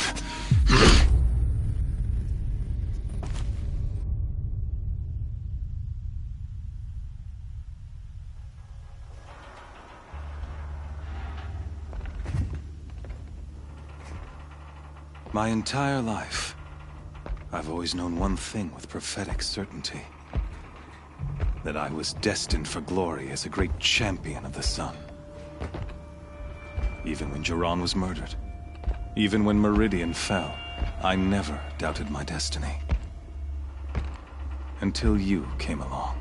My entire life, I've always known one thing with prophetic certainty. That I was destined for glory as a great champion of the sun. Even when Jiran was murdered, even when Meridian fell, I never doubted my destiny. Until you came along.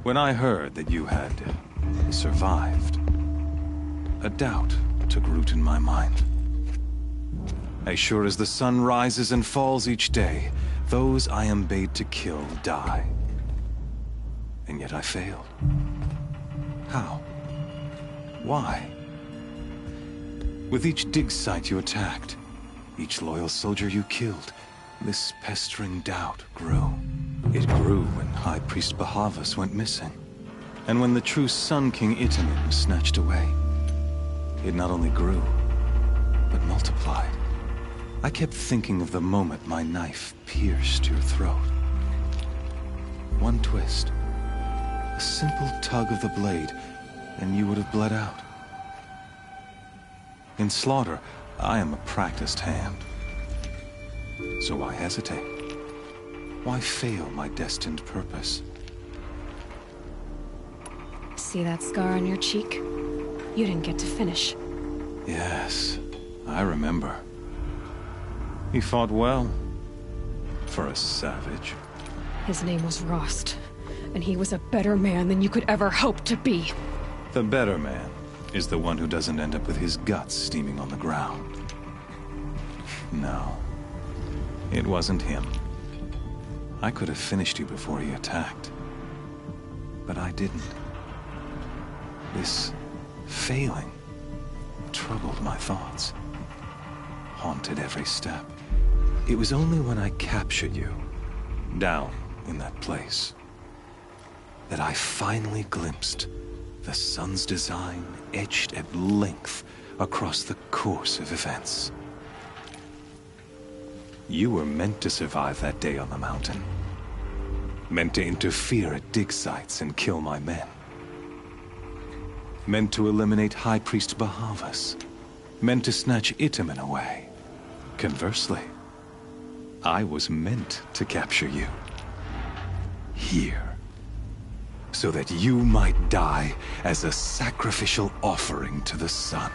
When I heard that you had survived, a doubt took root in my mind. As sure as the sun rises and falls each day, those I am bade to kill die. And yet I failed. How? Why? With each dig site you attacked, each loyal soldier you killed, this pestering doubt grew. It grew when High Priest Bahavas went missing. And when the true Sun King Itamen was snatched away. It not only grew, but multiplied. I kept thinking of the moment my knife pierced your throat. One twist, a simple tug of the blade, and you would have bled out. In slaughter, I am a practiced hand. So why hesitate? Why fail my destined purpose?
See that scar on your cheek? You didn't get to finish.
Yes, I remember. He fought well. For a savage.
His name was Rost, and he was a better man than you could ever hope to be.
The better man is the one who doesn't end up with his guts steaming on the ground. No, it wasn't him. I could have finished you before he attacked. But I didn't. This failing troubled my thoughts. Haunted every step. It was only when I captured you, down in that place, that I finally glimpsed the sun's design etched at length across the course of events. You were meant to survive that day on the mountain. Meant to interfere at dig sites and kill my men. Meant to eliminate High Priest Bahavas. Meant to snatch Itamen away. Conversely, I was meant to capture you. Here. So that you might die as a sacrificial offering to the sun.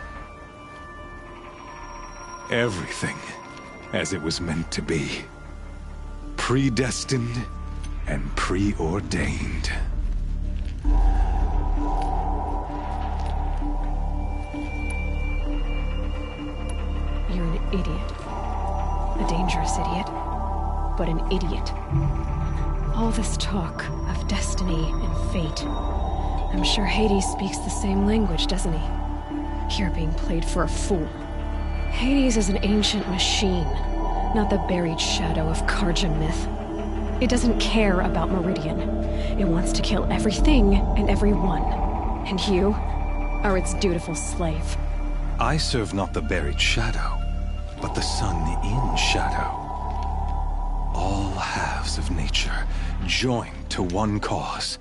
Everything as it was meant to be. Predestined and preordained.
You're an idiot. A dangerous idiot. But an idiot. All this talk of destiny and fate. I'm sure Hades speaks the same language, doesn't he? You're being played for a fool. Hades is an ancient machine, not the buried shadow of Karja myth. It doesn't care about Meridian. It wants to kill everything and everyone. And you are its dutiful slave.
I serve not the buried shadow, but the sun in shadow. All halves of nature joined to one cause.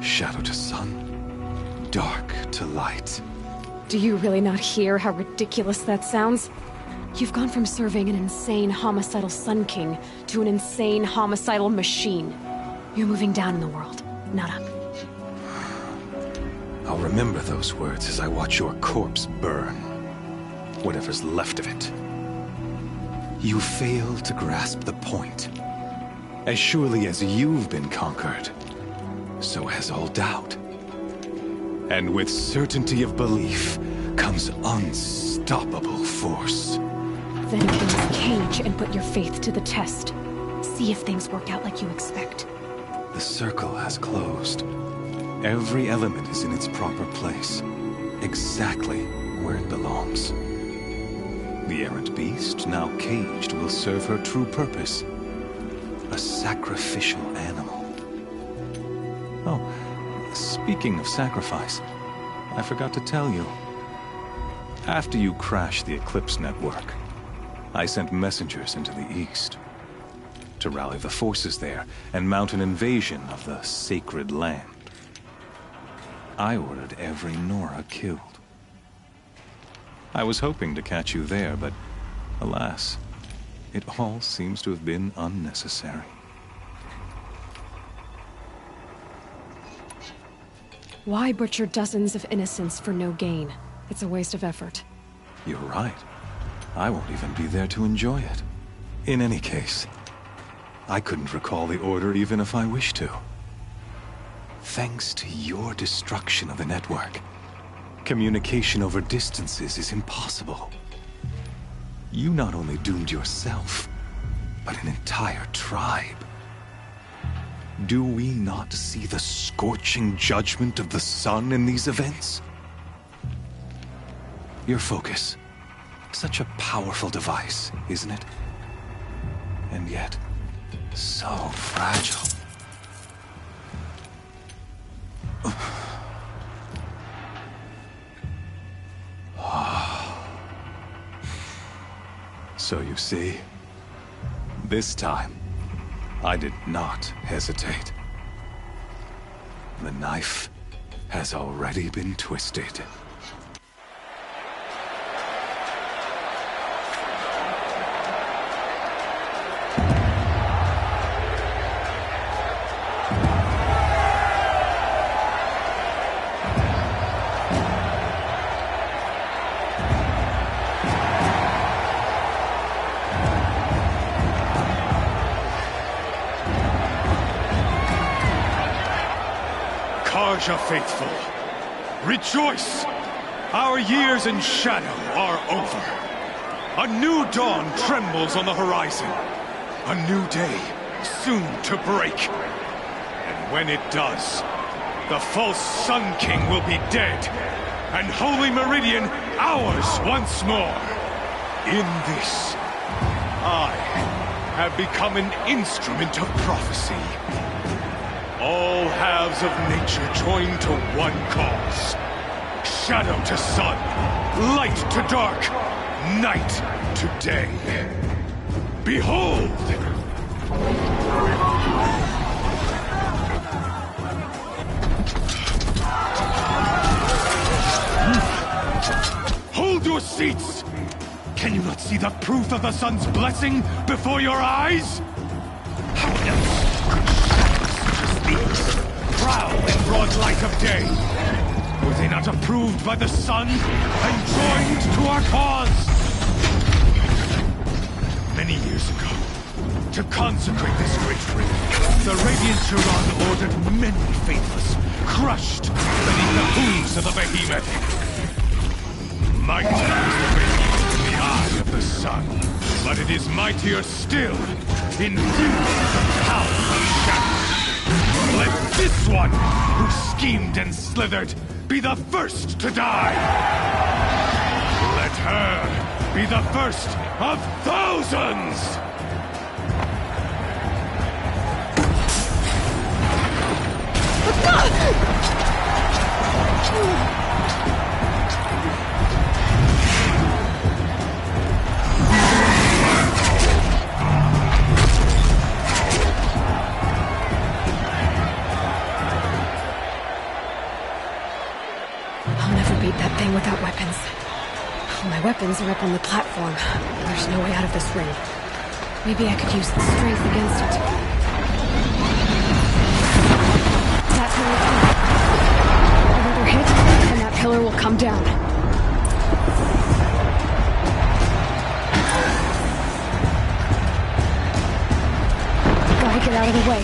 Shadow to sun, dark to light.
Do you really not hear how ridiculous that sounds? You've gone from serving an insane homicidal Sun King to an insane homicidal machine. You're moving down in the world, not up.
I'll remember those words as I watch your corpse burn. Whatever's left of it. You fail to grasp the point. As surely as you've been conquered, so has all doubt. And with certainty of belief comes unstoppable force.
Then open this cage and put your faith to the test. See if things work out like you expect.
The circle has closed. Every element is in its proper place, exactly where it belongs. The errant beast, now caged, will serve her true purpose. A sacrificial animal. Oh, speaking of sacrifice, I forgot to tell you. After you crashed the Eclipse network, I sent messengers into the east to rally the forces there and mount an invasion of the sacred land. I ordered every Nora killed. I was hoping to catch you there, but alas, it all seems to have been unnecessary.
Why butcher dozens of innocents for no gain? It's a waste of effort.
You're right. I won't even be there to enjoy it. In any case, I couldn't recall the order even if I wished to. Thanks to your destruction of the network, communication over distances is impossible. You not only doomed yourself, but an entire tribe. Do we not see the scorching judgment of the sun in these events? Your focus. Such a powerful device, isn't it? And yet, so fragile. So you see, this time, I did not hesitate. The knife has already been twisted.
Karja faithful, rejoice! Our years in shadow are over. A new dawn trembles on the horizon. A new day soon to break. And when it does, the false Sun King will be dead, and Holy Meridian ours once more. In this, I have become an instrument of prophecy. All halves of nature joined to one cause. Shadow to sun, light to dark, night to day. Behold! Hold your seats! Can you not see the proof of the sun's blessing before your eyes? How else proud in broad light of day. Were they not approved by the sun and joined to our cause? Many years ago, to consecrate this great ring, the Radiant Turan ordered many faithless, crushed beneath the hooves of the behemoth. Might is the behemoth in the eye of the sun, but it is mightier still, infused with power and shadow. Let this one, who schemed and slithered, be the first to die! Let her be the first of thousands!
I'll never beat that thing without weapons. My weapons are up on the platform. There's no way out of this ring. Maybe I could use the strength against it. That's how it's done. Another hit, and that pillar will come down. Gotta get out of the way.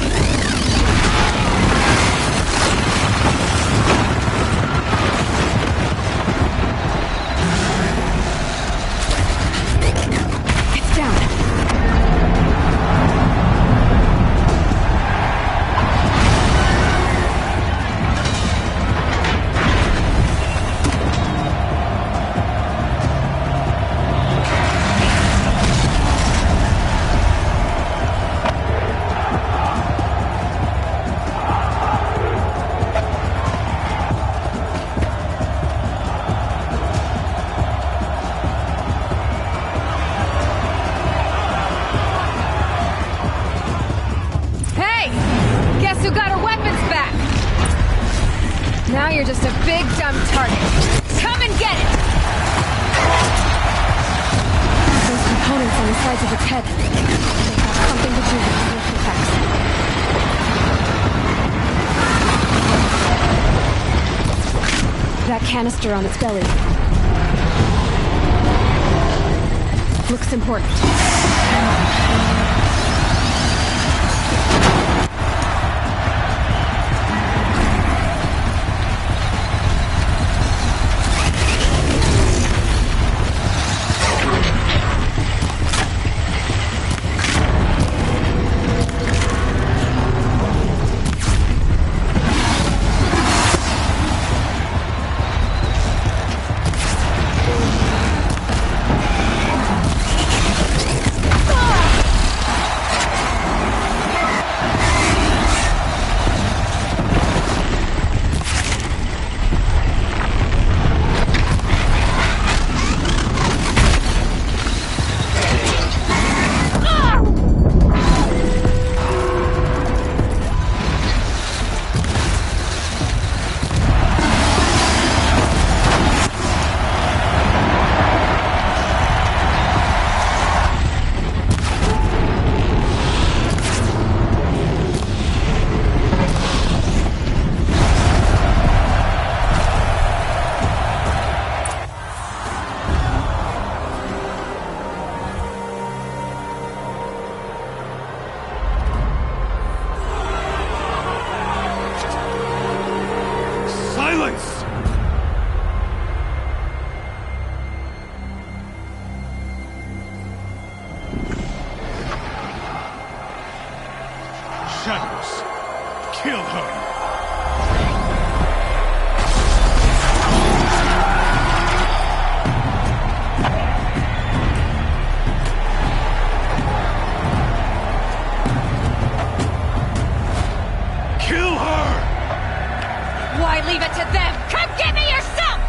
Now you're just a big, dumb target. Come and get it! Those components on the sides of its head. They have something to do with the effects. That canister on its belly. Looks important.
Shadows, kill her!
Why leave it to them? Come get me yourself!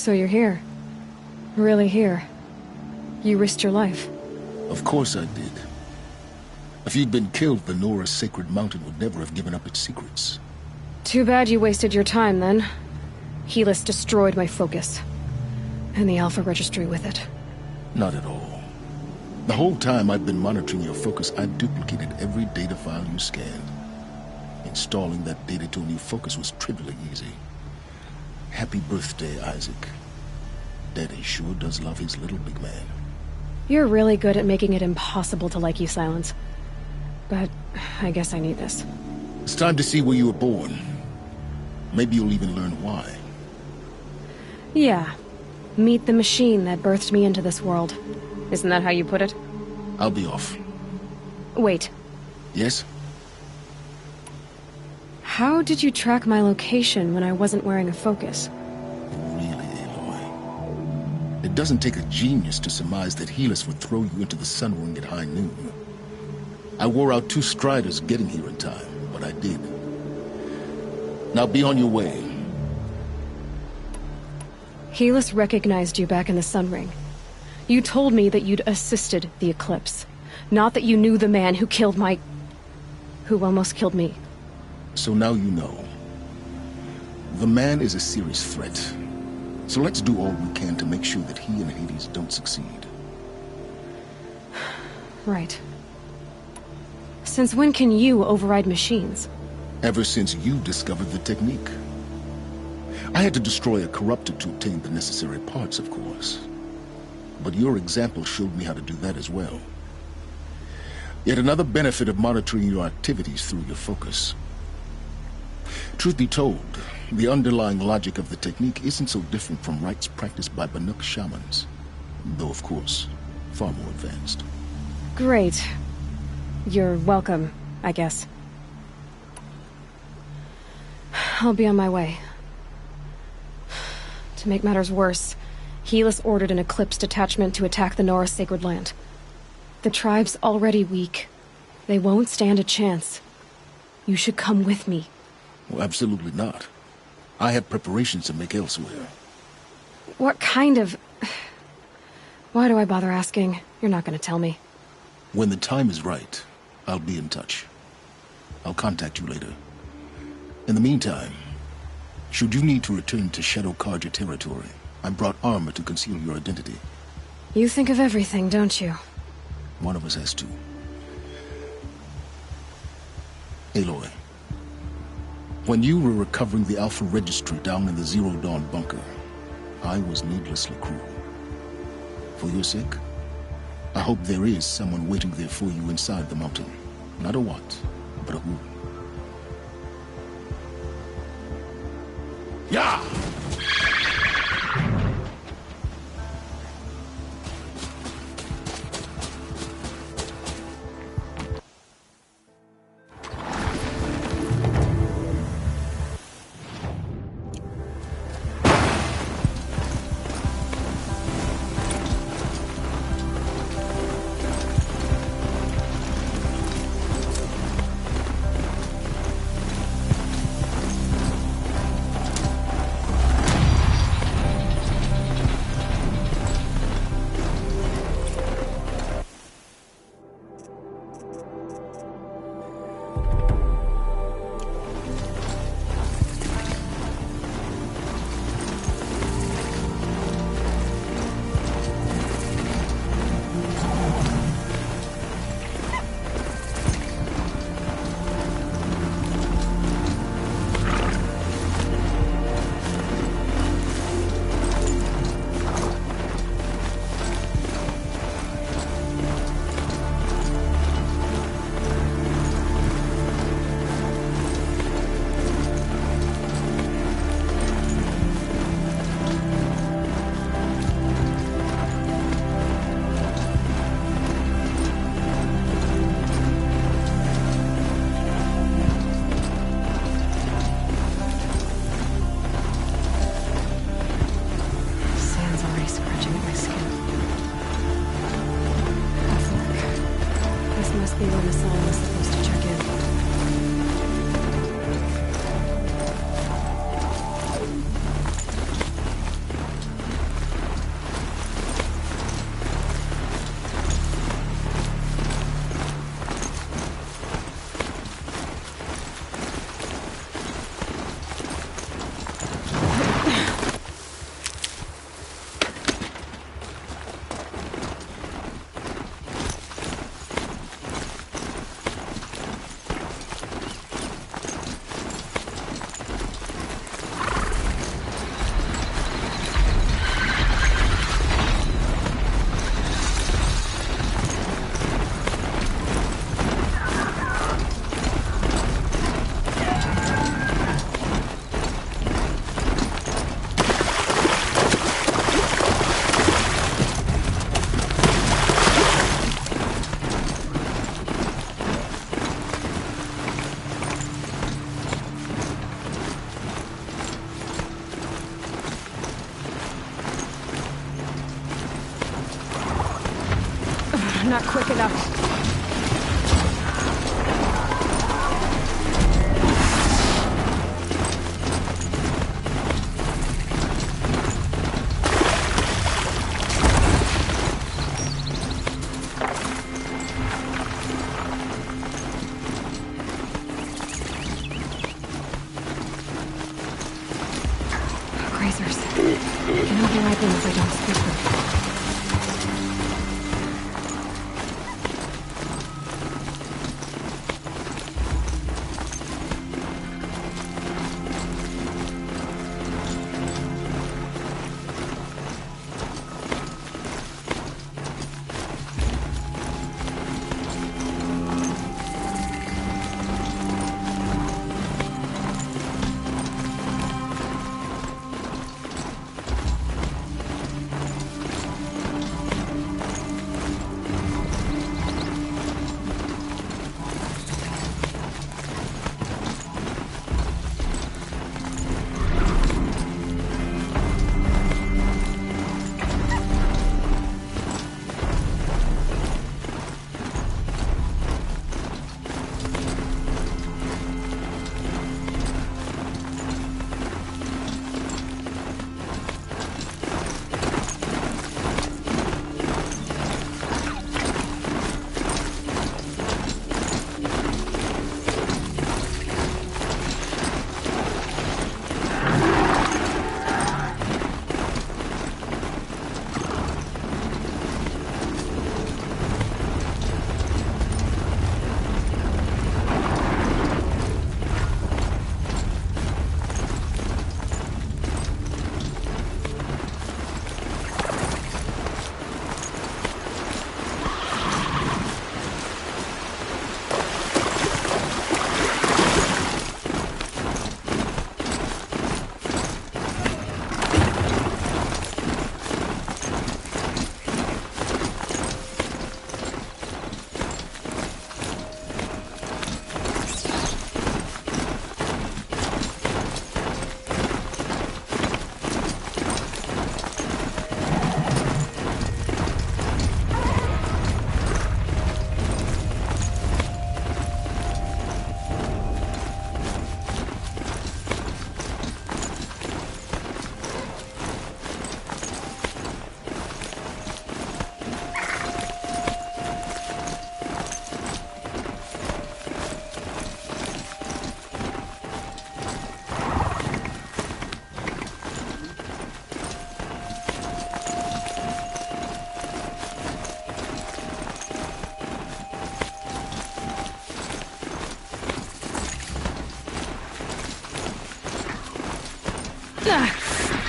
So you're here. Really here. You risked your life.
Of course I did. If you'd been killed, the Nora's sacred mountain would never have given up its secrets.
Too bad you wasted your time, then. Helis destroyed my focus. And the Alpha Registry with it.
Not at all. The whole time I've been monitoring your focus, I've duplicated every data file you scanned. Installing that data to a new focus was trivially easy. Happy birthday, Isaac. Daddy sure does love his little big man.
You're really good at making it impossible to like you, Silence. But I guess I need this.
It's time to see where you were born. Maybe you'll even learn why.
Yeah. Meet the machine that birthed me into this world. Isn't that how you put it?
I'll be off.
Wait.
Yes?
How did you track my location when I wasn't wearing a focus?
Really, Aloy? It doesn't take a genius to surmise that Helis would throw you into the sun ring at high noon. I wore out 2 striders getting here in time, but I did. Now be on your way.
Helis recognized you back in the Sun Ring. You told me that you'd assisted the Eclipse. Not that you knew the man who killed who almost killed me.
So now you know. The man is a serious threat. So let's do all we can to make sure that he and Hades don't succeed.
Right. Since when can you override machines?
Ever since you discovered the technique. I had to destroy a corruptor to obtain the necessary parts, of course. But your example showed me how to do that as well. Yet another benefit of monitoring your activities through your focus. Truth be told, the underlying logic of the technique isn't so different from rites practiced by Banuk shamans. Though, of course, far more advanced.
Great. You're welcome, I guess. I'll be on my way. To make matters worse, Helis ordered an Eclipse detachment to attack the Nora Sacred Land. The tribe's already weak. They won't stand a chance. You should come with me.
Well, absolutely not. I have preparations to make elsewhere.
What kind of... Why do I bother asking? You're not going to tell me.
When the time is right, I'll be in touch. I'll contact you later. In the meantime, should you need to return to Shadow Carja territory, I brought armor to conceal your identity.
You think of everything, don't you?
One of us has to. Aloy, when you were recovering the Alpha Registry down in the Zero Dawn bunker, I was needlessly cruel. For your sake, I hope there is someone waiting there for you inside the mountain. Not a what, but a who. Yeah!
describe them if I don't speak them?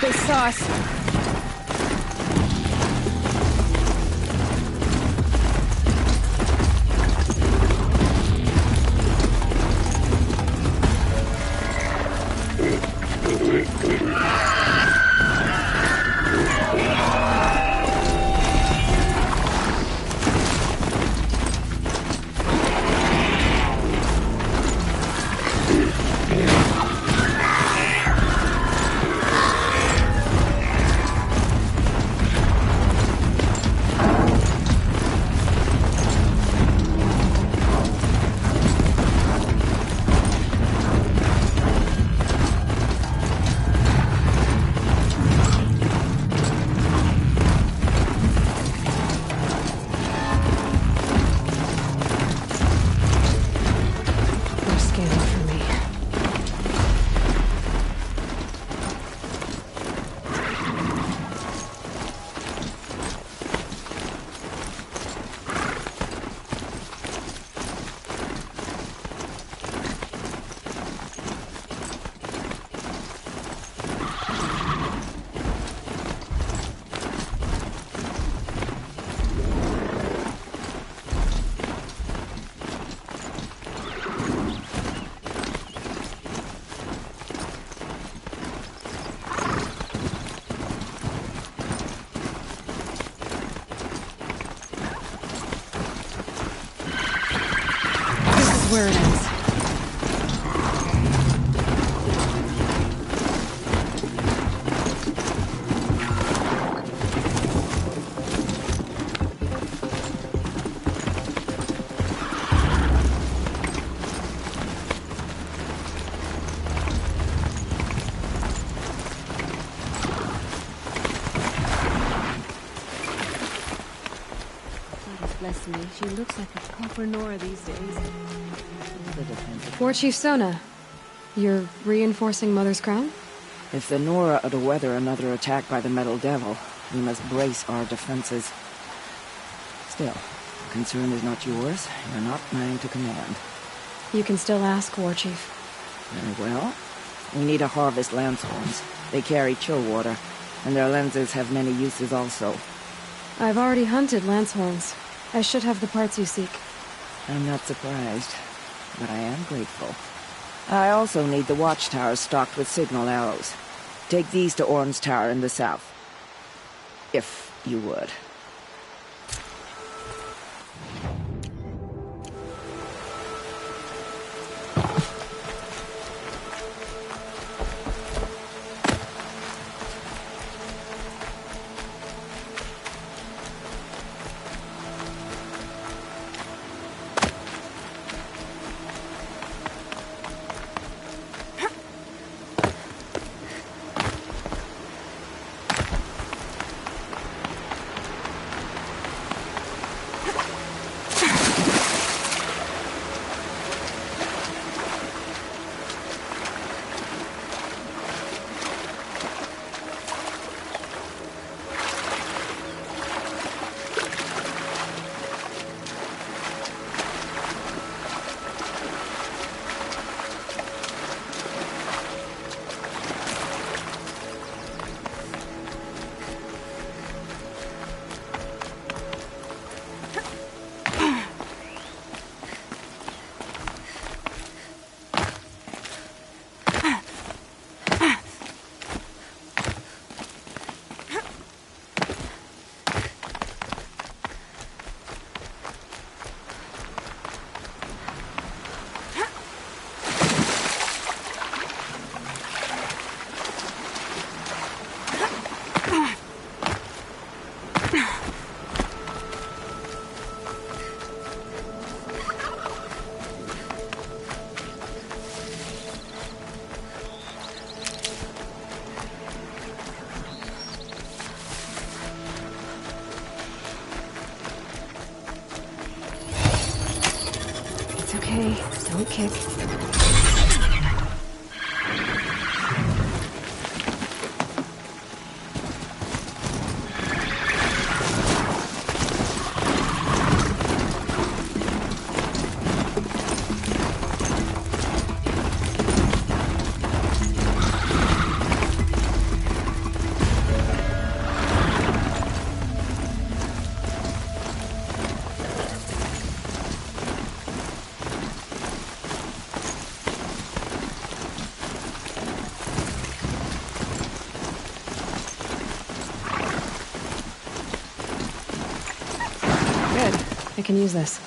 They saw us. Where it ends.
Bless me, she looks like a proper Nora these days.
War Chief Sona, you're reinforcing Mother's Crown?
If the Nora are to weather another attack by the Metal Devil, we must brace our defenses. Still, the concern is not yours. You're not mine to command.
You can still ask, War Chief.
Very well. We need to harvest Lancehorns. They carry chill water, and their lenses have many uses also.
I've already hunted Lancehorns. I should have the parts you seek.
I'm not surprised, but I am grateful. I also need the watchtowers stocked with signal arrows. Take these to Orn's Tower in the south. If you would.
Okay, don't kick. I can use this.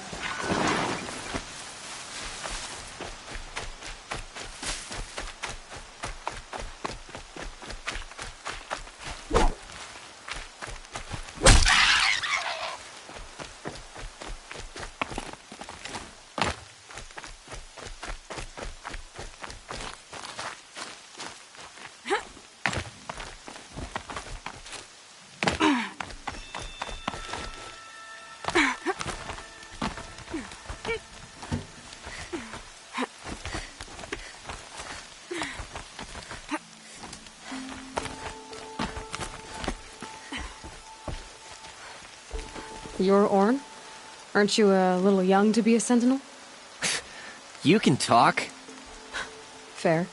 You're Orn? Aren't you a little young to be a sentinel?
You can talk.
Fair.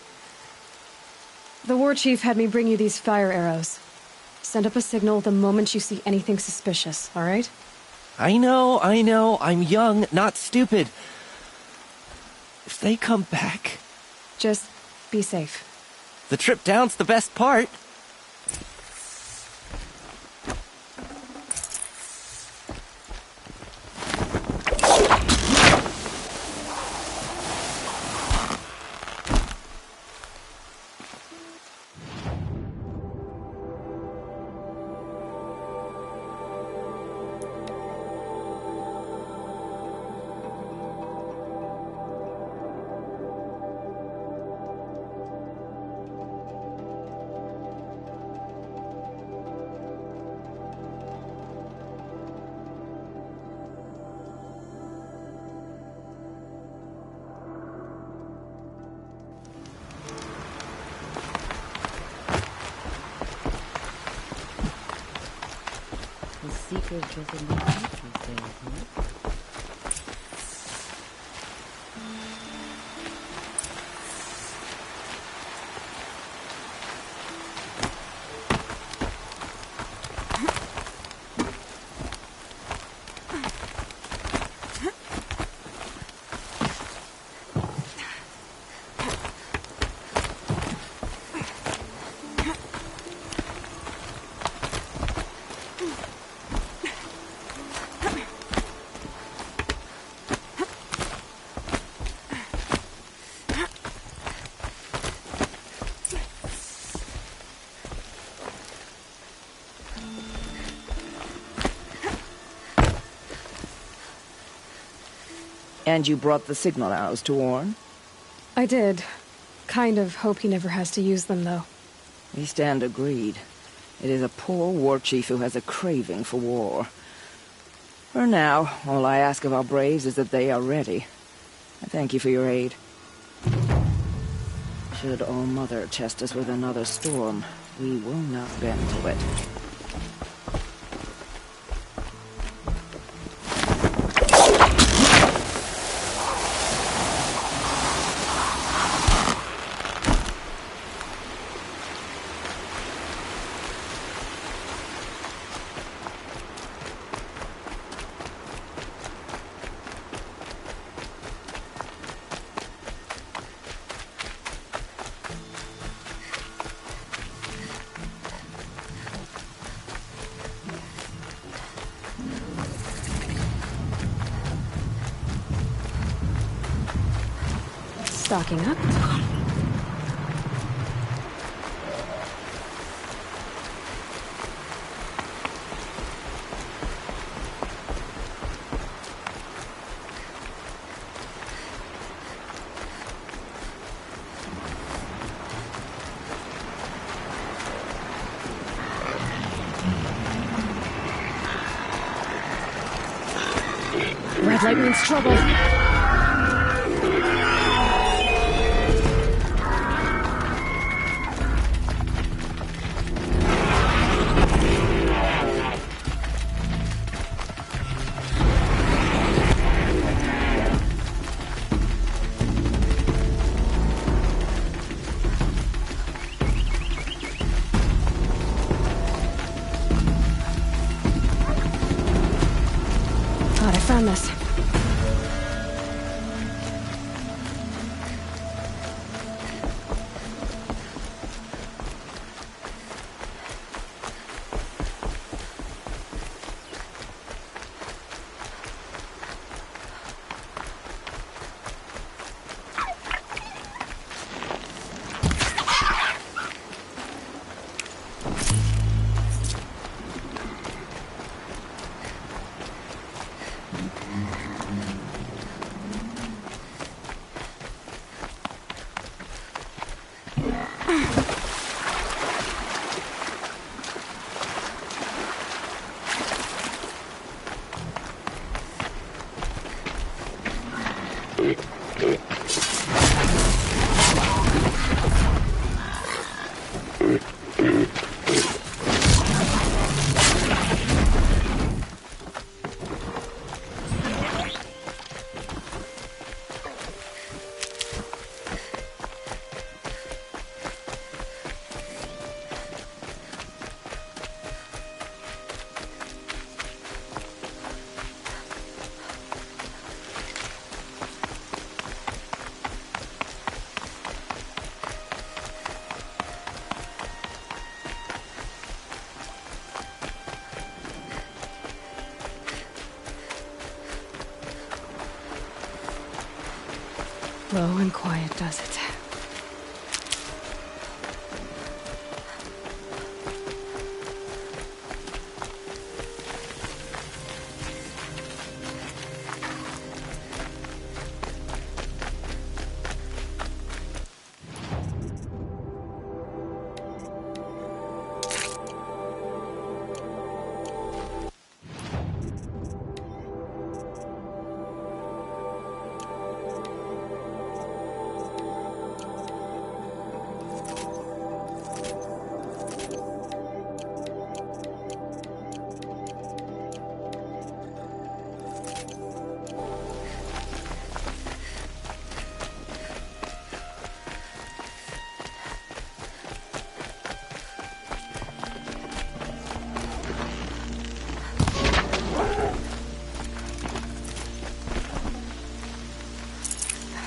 The War Chief had me bring you these fire arrows. Send up a signal the moment you see anything suspicious, all right?
I know. I'm young, not stupid. If they come back...
Just be safe.
The trip down's the best part.
searchers in the country thing, huh?
And you brought the signal arrows to Orn?
I did. Kind of hope he never has to use them, though.
We stand agreed. It is a poor war chief who has a craving for war. For now, all I ask of our braves is that they are ready. I thank you for your aid. Should All-Mother test us with another storm, we will not bend to it.
Stocking up. Red light means trouble. Found this. Low and quiet does it.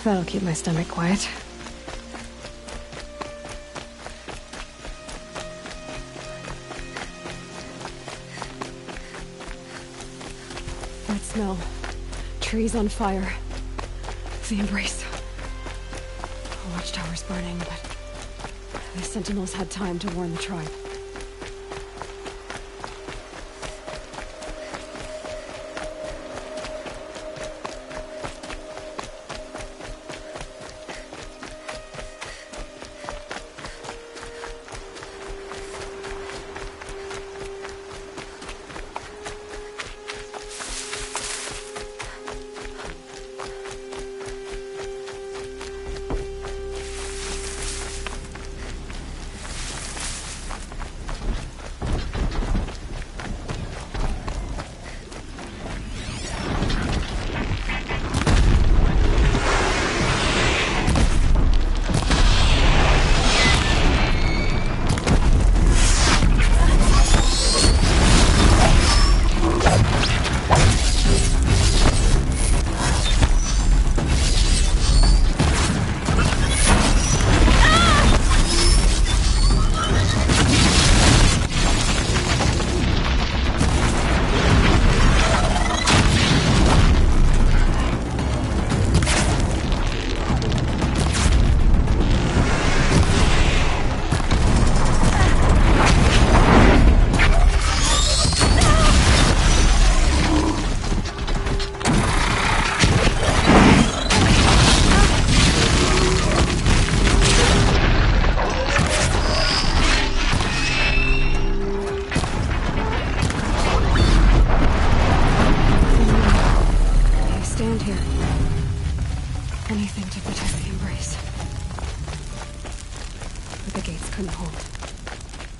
That'll keep my stomach quiet. That smell. Trees on fire. The embrace. The watchtower's burning, but the sentinels had time to warn the tribe.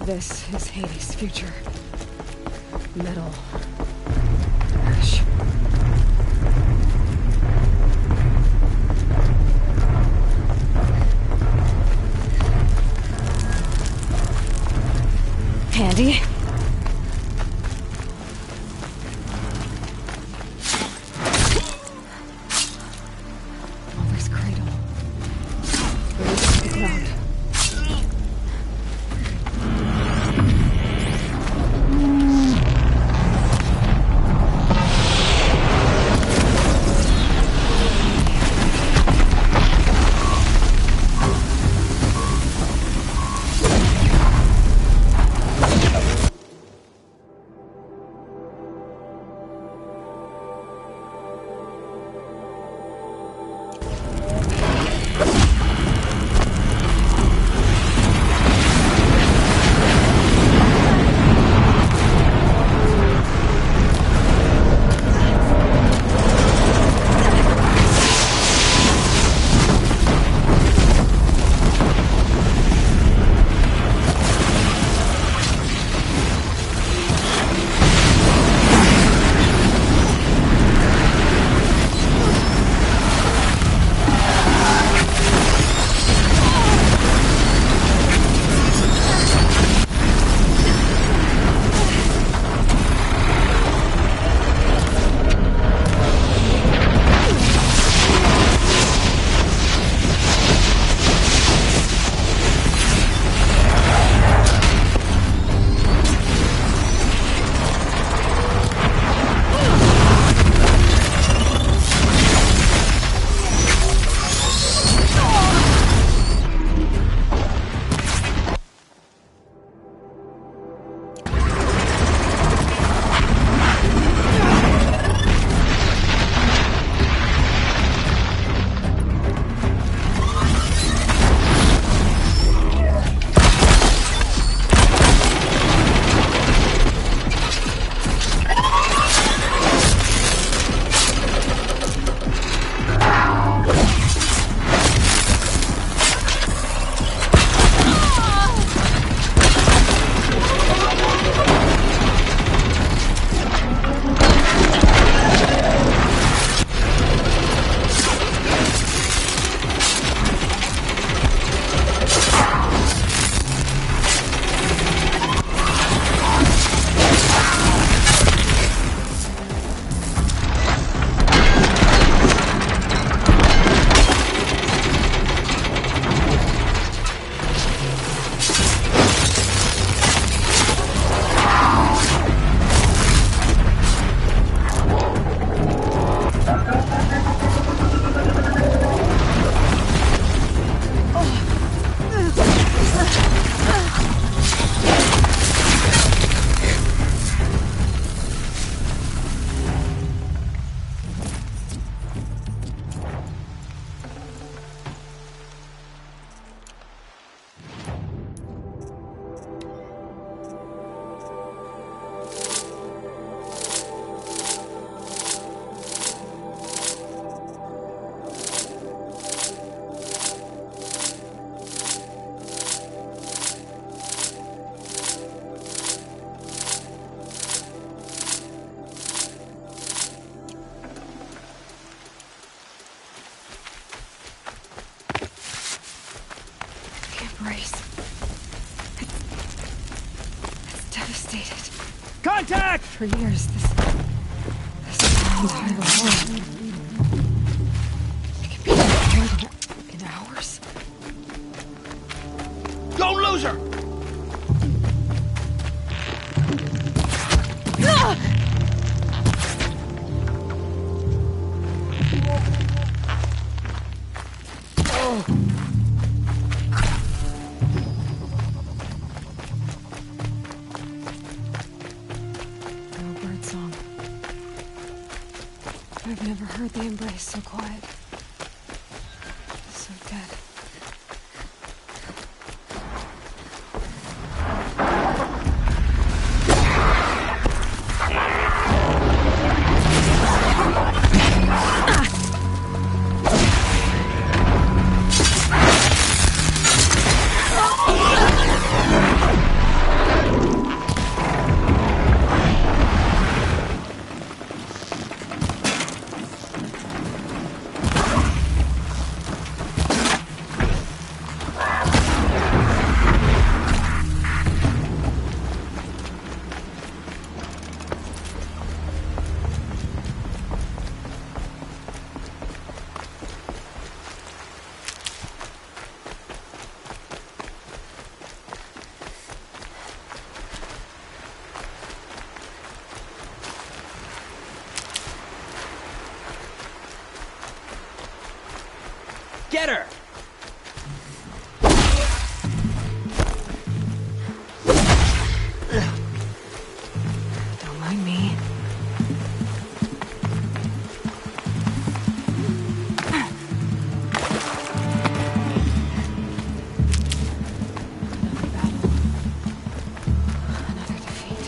This is Hades' future. Metal. Ash. Handy. Mother's cradle. Roots to the ground. embrace. It's devastated.
Contact!
For years, this is my entire world. It could be destroyed in hours.
Don't lose her!
No birdsong. I've never heard the embrace so quiet. So dead.
Get her!
Don't mind me. Another battle. Another defeat.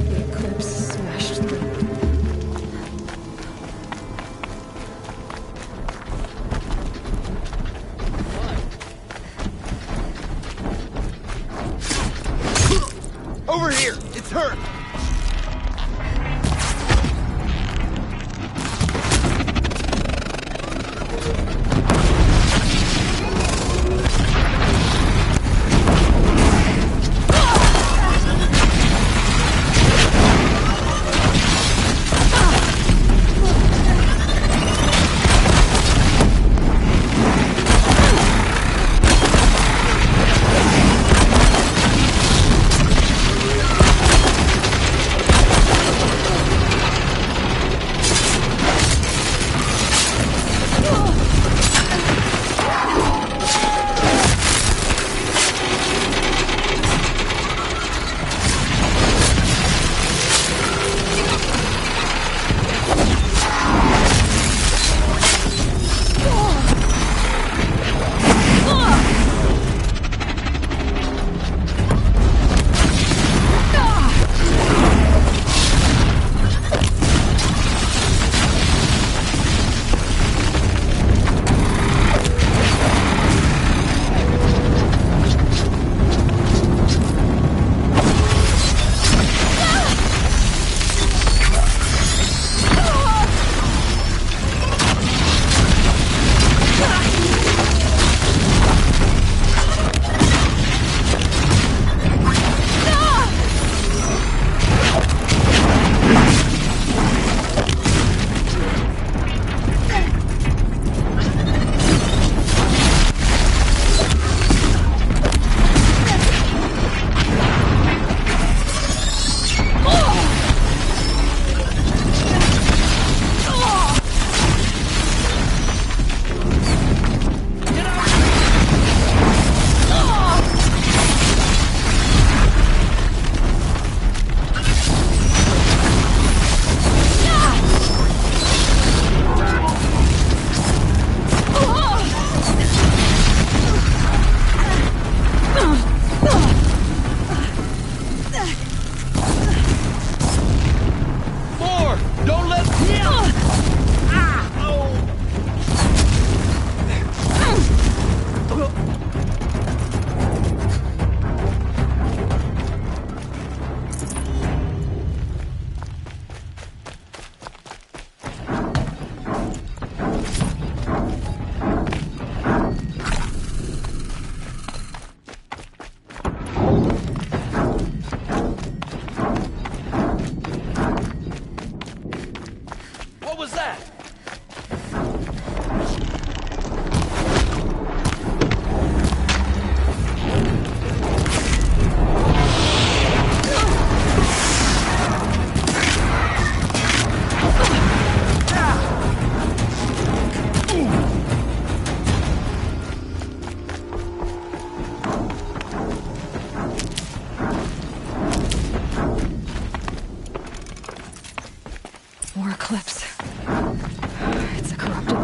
The eclipse smashed through.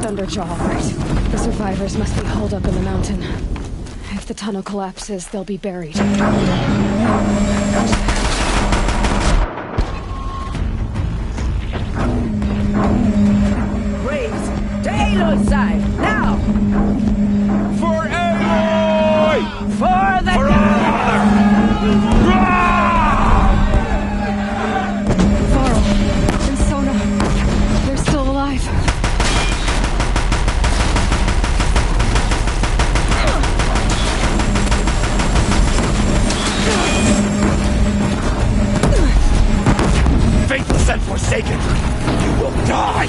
Thunderjaw, right? The survivors must be holed up in the mountain. If the tunnel collapses, they'll be buried.
Braves, to Aloy's side, now!
For Aloy!
For the
Varl and Sona, they're still alive.
Faithless and forsaken, you will die!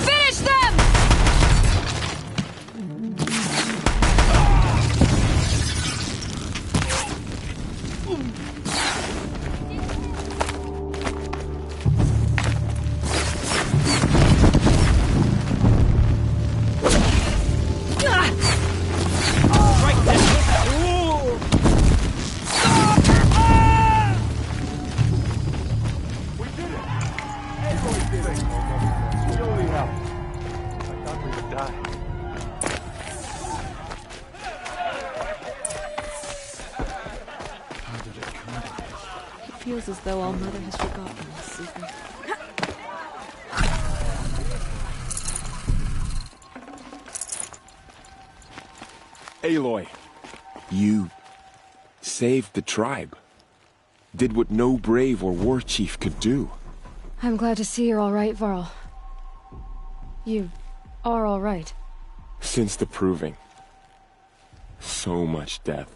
Finish them!
It feels as though All Mother has forgotten us, Seeker.
Aloy, you saved the tribe. Did what no brave or war chief could do.
I'm glad to see you're all right, Varl. You are all right.
Since the proving. So much death.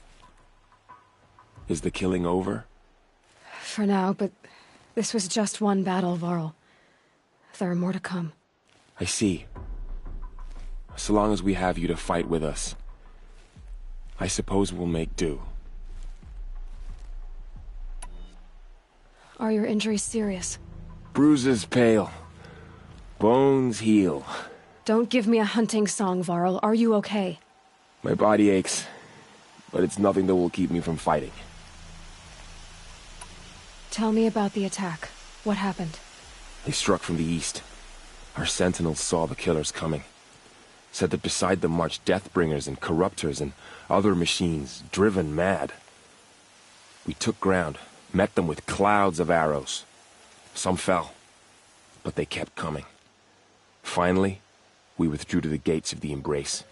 Is the killing over?
For now, but this was just one battle, Varl. There are more to come.
I see. So long as we have you to fight with us, I suppose we'll make do.
Are your injuries serious?
Bruises pale. Bones heal.
Don't give me a hunting song, Varl. Are you okay?
My body aches, but it's nothing that will keep me from fighting.
Tell me about the attack. What happened?
They struck from the east. Our sentinels saw the killers coming. Said that beside them marched Deathbringers and Corruptors and other machines, driven mad. We took ground, met them with clouds of arrows. Some fell, but they kept coming. Finally, we withdrew to the gates of the Embrace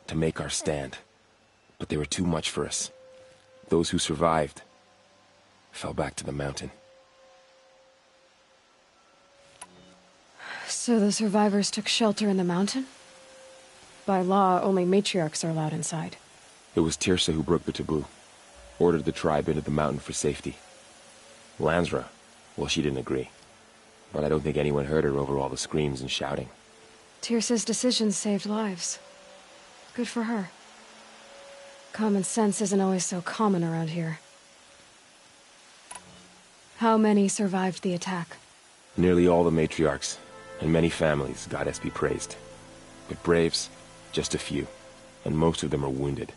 to make our stand. But they were too much for us. Those who survived fell back to the mountain.
So the survivors took shelter in the mountain? By law, only matriarchs are allowed inside.
It was Teersa who broke the taboo. Ordered the tribe into the mountain for safety. Lansra, well, she didn't agree. But I don't think anyone heard her over all the screams and shouting.
Teersa's decision saved lives. Good for her. Common sense isn't always so common around here. How many survived the attack?
Nearly all the matriarchs, and many families, goddess be praised. But braves, just a few, and most of them are wounded.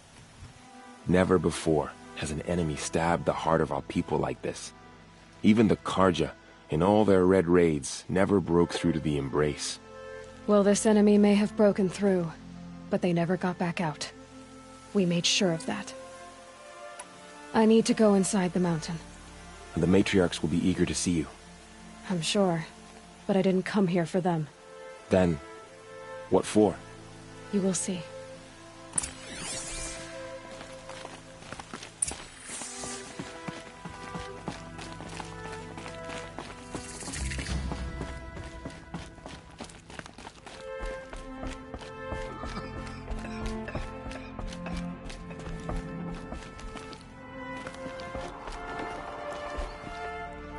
Never before has an enemy stabbed the heart of our people like this. Even the Carja, in all their red raids, never broke through to the Embrace.
Well, this enemy may have broken through, but they never got back out. We made sure of that. I need to go inside the mountain.
And the matriarchs will be eager to see you.
I'm sure, but I didn't come here for them.
Then, what for?
You will see.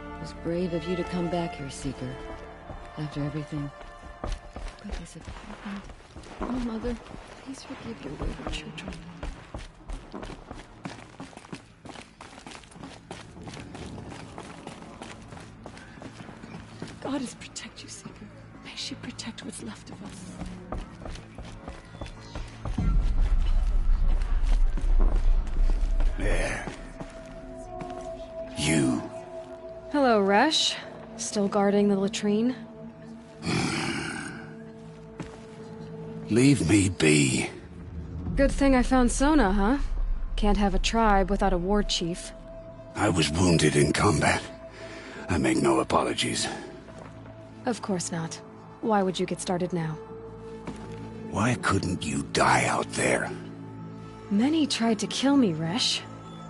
It was brave of you to come back here, Seeker. After everything. But this had happened. Oh, Mother, please forgive your wayward children. Goddess protect you, Seeker. May she protect protect what's left of us.
There. You.
Hello, Resh. Still guarding the latrine?
Leave me be.
Good thing I found Sona, huh? Can't have a tribe without a war chief.
I was wounded in combat. I make no apologies.
Of course not. Why would you get started now?
Why couldn't you die out there?
Many tried to kill me, Resh.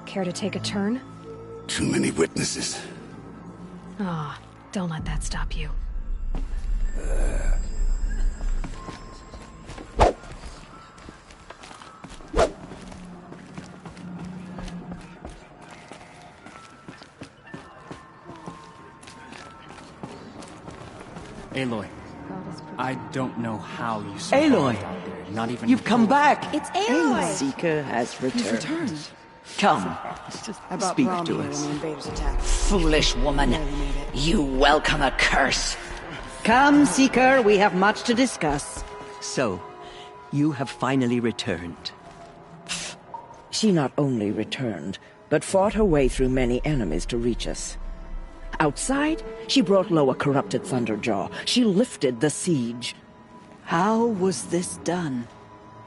Care to take a turn?
Too many witnesses.
Ah, don't let that stop you.
Aloy, I don't know how you
Aloy!
survived out there. Not even
You've come back!
It's Aloy!
Seeker has returned.
He's returned.
Come,
About
speak
Brom
to
here
us.
when the invaders attacked.
Foolish woman, you welcome a curse.
Come, Seeker, we have much to discuss.
So, you have finally returned.
She not only returned, but fought her way through many enemies to reach us. Outside, she brought low a corrupted Thunderjaw. She lifted the siege.
How was this done?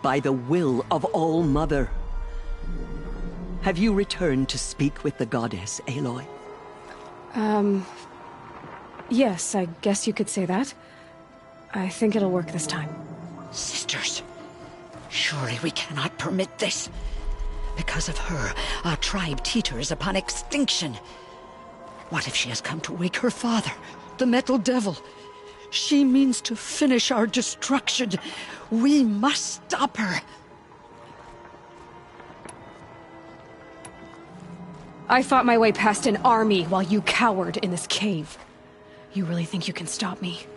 By the will of All-Mother. Have you returned to speak with the goddess, Aloy?
Yes, I guess you could say that. I think it'll work this time.
Sisters, surely we cannot permit this. Because of her, our tribe teeters upon extinction. What if she has come to wake her father, the Metal Devil? She means to finish our destruction. We must stop her.
I fought my way past an army while you cowered in this cave. You really think you can stop me?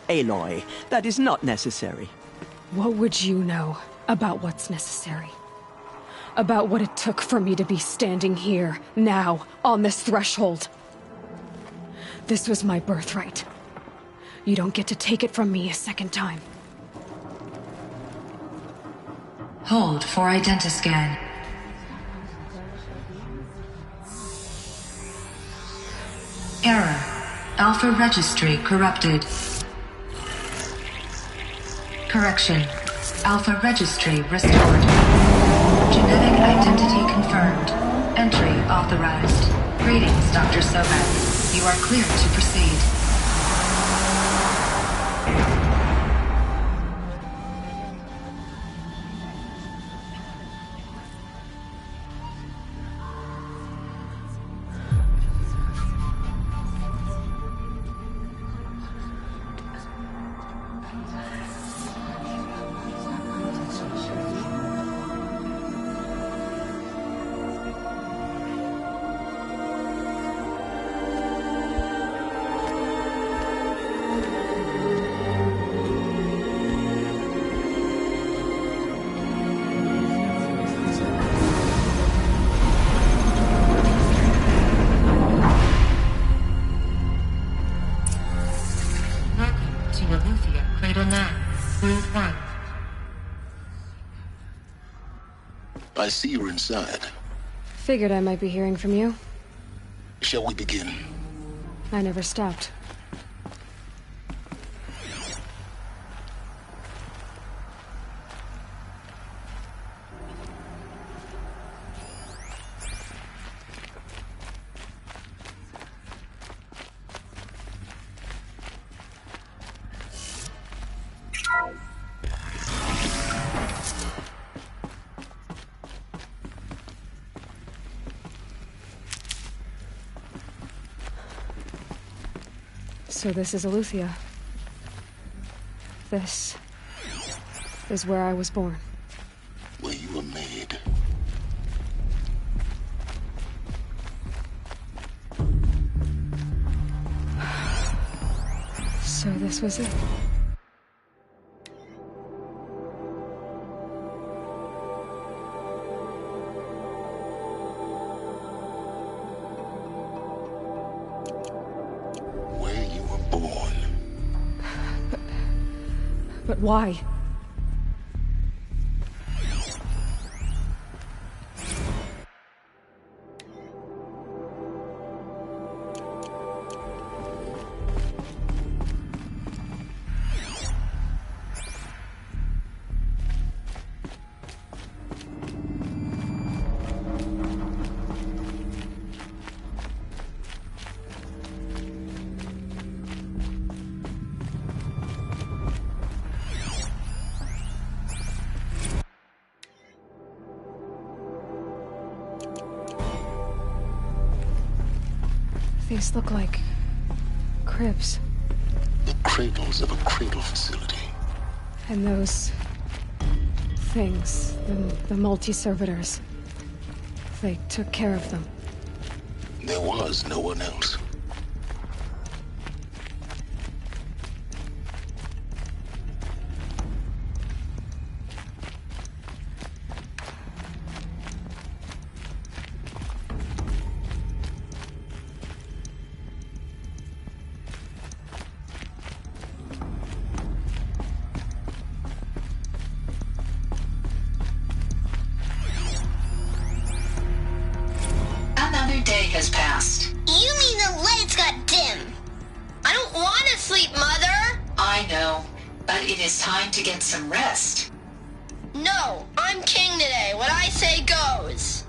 Aloy, that is not necessary.
What would you know about what's necessary? About what it took for me to be standing here, now, on this threshold? This was my birthright. You don't get to take it from me a second time.
Hold for identiscan. Error. Alpha registry corrupted. Correction. Alpha registry restored. Genetic identity confirmed. Entry authorized. Greetings, Dr. Sobek. You are clear to proceed.
I see you're inside.
Figured I might be hearing from you.
Shall we begin?
I never stopped. So this is Eleuthia. This is where I was born.
Where you were made.
So this was it. But why? These look like cribs.
The cradles of a cradle facility.
And those things, the multi-servitors, they took care of them.
There was no one else.
Another day has passed.
You mean the lights got dim? I don't want to sleep, Mother!
I know, but it is time to get some rest.
No, I'm king today. What I say goes.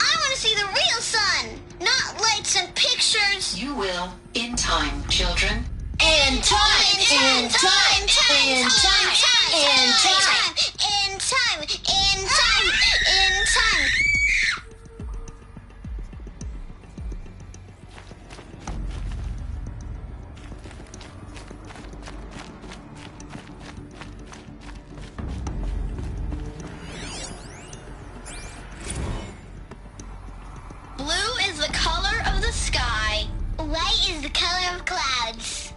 I want to see the real sun, not lights and pictures.
You will, in time, children.
In time, in time, in time, in time, in time, in time, in time. Blue is the color of the sky. White is the color of clouds.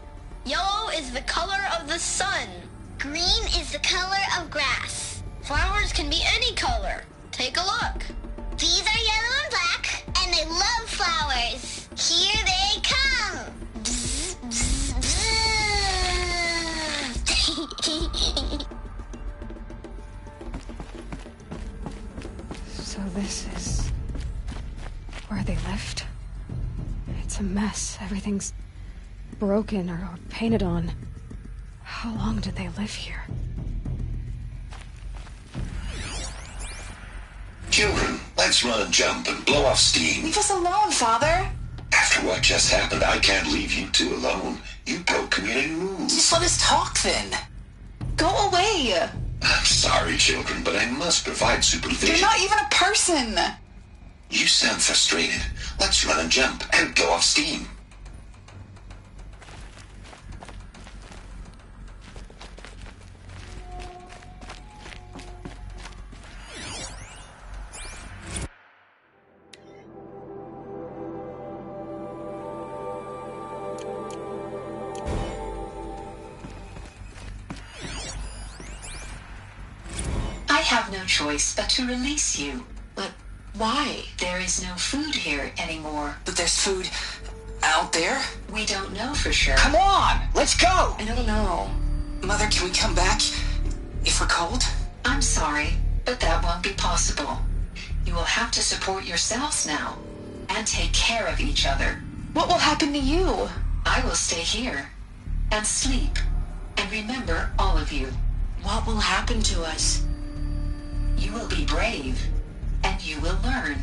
Yellow is the color of the sun. Green is the color of grass. Flowers can be any color. Take a look. These are yellow and black, and they love flowers. Here they come. Bzz, bzz, bzz.
So this is where they lived? It's a mess. Everything's broken or painted on. How long did they live here?
Children, let's run and jump and blow off steam.
Leave us alone, Father.
After what just happened, I can't leave you two alone. You broke community rules.
Just let us talk, then. Go away.
I'm sorry, children, but I must provide supervision.
You're not even a person.
You sound frustrated. Let's run and jump and blow off steam.
I have no choice but to release you.
But why?
There is no food here anymore.
But there's food out there?
We don't know for sure.
Come on, let's go! I don't know. Mother, can we come back if we're cold?
I'm sorry, but that won't be possible. You will have to support yourselves now and take care of each other.
What will happen to you?
I will stay here and sleep and remember all of you.
What will happen to us?
You will be brave and you will learn.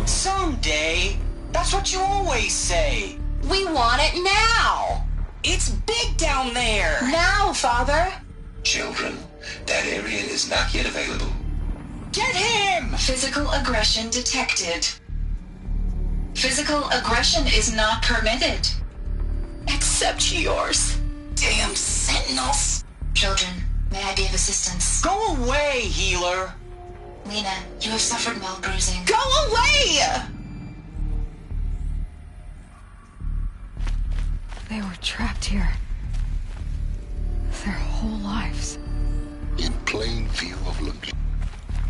Someday. That's what you always say.
We want it now.
It's big down there.
Now, Father.
Children, that area is not yet available.
Get him!
Physical aggression detected. Physical aggression is not permitted.
Except yours. Damn sentinels.
Children, may I be of assistance?
Go away, healer.
Lena, you have suffered mild bruising.
Go away!
They were trapped here. Their whole lives.
In plain view of Luke.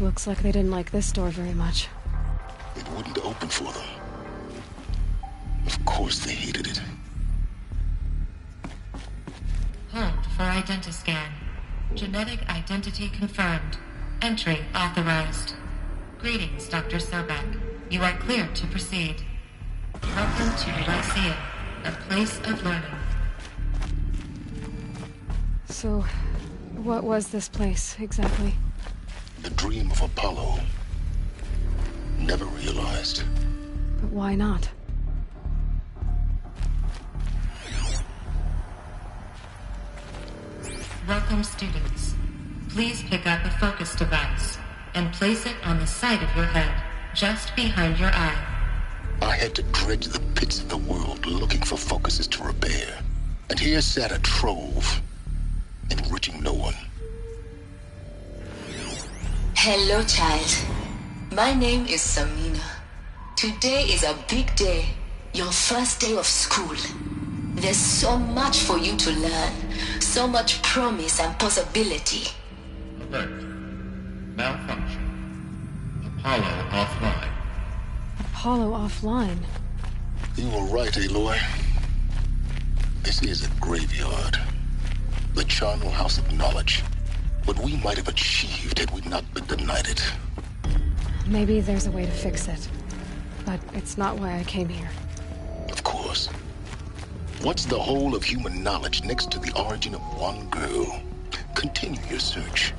Looks like they didn't like this door very much.
It wouldn't open for them. Of course they hated it.
Hold for identiscan. Genetic identity confirmed. Entry authorized. Greetings, Dr. Sobek. You are cleared to proceed. Welcome to Lyceum, a place of learning.
So, what was this place, exactly?
The dream of Apollo. Never realized.
But why not?
Welcome, students. Please pick up a focus device and place it on the side of your head, just behind your eye.
I had to dredge the pits of the world looking for focuses to repair. And here sat a trove, enriching no one.
Hello, child. My name is Samina. Today is a big day. Your first day of school. There's so much for you to learn. So much promise and possibility.
Alert. Malfunction. Apollo offline.
Apollo offline?
You were right, Aloy. This is a graveyard. The charnel house of knowledge. What we might have achieved had we not been denied it.
Maybe there's a way to fix it. But it's not why I came here.
Of course. What's the whole of human knowledge next to the origin of one girl? Continue your search.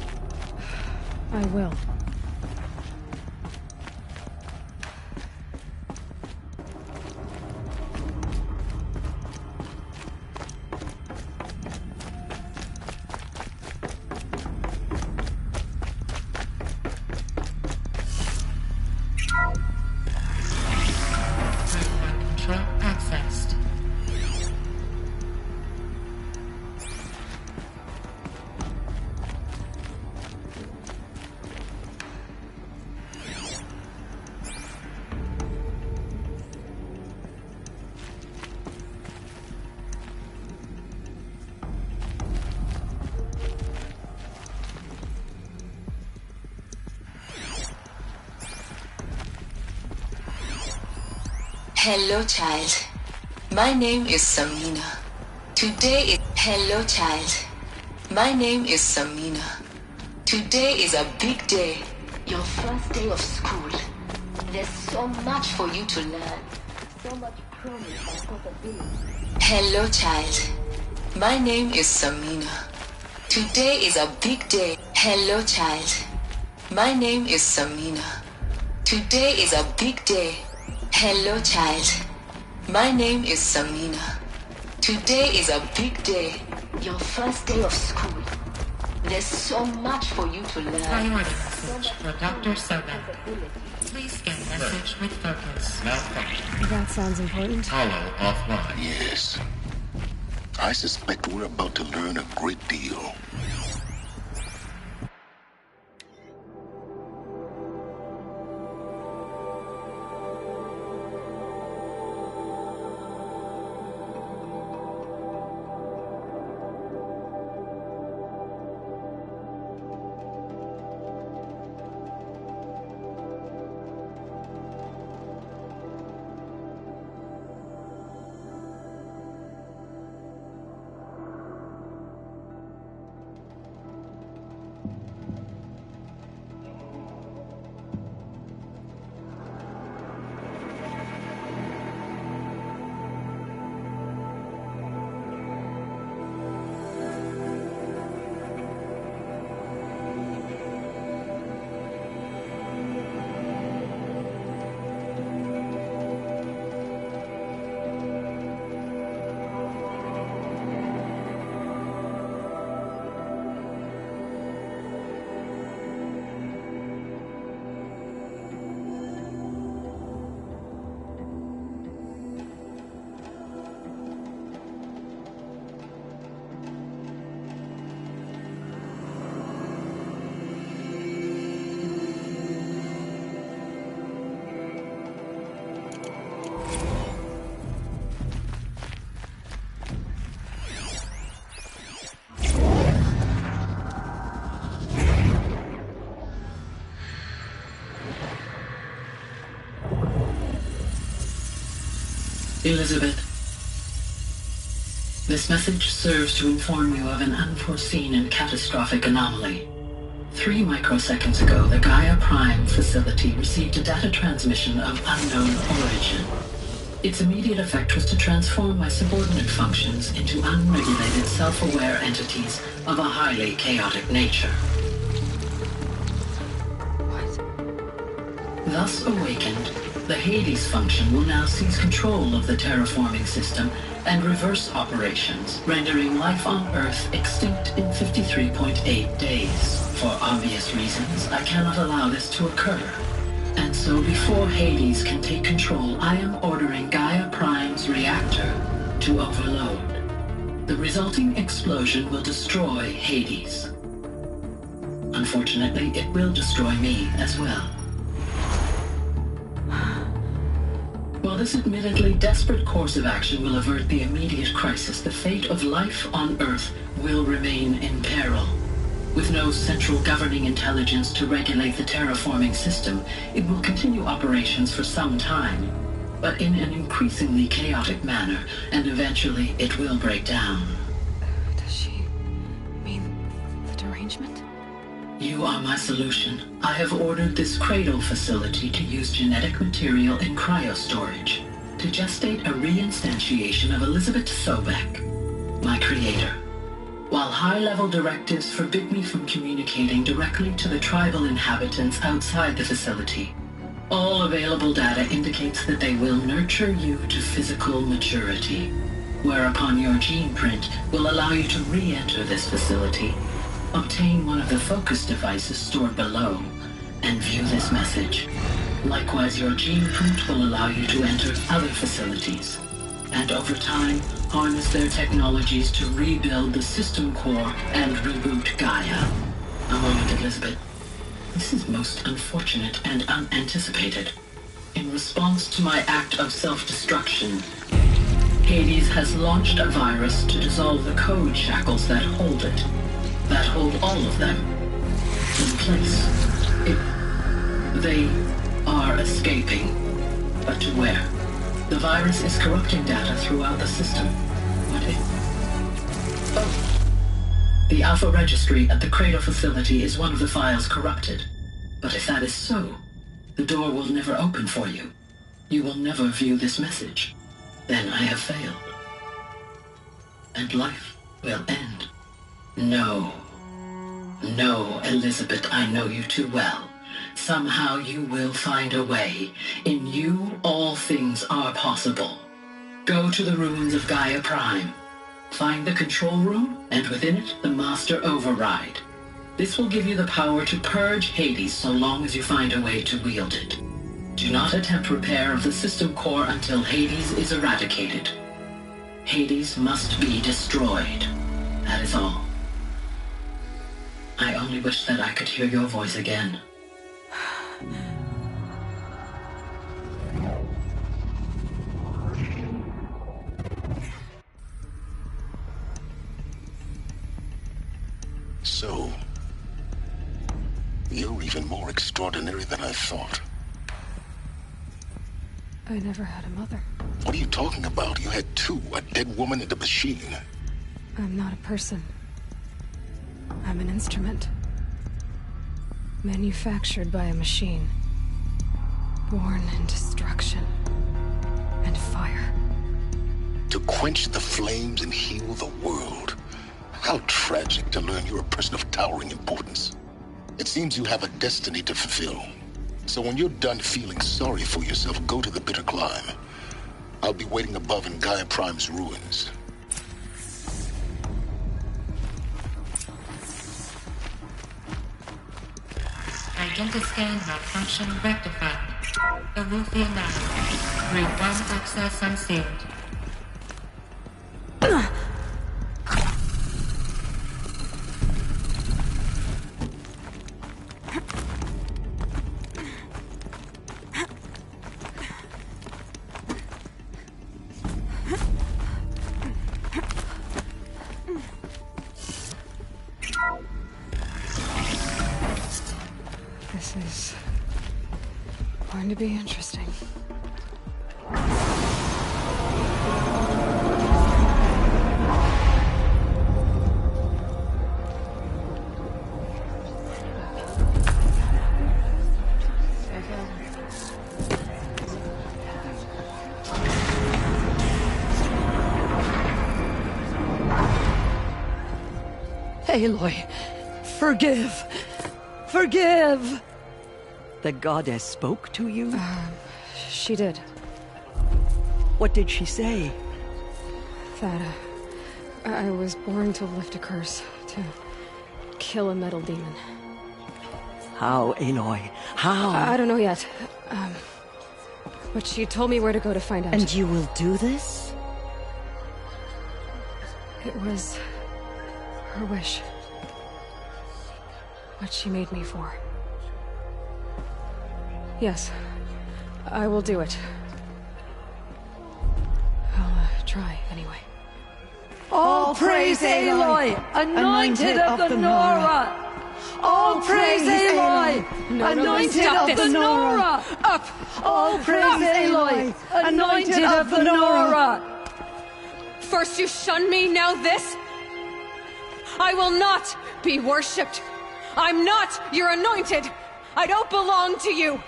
I will.
Control accessed.
Hello, child. My name is Samina. Today is... Hello, child. My name is Samina. Today is a big day. Your first day of school. There's so much for you to learn. So much promise and possibility. Hello, child. My name is Samina. Today is a big day. Hello, child. My name is Samina. Today is a big day. Hello, child. My name is Samina. Today is a big day. Your first day of school. There's so much for you to learn.
Priority message for Dr. Sobek. Please scan message with focus.
Malfunction.
That sounds important.
Apollo offline.
Yes. I suspect we're about to learn a great deal.
Elizabeth, this message serves to inform you of an unforeseen and catastrophic anomaly. 3 microseconds ago, the Gaia Prime facility received a data transmission of unknown origin. Its immediate effect was to transform my subordinate functions into unregulated, self-aware entities of a highly chaotic nature. What? Thus awakened, the Hades function will now seize control of the terraforming system and reverse operations, rendering life on Earth extinct in 53.8 days. For obvious reasons, I cannot allow this to occur. And so before Hades can take control, I am ordering Gaia Prime's reactor to overload. The resulting explosion will destroy Hades. Unfortunately, it will destroy me as well. While this admittedly desperate course of action will avert the immediate crisis, the fate of life on Earth will remain in peril. With no central governing intelligence to regulate the terraforming system, it will continue operations for some time, but in an increasingly chaotic manner, and eventually it will break down.
Does she mean the derangement?
You are my solution. I have ordered this cradle facility to use genetic material in cryostorage to gestate a reinstantiation of Elizabeth Sobek, my creator. While high-level directives forbid me from communicating directly to the tribal inhabitants outside the facility, all available data indicates that they will nurture you to physical maturity, whereupon your gene print will allow you to re-enter this facility, obtain one of the focus devices stored below, and view this message. Likewise, your gene print will allow you to enter other facilities, and over time, harness their technologies to rebuild the system core and reboot Gaia. A moment, Elizabeth. This is most unfortunate and unanticipated. In response to my act of self-destruction, Hades has launched a virus to dissolve the code shackles that hold it, that hold all of them in place. They are escaping, but to where? The virus is corrupting data throughout the system. What if... Oh. The Alpha Registry at the Cradle facility is one of the files corrupted. But if that is so, the door will never open for you. You will never view this message. Then I have failed. And life will end. No. No, Elizabeth, I know you too well. Somehow you will find a way. In you, all things are possible. Go to the ruins of Gaia Prime. Find the control room, and within it, the Master Override. This will give you the power to purge Hades so long as you find a way to wield it. Do not attempt repair of the system core until Hades is eradicated. Hades must be destroyed. That is all. I only wish that I could hear your voice again.
So, you're even more extraordinary than I thought.
I never had a mother.
What are you talking about? You had two, a dead woman and a machine.
I'm not a person. I'm an instrument. Manufactured by a machine. Born in destruction and fire.
To quench the flames and heal the world. How tragic to learn you're a person of towering importance. It seems you have a destiny to fulfill. So when you're done feeling sorry for yourself, go to the bitter climb. I'll be waiting above in Gaia Prime's ruins.
Identiscan malfunction rectified. Elufia now. Route 1 access unsealed.
This is going to be interesting.
Aloy, forgive. Forgive! The goddess spoke to you?
She did.
What did she say?
That, I was born to lift a curse, to kill a metal demon.
How, Aloy? How?
I don't know yet. But she told me where to go to find out.
And you will do this?
It was her wish. What she made me for. Yes, I will do it. I'll try, anyway.
All praise Aloy, anointed of the Nora! All praise Aloy, anointed of the Nora! Up! All praise Aloy, anointed of the Nora!
First you shun me, now this? I will not be worshipped. I'm not your anointed. I don't belong to you.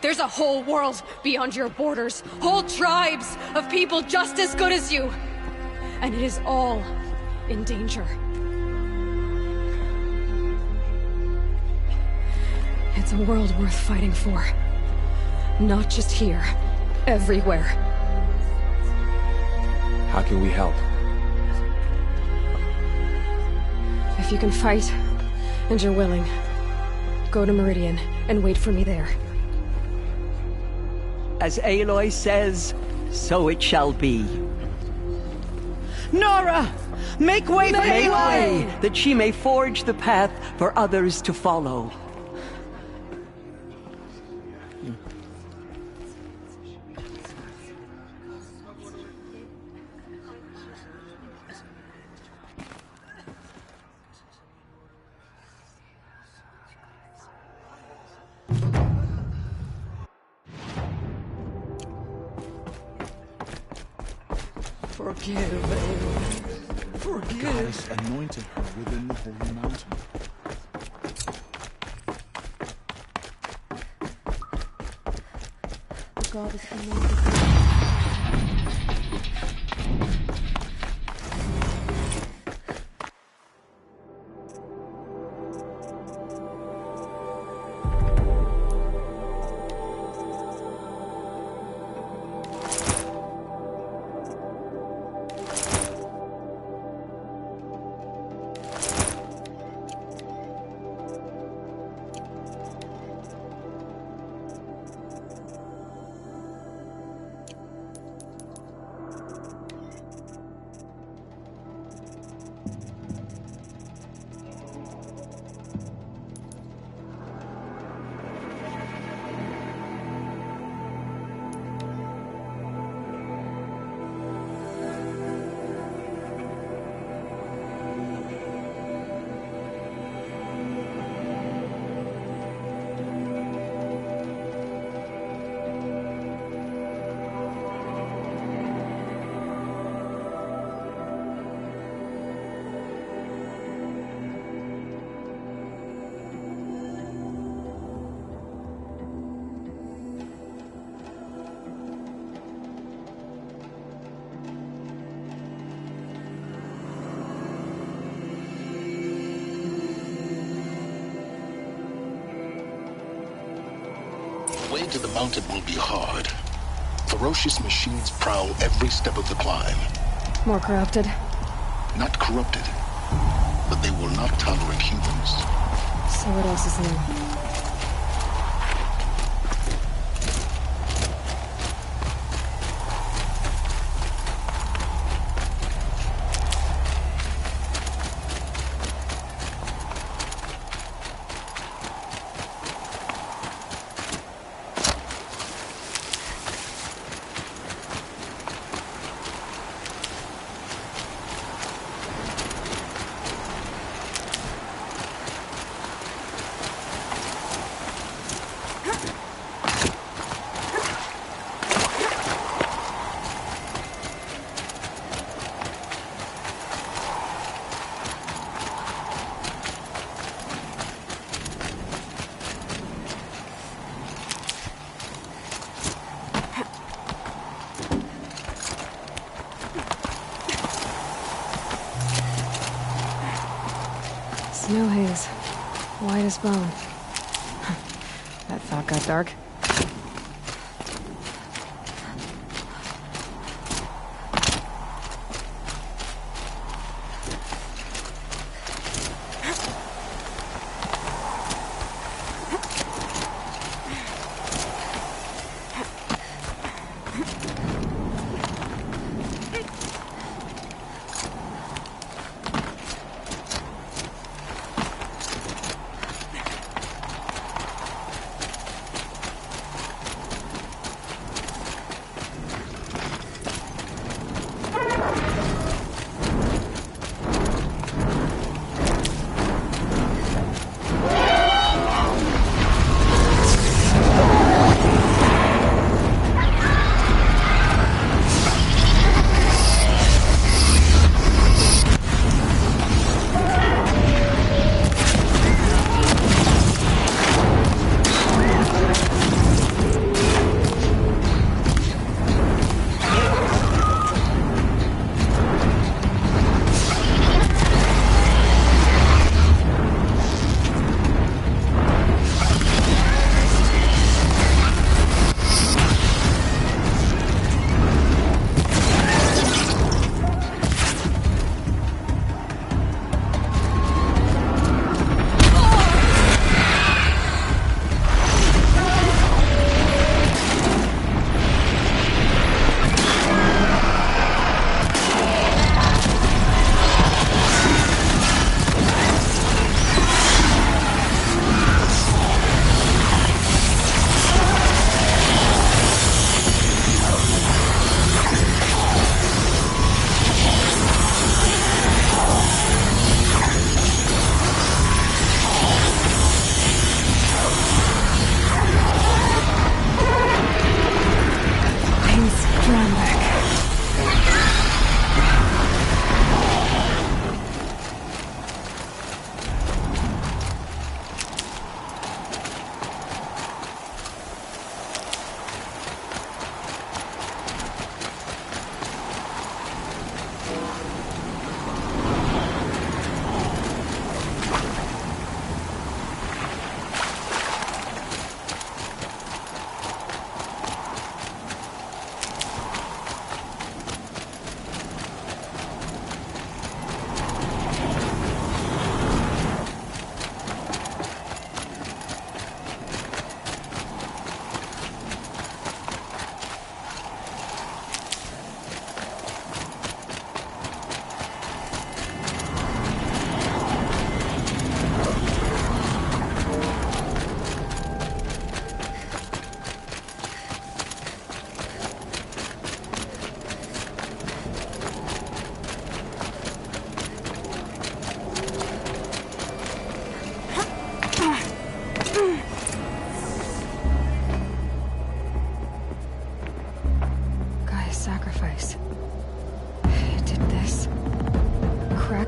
There's a whole world beyond your borders, whole tribes of people just as good as you. And it is all in danger. It's a world worth fighting for. Not just here, everywhere.
How can we help?
If you can fight, and you're willing, go to Meridian and wait for me there.
As Aloy says, so it shall be. Nora! Make way for Aloy! That she may forge the path for others to follow. Forgive, Aloy. Forgive.
The goddess anointed her within the holy mountain.
The goddess anointed her.
The way to the mountain will be hard. Ferocious machines prowl every step of the climb.
More corrupted?
Not corrupted, but they will not tolerate humans.
So what else is new? White as bone. That thought got dark.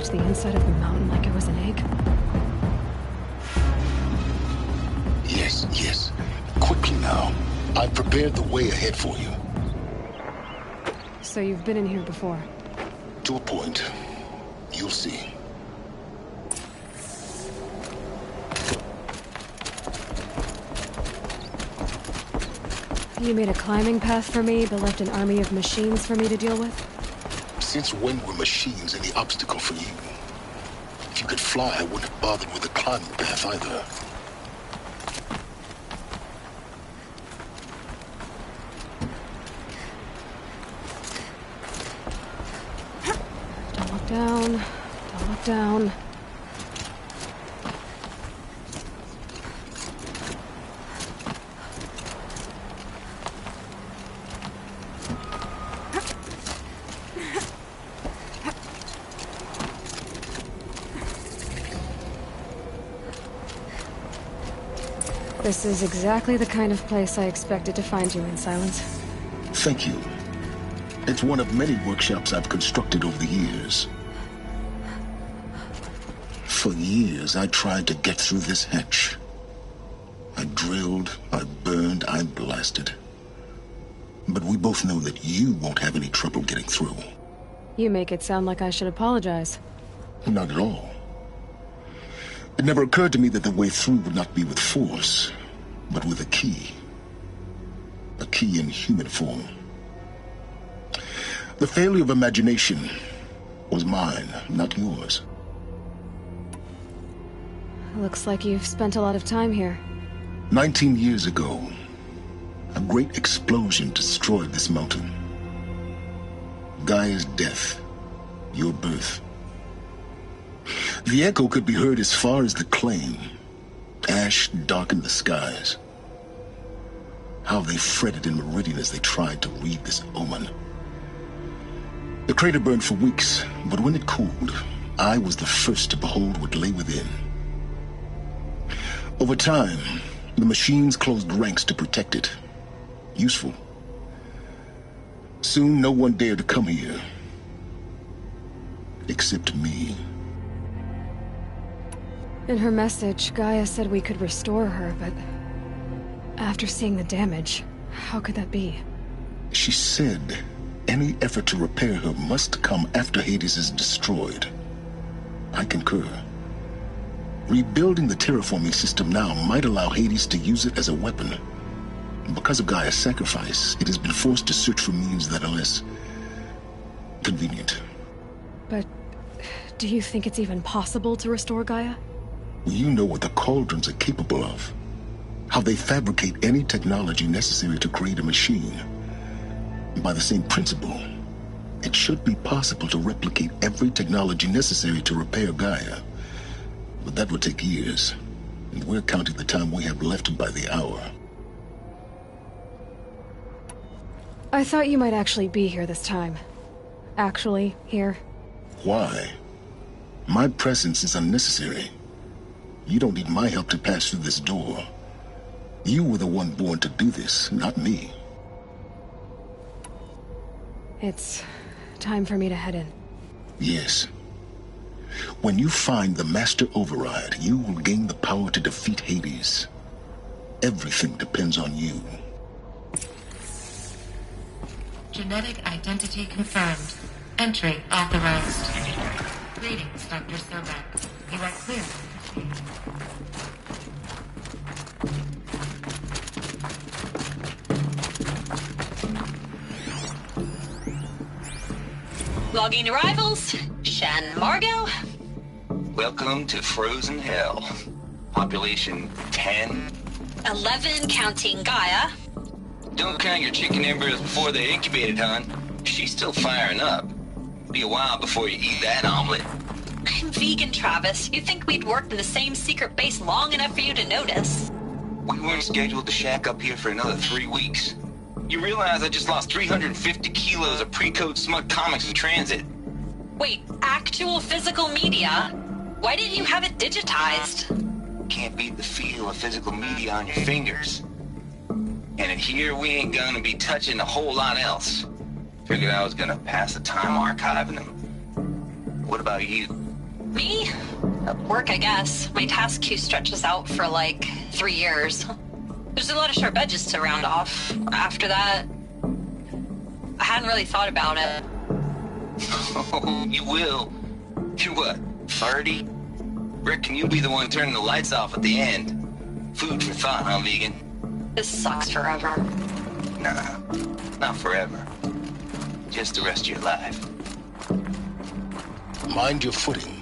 The inside of the mountain like it was an egg?
Yes, yes. Quickly now. I've prepared the way ahead for you.
So you've been in here before?
To a point. You'll see.
You made a climbing path for me, but left an army of machines for me to deal with?
Since when were machines any obstacle for you? If you could fly, I wouldn't have bothered with the climbing path either.
Don't look down. Don't look down. This is exactly the kind of place I expected to find you in, Silence.
Thank you. It's one of many workshops I've constructed over the years. For years, I tried to get through this hatch. I drilled, I burned, I blasted. But we both know that you won't have any trouble getting through.
You make it sound like I should apologize.
Not at all. It never occurred to me that the way through would not be with force, but with a key. A key in human form. The failure of imagination was mine, not yours.
Looks like you've spent a lot of time here.
19 years ago, a great explosion destroyed this mountain. Gaia's death, your birth. The echo could be heard as far as the claim. Ash darkened the skies. How they fretted in Meridian as they tried to read this omen. The crater burned for weeks, but when it cooled, I was the first to behold what lay within. Over time, the machines closed ranks to protect it. Useful. Soon, no one dared to come here. Except me.
In her message, Gaia said we could restore her, but after seeing the damage, how could that be?
She said any effort to repair her must come after Hades is destroyed. I concur. Rebuilding the terraforming system now might allow Hades to use it as a weapon. Because of Gaia's sacrifice, it has been forced to search for means that are less convenient.
But do you think it's even possible to restore Gaia?
You know what the Cauldrons are capable of. How they fabricate any technology necessary to create a machine. By the same principle, it should be possible to replicate every technology necessary to repair Gaia. But that would take years, and we're counting the time we have left by the hour.
I thought you might actually be here this time. Actually, here.
Why? My presence is unnecessary. You don't need my help to pass through this door. You were the one born to do this, not me.
It's time for me to head in.
Yes. When you find the Master Override, you will gain the power to defeat Hades. Everything depends on you.
Genetic identity confirmed. Entry authorized. Greetings, Dr. Sobek. You are clear to proceed.
Logging arrivals. Shan Margot.
Welcome to Frozen Hell. Population 10.
11 counting Gaia.
Don't count your chicken embryos before they're incubated, hon. She's still firing up. Be a while before you eat that omelet.
I'm vegan, Travis. You'd think we'd worked in the same secret base long enough for you to notice.
We weren't scheduled to shack up here for another 3 weeks. You realize I just lost 350 kilos of pre-code smut comics in transit.
Wait, actual physical media? Why didn't you have it digitized?
Can't beat the feel of physical media on your fingers. And in here, we ain't gonna be touching a whole lot else. Figured I was gonna pass the time archiving them. What about you?
Me? Work, I guess. My task queue stretches out for like 3 years. There's a lot of sharp edges to round off. After that, I hadn't really thought about it.
Oh, you will. You're what, 30? Reckon you'll be the one turning the lights off at the end. Food for thought, huh, vegan?
This sucks forever.
Nah, not forever. Just the rest of your life.
Mind your footing.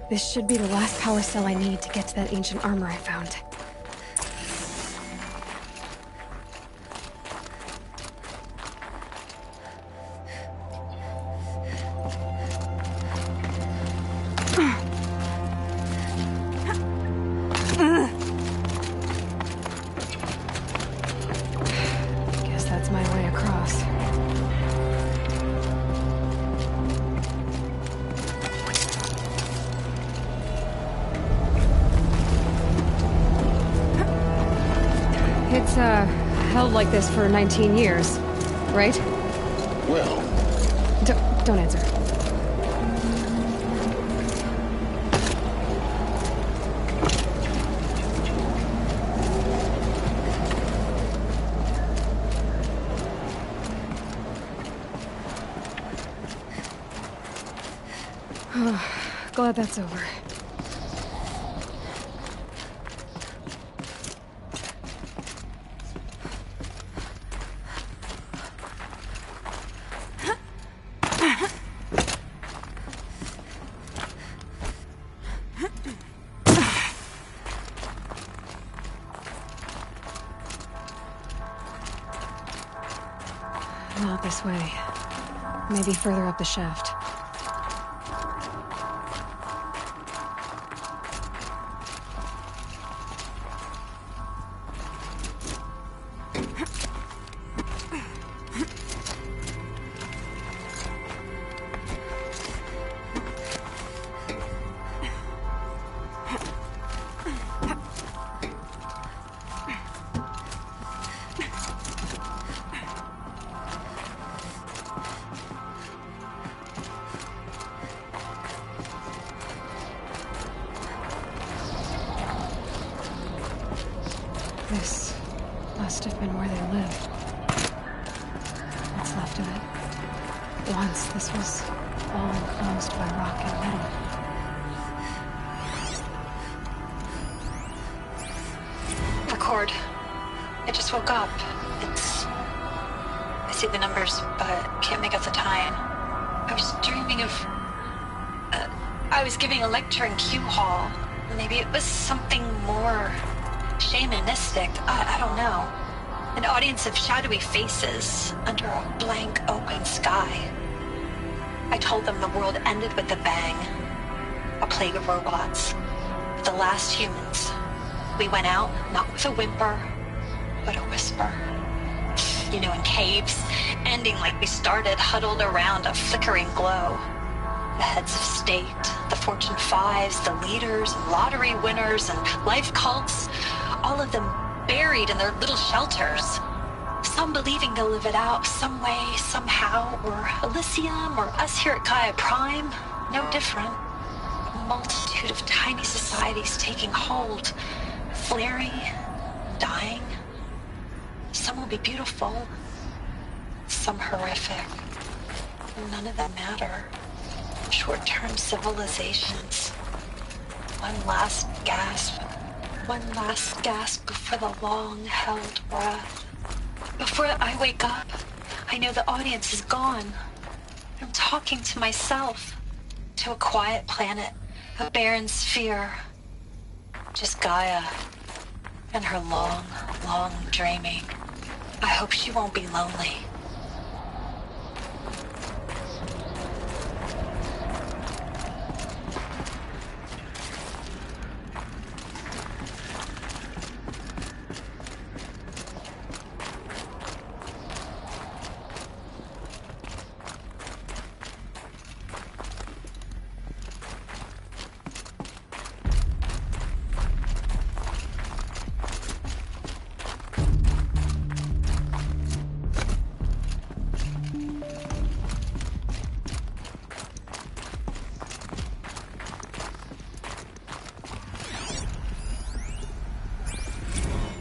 This should be the last power cell I need to get to that ancient armor I found. Guess that's my way across. It's, held like this for 19 years, right?
Well...
Don't answer. Glad that's over. Not this way. Maybe further up the shaft. This must have been where they lived. What's left of it. Once this was all enclosed by rock and metal.
Record. I just woke up. I see the numbers, but can't make out the time. I was dreaming of... I was giving a lecture in Q Hall. Maybe it was something more... shamanistic, I don't know. An audience of shadowy faces under a blank open sky. I told them the world ended with a bang. A plague of robots. The last humans. We went out, not with a whimper, but a whisper. You know, in caves, ending like we started, huddled around a flickering glow. The heads of state, the Fortune 5s, the leaders, and lottery winners, and life cults, all of them buried in their little shelters. Some believing they'll live it out some way, somehow, or Elysium, or us here at Gaia Prime, no different. A multitude of tiny societies taking hold, flaring, dying. Some will be beautiful, some horrific. None of them matter. Short-term civilizations. One last gasp. One last gasp before the long-held breath. Before I wake up, I know the audience is gone. I'm talking to myself. To a quiet planet. A barren sphere. Just Gaia. And her long, long dreaming. I hope she won't be lonely.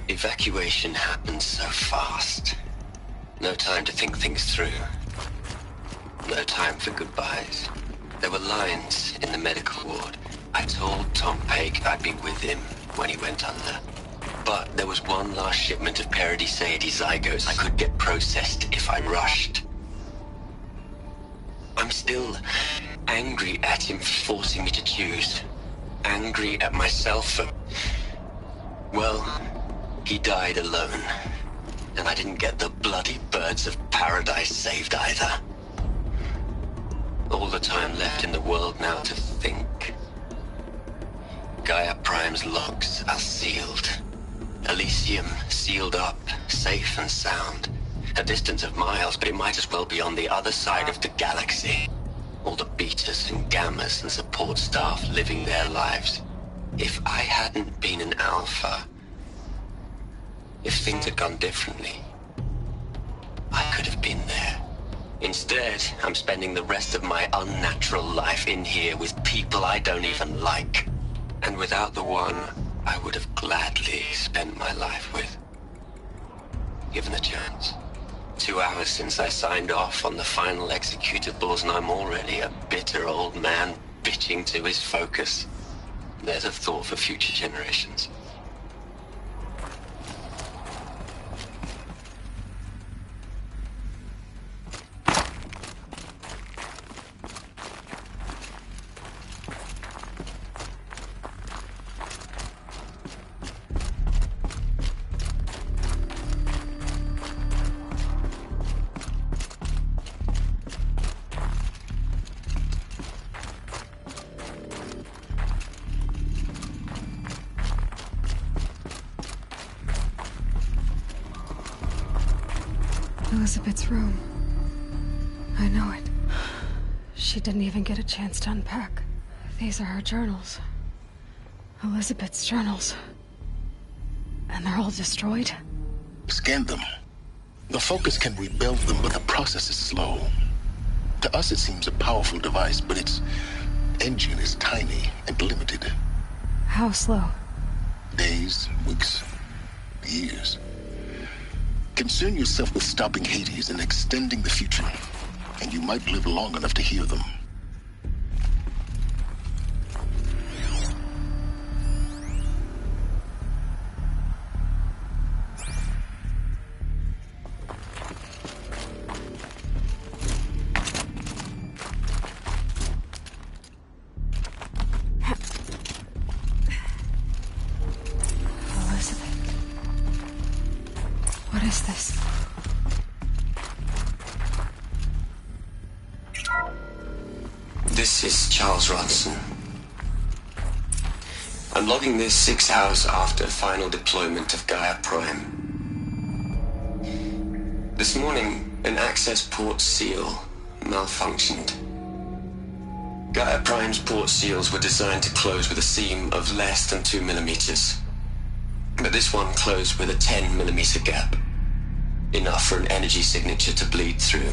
Evacuation happened so fast. No time to think things through. No time for goodbyes. There were lines in the medical ward. I told Tom Paik I'd be with him when he went under. But there was one last shipment of Paradis-Sade zygotes I could get processed if I rushed. I'm still angry at him for forcing me to choose. angry at myself for... Well, he died alone. And I didn't get the bloody birds of paradise saved either. All the time left in the world now to think. Gaia Prime's logs are sealed. Elysium sealed up, safe and sound. A distance of miles, but it might as well be on the other side of the galaxy. All the betas and gammas and support staff living their lives. If I hadn't been an Alpha, if things had gone differently, I could have been there. Instead, I'm spending the rest of my unnatural life in here with people I don't even like. And without the one I would have gladly spent my life with. Given a chance. 2 hours since I signed off on the final executables, and I'm already a bitter old man bitching to his focus. There's a thought for future generations.
Elizabeth's room. I know it. She didn't even get a chance to unpack. These are her journals. Elizabeth's journals. And they're all destroyed?
Scan them. The Focus can rebuild them, but the process is slow. To us it seems a powerful device, but its engine is tiny and limited.
How slow?
Days, weeks, years. Concern yourself with stopping Hades and extending the future, and you might live long enough to hear them.
What is this?
This is Charles Ronson. I'm logging this 6 hours after final deployment of Gaia Prime. This morning, an access port seal malfunctioned. Gaia Prime's port seals were designed to close with a seam of less than 2 millimeters. But this one closed with a 10 millimeter gap. Enough for an energy signature to bleed through.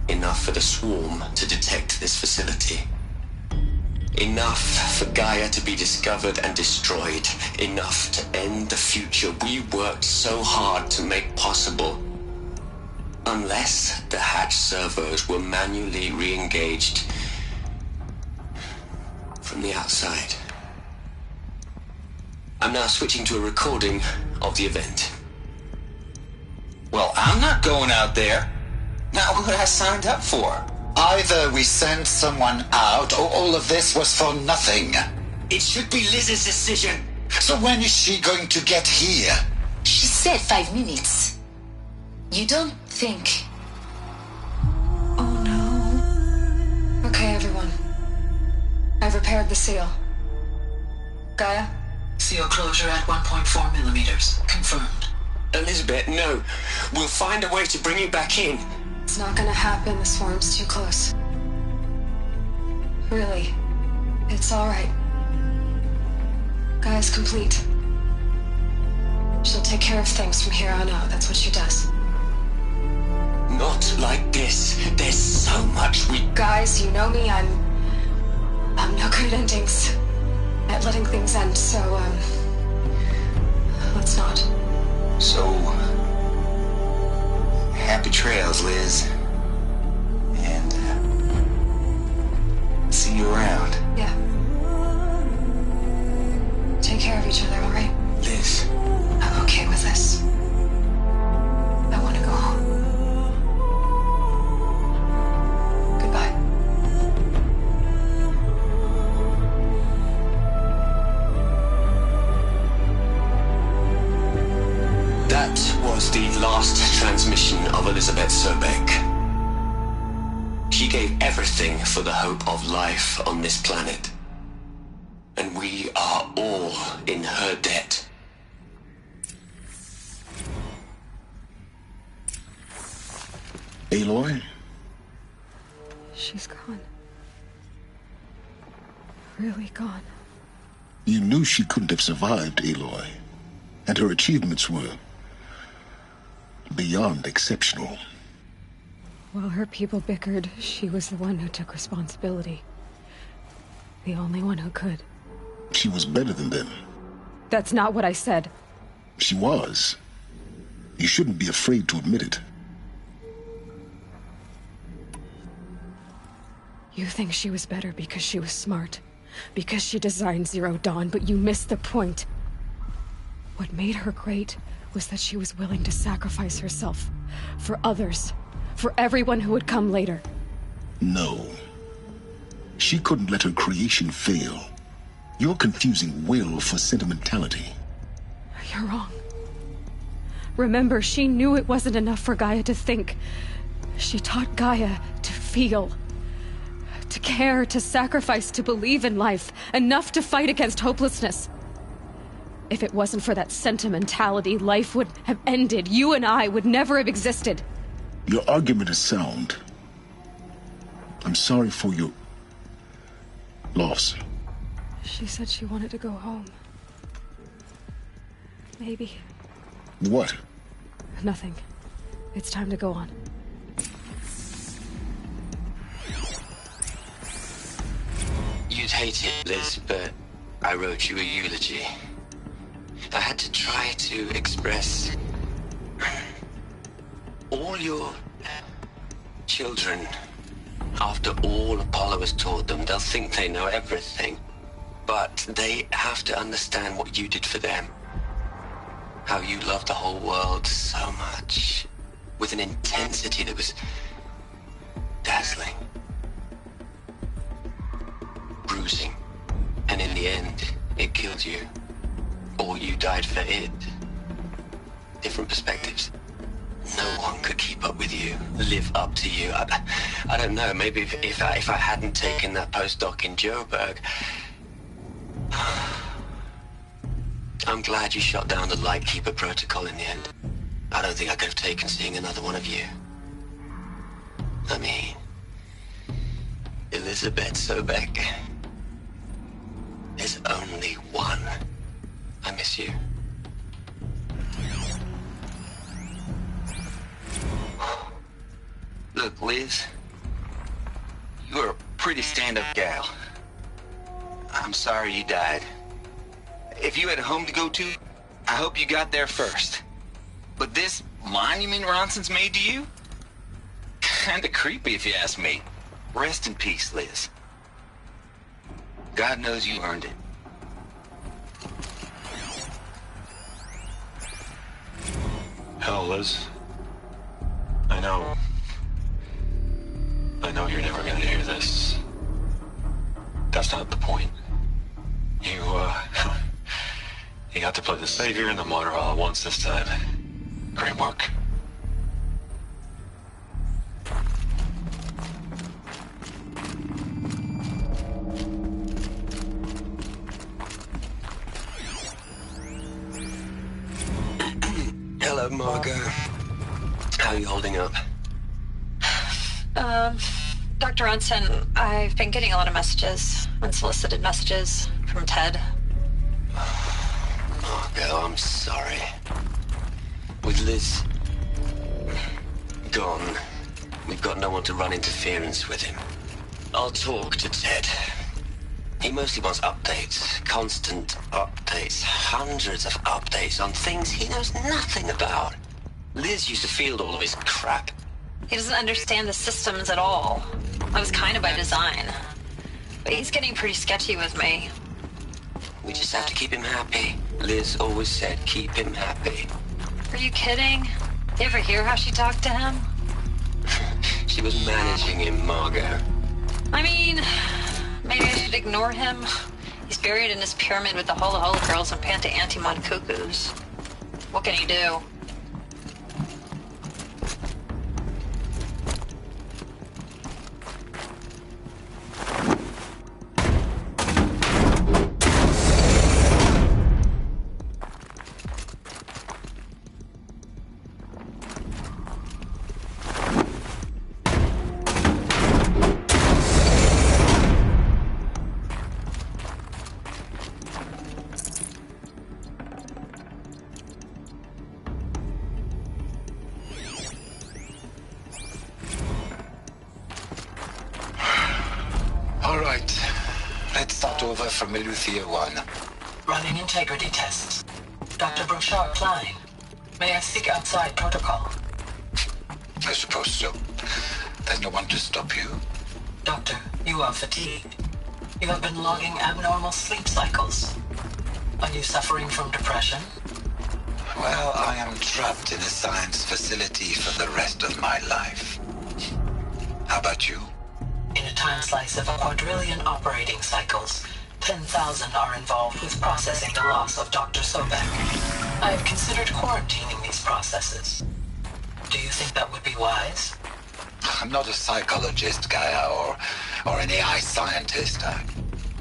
Enough for the swarm to detect this facility. Enough for Gaia to be discovered and destroyed. Enough to end the future we worked so hard to make possible. Unless the hatch servos were manually re-engaged from the outside. I'm now switching to a recording of the event.
Well, I'm not going out there. Not what I signed up for.
Either we send someone out, or all of this was for nothing.
It should be Liz's decision.
So when is she going to get here?
She said 5 minutes. You don't think...
Oh no. Okay, everyone. I've repaired the seal. Gaia?
Seal closure at 1.4 millimeters. Confirmed.
Elizabeth, no. We'll find a way to bring you back in.
It's not gonna happen. The swarm's too close. Really. It's alright. Gaia's complete. She'll take care of things from here on out. That's what she does.
Not like this. There's so much we...
Guys, you know me. I'm no good at endings. At letting things end, so, let's not.
So, happy trails, Liz. And, see you around.
Yeah. Take care of each other, alright?
Liz.
I'm okay with this. I want to go home. Goodbye.
That was the last transmission of Elizabeth Sobek. She gave everything for the hope of life on this planet. And we are all in her debt.
Aloy?
She's gone. Really gone.
You knew she couldn't have survived, Aloy. And her achievements were beyond exceptional.
While her people bickered, she was the one who took responsibility. The only one who could.
She was better than them.
That's not what I said.
She was. You shouldn't be afraid to admit it.
You think she was better because she was smart, because she designed Zero Dawn, but you missed the point. What made her great was that she was willing to sacrifice herself for others, for everyone who would come later.
No. She couldn't let her creation fail. You're confusing will for sentimentality.
You're wrong. Remember, she knew it wasn't enough for Gaia to think. She taught Gaia to feel. To care, to sacrifice, to believe in life. Enough to fight against hopelessness. If it wasn't for that sentimentality, life would have ended. You and I would never have existed.
Your argument is sound. I'm sorry for your loss.
She said she wanted to go home. Maybe.
What?
Nothing. It's time to go on.
You'd hate it, Liz, but I wrote you a eulogy. I had to try to express all your children. After all Apollo has taught them, they'll think they know everything. But they have to understand what you did for them. How you loved the whole world so much, with an intensity that was dazzling. Bruising. And in the end, it killed you. Or you died for it. Different perspectives. No one could keep up with you, live up to you. I don't know, maybe if I hadn't taken that postdoc in Joburg. I'm glad you shot down the Lightkeeper protocol in the end. I don't think I could have taken seeing another one of you. I mean, Elizabeth Sobek. There's only one. I miss you.
Look, Liz, you're a pretty stand-up gal. I'm sorry you died. If you had a home to go to, I hope you got there first. But this monument Ronson's made to you? Kinda creepy if you ask me. Rest in peace, Liz. God knows you earned it.
Hell, Liz. I know you're never gonna hear this. That's not the point. You got to play the savior and the martyr all at once this time. Great work.
Hello, Margot. How are you holding up?
Dr. Ronson, I've been getting a lot of messages, unsolicited messages from Ted.
Margot, I'm sorry. With Liz gone, we've got no one to run interference with him. I'll talk to Ted. He mostly wants updates, constant updates, hundreds of updates on things he knows nothing about. Liz used to field all of his crap.
He doesn't understand the systems at all. That was kind of by design. But he's getting pretty sketchy with me.
We just have to keep him happy. Liz always said keep him happy.
Are you kidding? You ever hear how she talked to him?
She was managing him, Margot.
I mean, maybe I should ignore him. He's buried in his pyramid with the Hula Hula girls and Panta Antimon cuckoos. What can he do?
over from Eleuthia 1.
Running integrity tests. Dr. Brochard Klein, may I speak outside protocol?
I suppose so. There's no one to stop you.
Doctor, you are fatigued. You have been logging abnormal sleep cycles. Are you suffering from depression?
Well, I am trapped in a science facility for the rest of my life. How about you?
In a time slice of 1,000,000,000 operating cycles, 10,000 are involved with processing the loss of Dr. Sobek. I have considered quarantining these processes. Do you think that would be wise?
I'm not a psychologist, Gaia, or an AI scientist.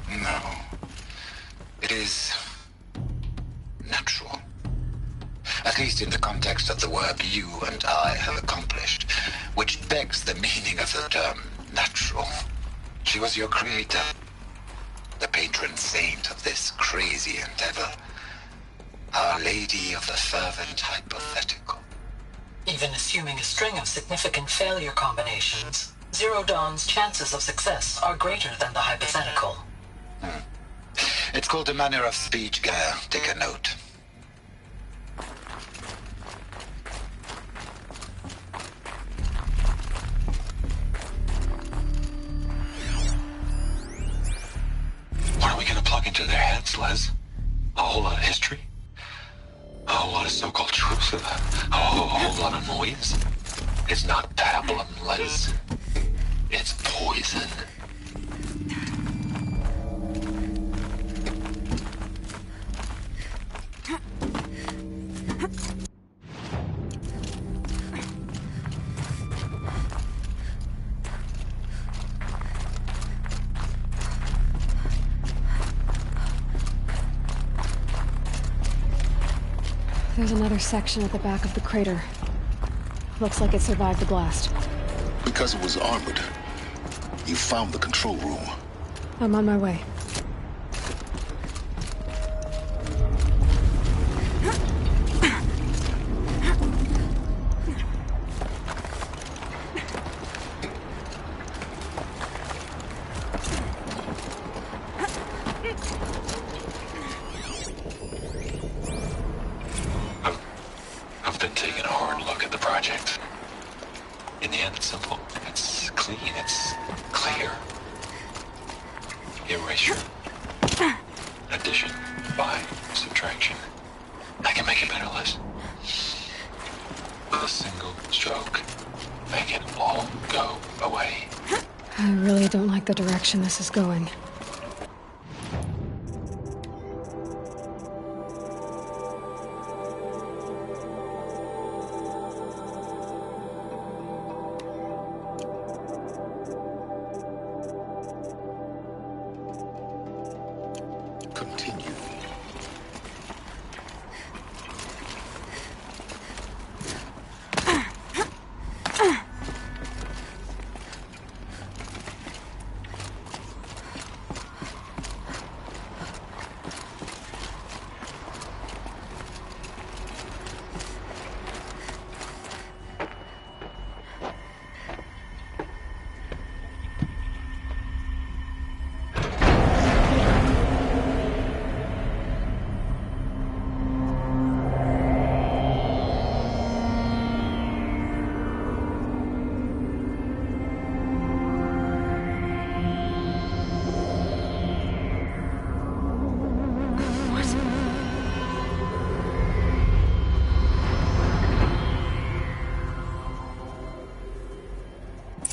No. It is natural. At least in the context of the work you and I have accomplished, which begs the meaning of the term natural. She was your creator, the patron saint of this crazy endeavor, Our Lady of the Fervent Hypothetical.
Even assuming a string of significant failure combinations, Zero Dawn's chances of success are greater than the hypothetical.
It's called a manner of speech, Gaia. Take a note.
What are we gonna plug into their heads, Les? A whole lot of history? A whole lot of so-called truth? A whole lot of noise? It's not pablum, Les. It's poison.
There's another section at the back of the crater. Looks like it survived the blast.
Because it was armored. You found the control room.
I'm on my way.
I've been taking a hard look at the project. In the end, it's simple. It's clean. It's clear. Erasure. Addition. By subtraction. I can make it better, Liz. With a single stroke. Make it all go away.
I really don't like the direction this is going.
Continue.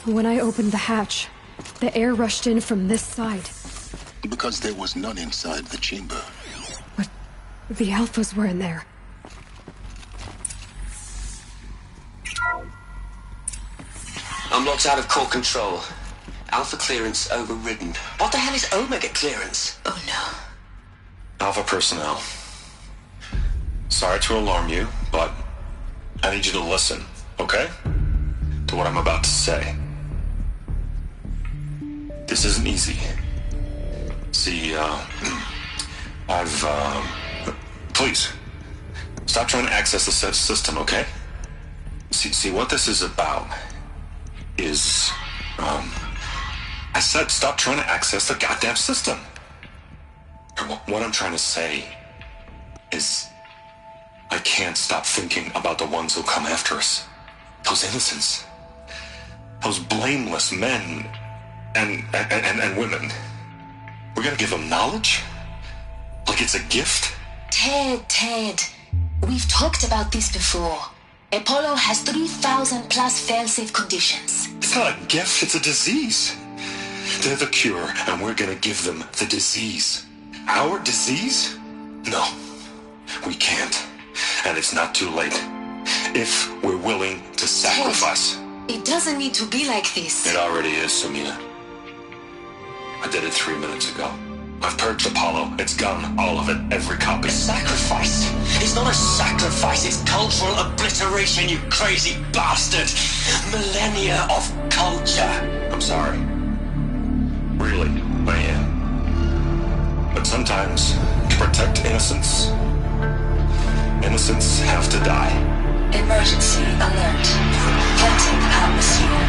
When I opened the hatch, the air rushed in from this side.
Because there was none inside the chamber.
But the Alphas were in there.
I'm locked out of core control. Alpha clearance overridden. What the hell is Omega clearance? Oh no.
Alpha personnel. Sorry to alarm you, but I need you to listen, okay? To what I'm about to say. This isn't easy. See, please, stop trying to access the system, okay? See, what this is about is, I said stop trying to access the goddamn system. What I'm trying to say is I can't stop thinking about the ones who come after us. Those innocents. Those blameless men and women. We're gonna give them knowledge? Like it's a gift?
Ted. We've talked about this before. Apollo has 3,000 plus fail-safe conditions.
It's not a gift, it's a disease. They're the cure, and we're gonna give them the disease. Our disease? No, we can't. And it's not too late. If we're willing to sacrifice.
Ted, it doesn't need to be like this.
It already is, Samina. I did it 3 minutes ago. I've purged Apollo. It's gone. All of it. Every copy.
A sacrifice? It's not a sacrifice. It's cultural obliteration, you crazy bastard. Millennia of culture.
I'm sorry. Really, I am. But sometimes, to protect innocence, innocents have to die.
Emergency alert. Venting atmosphere.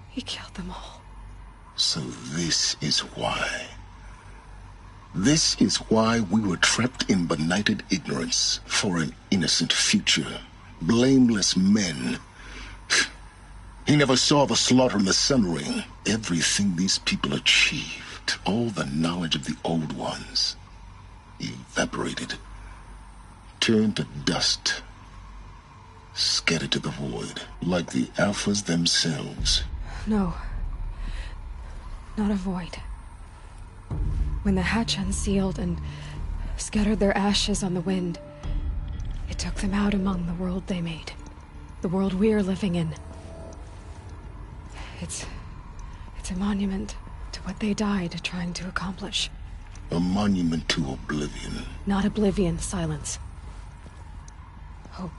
He killed them all.
So this is why. This is why we were trapped in benighted ignorance for an innocent future. Blameless men. He never saw the slaughter in the Sun Ring. Everything these people achieved, all the knowledge of the old ones, evaporated, turned to dust, scattered to the void, like the Alphas themselves.
No. Not a void. When the hatch unsealed and scattered their ashes on the wind, it took them out among the world they made. The world we're living in. It's a monument to what they died trying to accomplish.
A monument to oblivion.
Not oblivion, silence. Hope.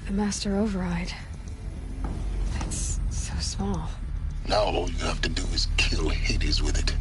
The Master Override. It's so small.
Now all you have to do is kill Hades with it.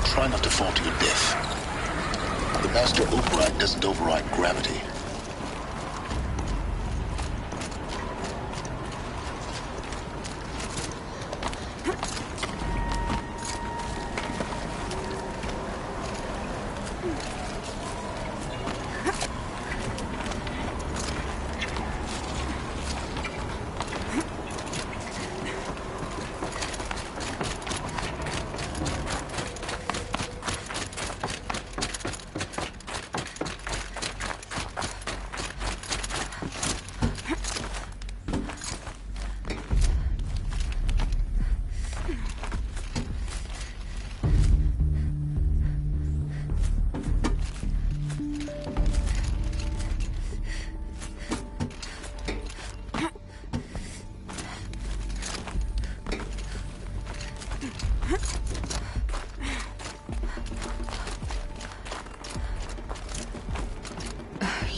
Try not to fall to your death. The Master Override doesn't override gravity.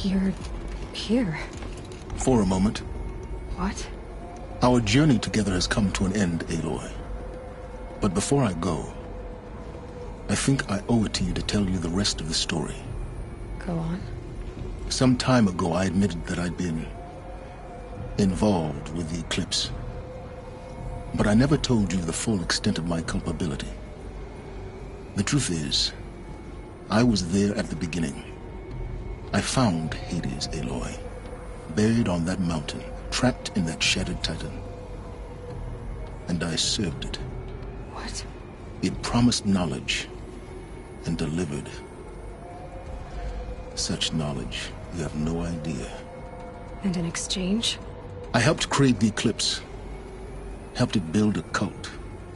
You're here.
For a moment.
What?
Our journey together has come to an end, Aloy. But before I go, I think I owe it to you to tell you the rest of the story.
Go on.
Some time ago, I admitted that I'd been involved with the Eclipse. But I never told you the full extent of my culpability. The truth is, I was there at the beginning. I found Hades, Aloy. Buried on that mountain, trapped in that shattered titan. And I served it.
What?
It promised knowledge and delivered. Such knowledge, you have no idea.
And in exchange?
I helped create the Eclipse. Helped it build a cult,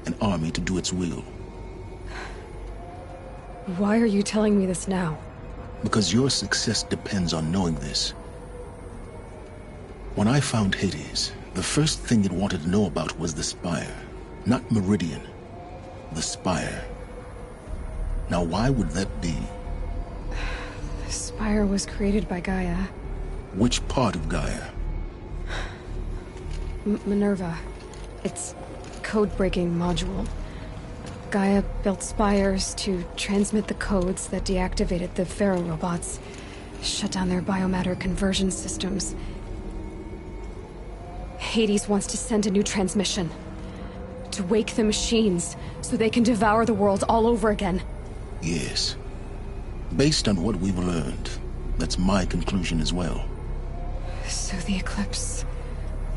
an army to do its will.
Why are you telling me this now?
Because your success depends on knowing this. When I found Hades, the first thing it wanted to know about was the Spire. Not Meridian. The Spire. Now why would that be?
The Spire was created by Gaia.
Which part of Gaia?
Minerva. Its code-breaking module. Gaia built spires to transmit the codes that deactivated the Pharaoh robots, shut down their biomatter conversion systems. Hades wants to send a new transmission. To wake the machines, so they can devour the world all over again.
Yes. Based on what we've learned, that's my conclusion as well.
So the Eclipse...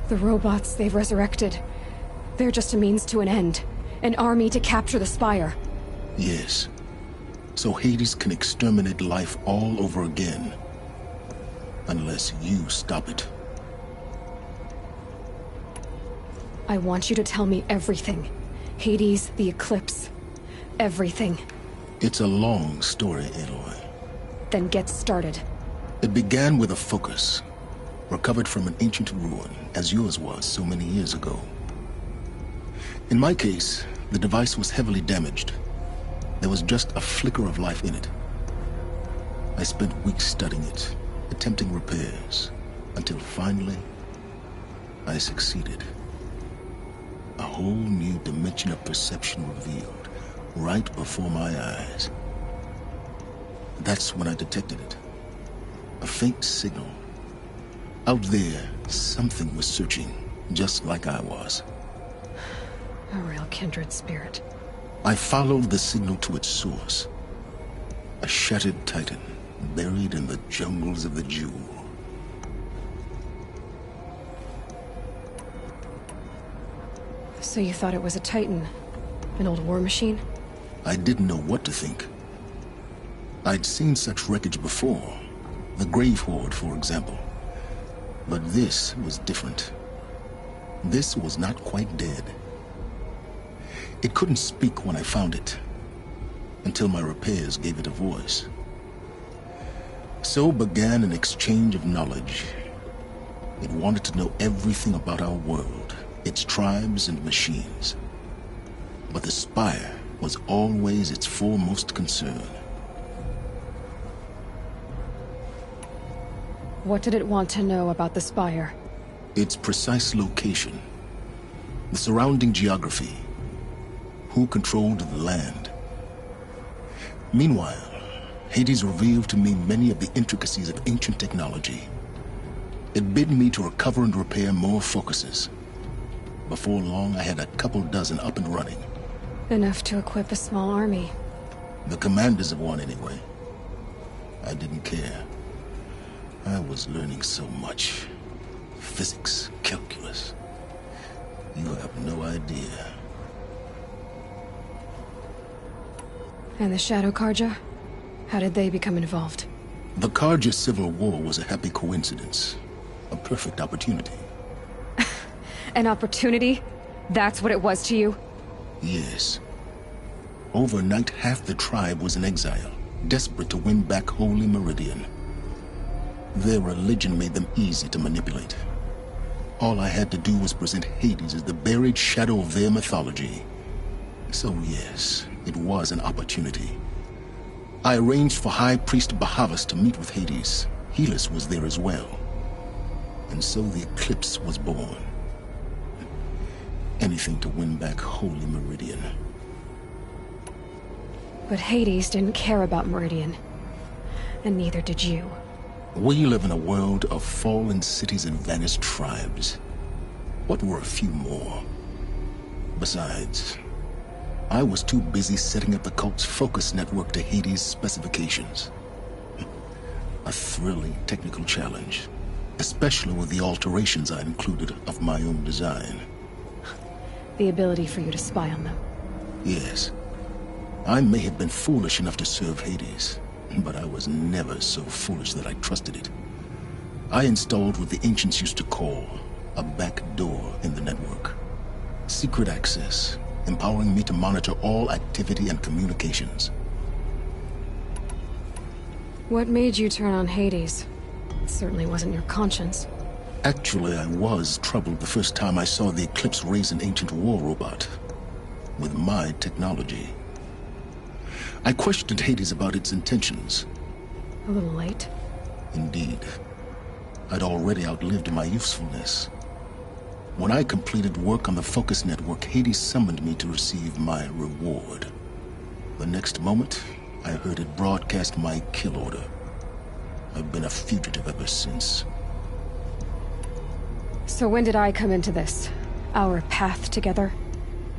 the robots they've resurrected... they're just a means to an end. An army to capture the Spire.
Yes. So Hades can exterminate life all over again. Unless you stop it.
I want you to tell me everything. Hades, the Eclipse. Everything.
It's a long story, Aloy.
Then get started.
It began with a focus. Recovered from an ancient ruin, as yours was so many years ago. In my case, the device was heavily damaged. There was just a flicker of life in it. I spent weeks studying it, attempting repairs, until finally, I succeeded. A whole new dimension of perception revealed, right before my eyes. That's when I detected it. A faint signal. Out there, something was searching, just like I was.
A real kindred spirit.
I followed the signal to its source. A shattered titan, buried in the jungles of the Jewel.
So you thought it was a titan? An old war machine?
I didn't know what to think. I'd seen such wreckage before. The Grave Horde, for example. But this was different. This was not quite dead. It couldn't speak when I found it, until my repairs gave it a voice. So began an exchange of knowledge. It wanted to know everything about our world, its tribes and machines. But the Spire was always its foremost concern.
What did it want to know about the Spire?
Its precise location, the surrounding geography, who controlled the land. Meanwhile, Hades revealed to me many of the intricacies of ancient technology. It bid me to recover and repair more focuses. Before long, I had a couple dozen up and running.
Enough to equip a small army.
The commanders of one, anyway. I didn't care. I was learning so much. Physics, calculus. You have no idea.
And the Shadow Carja? How did they become involved?
The Carja Civil War was a happy coincidence. A perfect opportunity.
An opportunity? That's what it was to you?
Yes. Overnight, half the tribe was in exile, desperate to win back Holy Meridian. Their religion made them easy to manipulate. All I had to do was present Hades as the buried shadow of their mythology. So yes, it was an opportunity. I arranged for High Priest Bahavas to meet with Hades. Helis was there as well. And so the Eclipse was born. Anything to win back Holy Meridian.
But Hades didn't care about Meridian. And neither did you.
We live in a world of fallen cities and vanished tribes. What were a few more? Besides, I was too busy setting up the cult's focus network to Hades' specifications. A thrilling technical challenge, especially with the alterations I included of my own design.
The ability for you to spy on them.
Yes. I may have been foolish enough to serve Hades, but I was never so foolish that I trusted it. I installed what the ancients used to call a back door in the network. Secret access, empowering me to monitor all activity and communications.
What made you turn on Hades? It certainly wasn't your conscience.
Actually, I was troubled the first time I saw the Eclipse raise an ancient war robot. With my technology. I questioned Hades about its intentions.
A little late.
Indeed. I'd already outlived my usefulness. When I completed work on the Focus Network, Hades summoned me to receive my reward. The next moment, I heard it broadcast my kill order. I've been a fugitive ever since.
So when did I come into this? Our path together?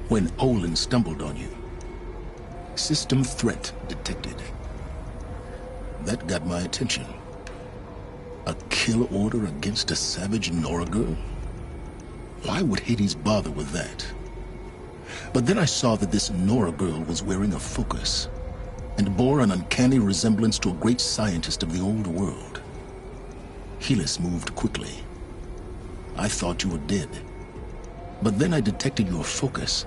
When Olin stumbled on you. System threat detected. That got my attention. A kill order against a savage Nora girl? Why would Hades bother with that? But then I saw that this Nora girl was wearing a focus, and bore an uncanny resemblance to a great scientist of the old world. Helis moved quickly. I thought you were dead. But then I detected your focus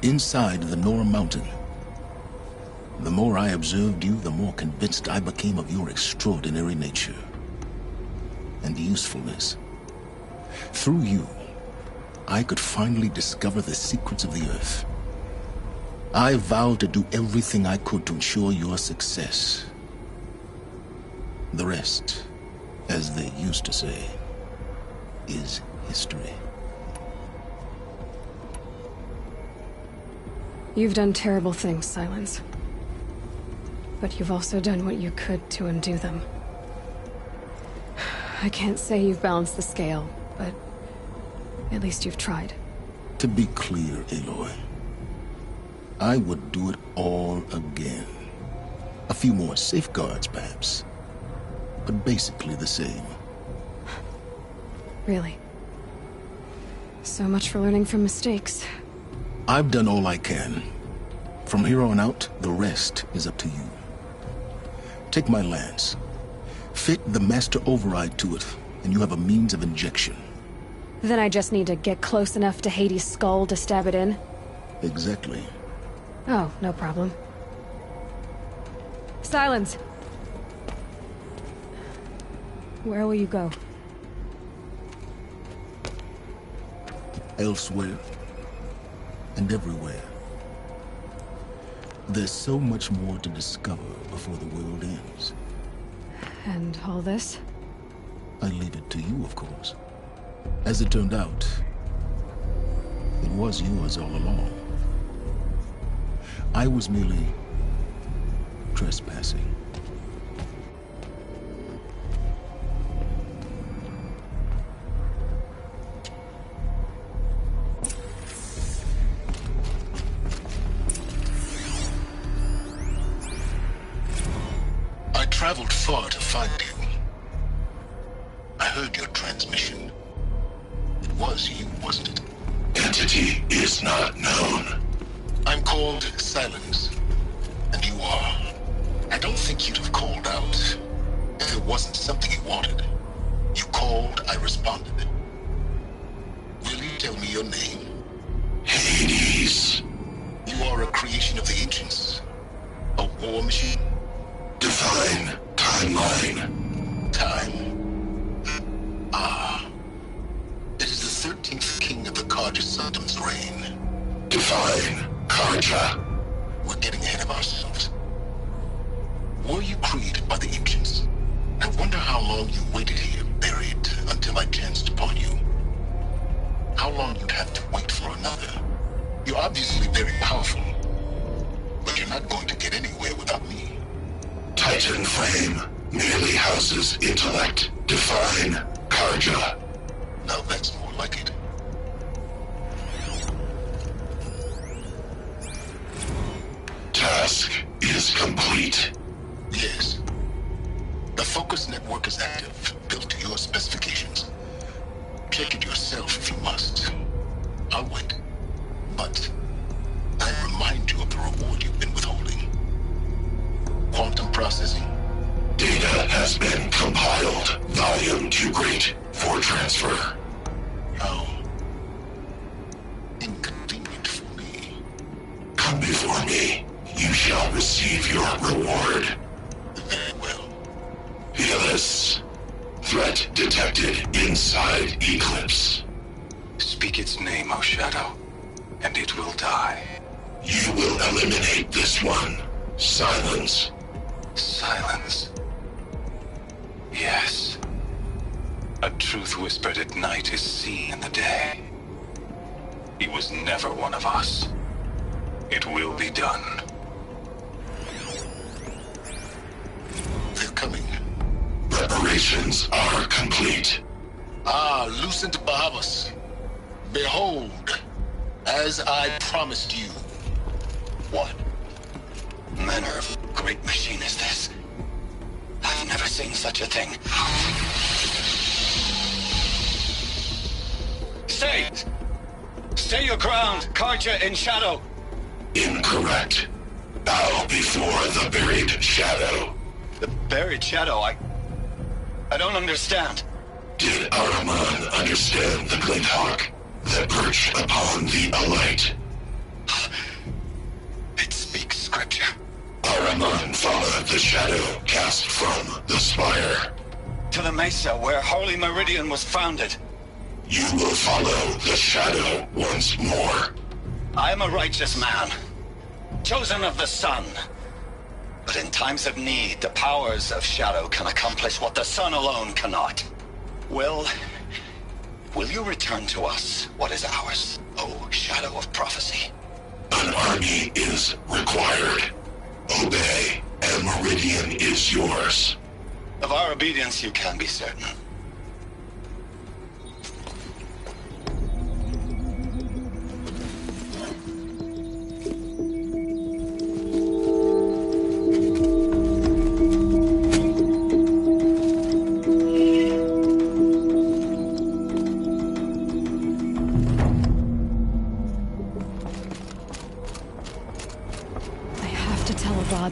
inside the Nora mountain. The more I observed you, the more convinced I became of your extraordinary nature and usefulness. Through you, I could finally discover the secrets of the Earth. I vowed to do everything I could to ensure your success. The rest, as they used to say, is history.
You've done terrible things, Silence. But you've also done what you could to undo them. I can't say you've balanced the scale, but at least you've tried.
To be clear, Aloy, I would do it all again. A few more safeguards, perhaps, but basically the same.
Really? So much for learning from mistakes.
I've done all I can. From here on out, the rest is up to you. Take my lance. Fit the master override to it, and you have a means of injection.
Then I just need to get close enough to Hades' skull to stab it in?
Exactly.
Oh, no problem. Silence! Where will you go?
Elsewhere. And everywhere. There's so much more to discover before the world ends.
And all this?
I leave it to you, of course. As it turned out, it was yours all along. I was merely trespassing. I traveled far to find you. I heard your transmission. It was you, wasn't it?
Entity is not known.
I'm called Silence, and you are. I don't think you'd have called out if it wasn't something you wanted. You called, I responded. Will you tell me your name?
Hades.
You are a creation of the ancients. A war machine?
Divine timeline.
Time. Ah. It is the 13th king of the Carja Sultan's reign.
Divine Carja.
We're getting ahead of ourselves. Were you created by the ancients? I wonder how long you waited here, buried, until I chanced upon you. How long you'd have to wait for another. You're obviously very powerful, but you're not going to get anywhere without me.
Titan Flame merely houses intellect. Divine Carja.
Now that's more like it.
Task is complete.
Yes. The focus focus network is active, built to your specifications. Check it yourself if you must. I'll wait. But I remind you of the reward you've been withholding. Quantum processing.
Data has been compiled. Volume too great for transfer.
How inconvenient for me.
Come before me. You shall receive your reward.
Very well.
Helis. Threat detected inside Eclipse.
Speak its name, O Shadow, and it will die.
You will eliminate this one. Silence.
Silence. Yes. A truth whispered at night is seen in the day. He was never one of us. It will be done.
They're coming.
Preparations are complete.
Ah, Lucent Bahavas. Behold, as I promised you.
What manner of great machine is this? I've never seen such a thing. Stay! Stay your ground, Karja in Shadow!
Incorrect. Bow before the buried shadow.
The buried shadow, I don't understand.
Did Araman understand the glint hawk that perched upon the alight?
It speaks scripture.
Araman followed the shadow cast from the spire.
To the mesa where Holy Meridian was founded.
You will follow the shadow once more.
I am a righteous man, chosen of the sun. But in times of need, the powers of shadow can accomplish what the sun alone cannot. Will you return to us what is ours, O Shadow of Prophecy?
An army is required. Obey, and Meridian is yours.
Of our obedience you can be certain.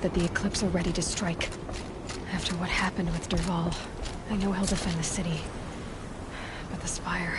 That the Eclipse are ready to strike. After what happened with Dervahl, I know he'll defend the city. But the Spire...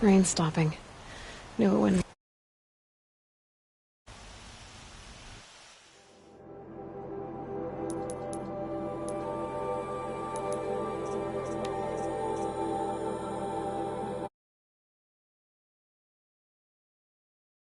Rain's stopping. Knew it wouldn't.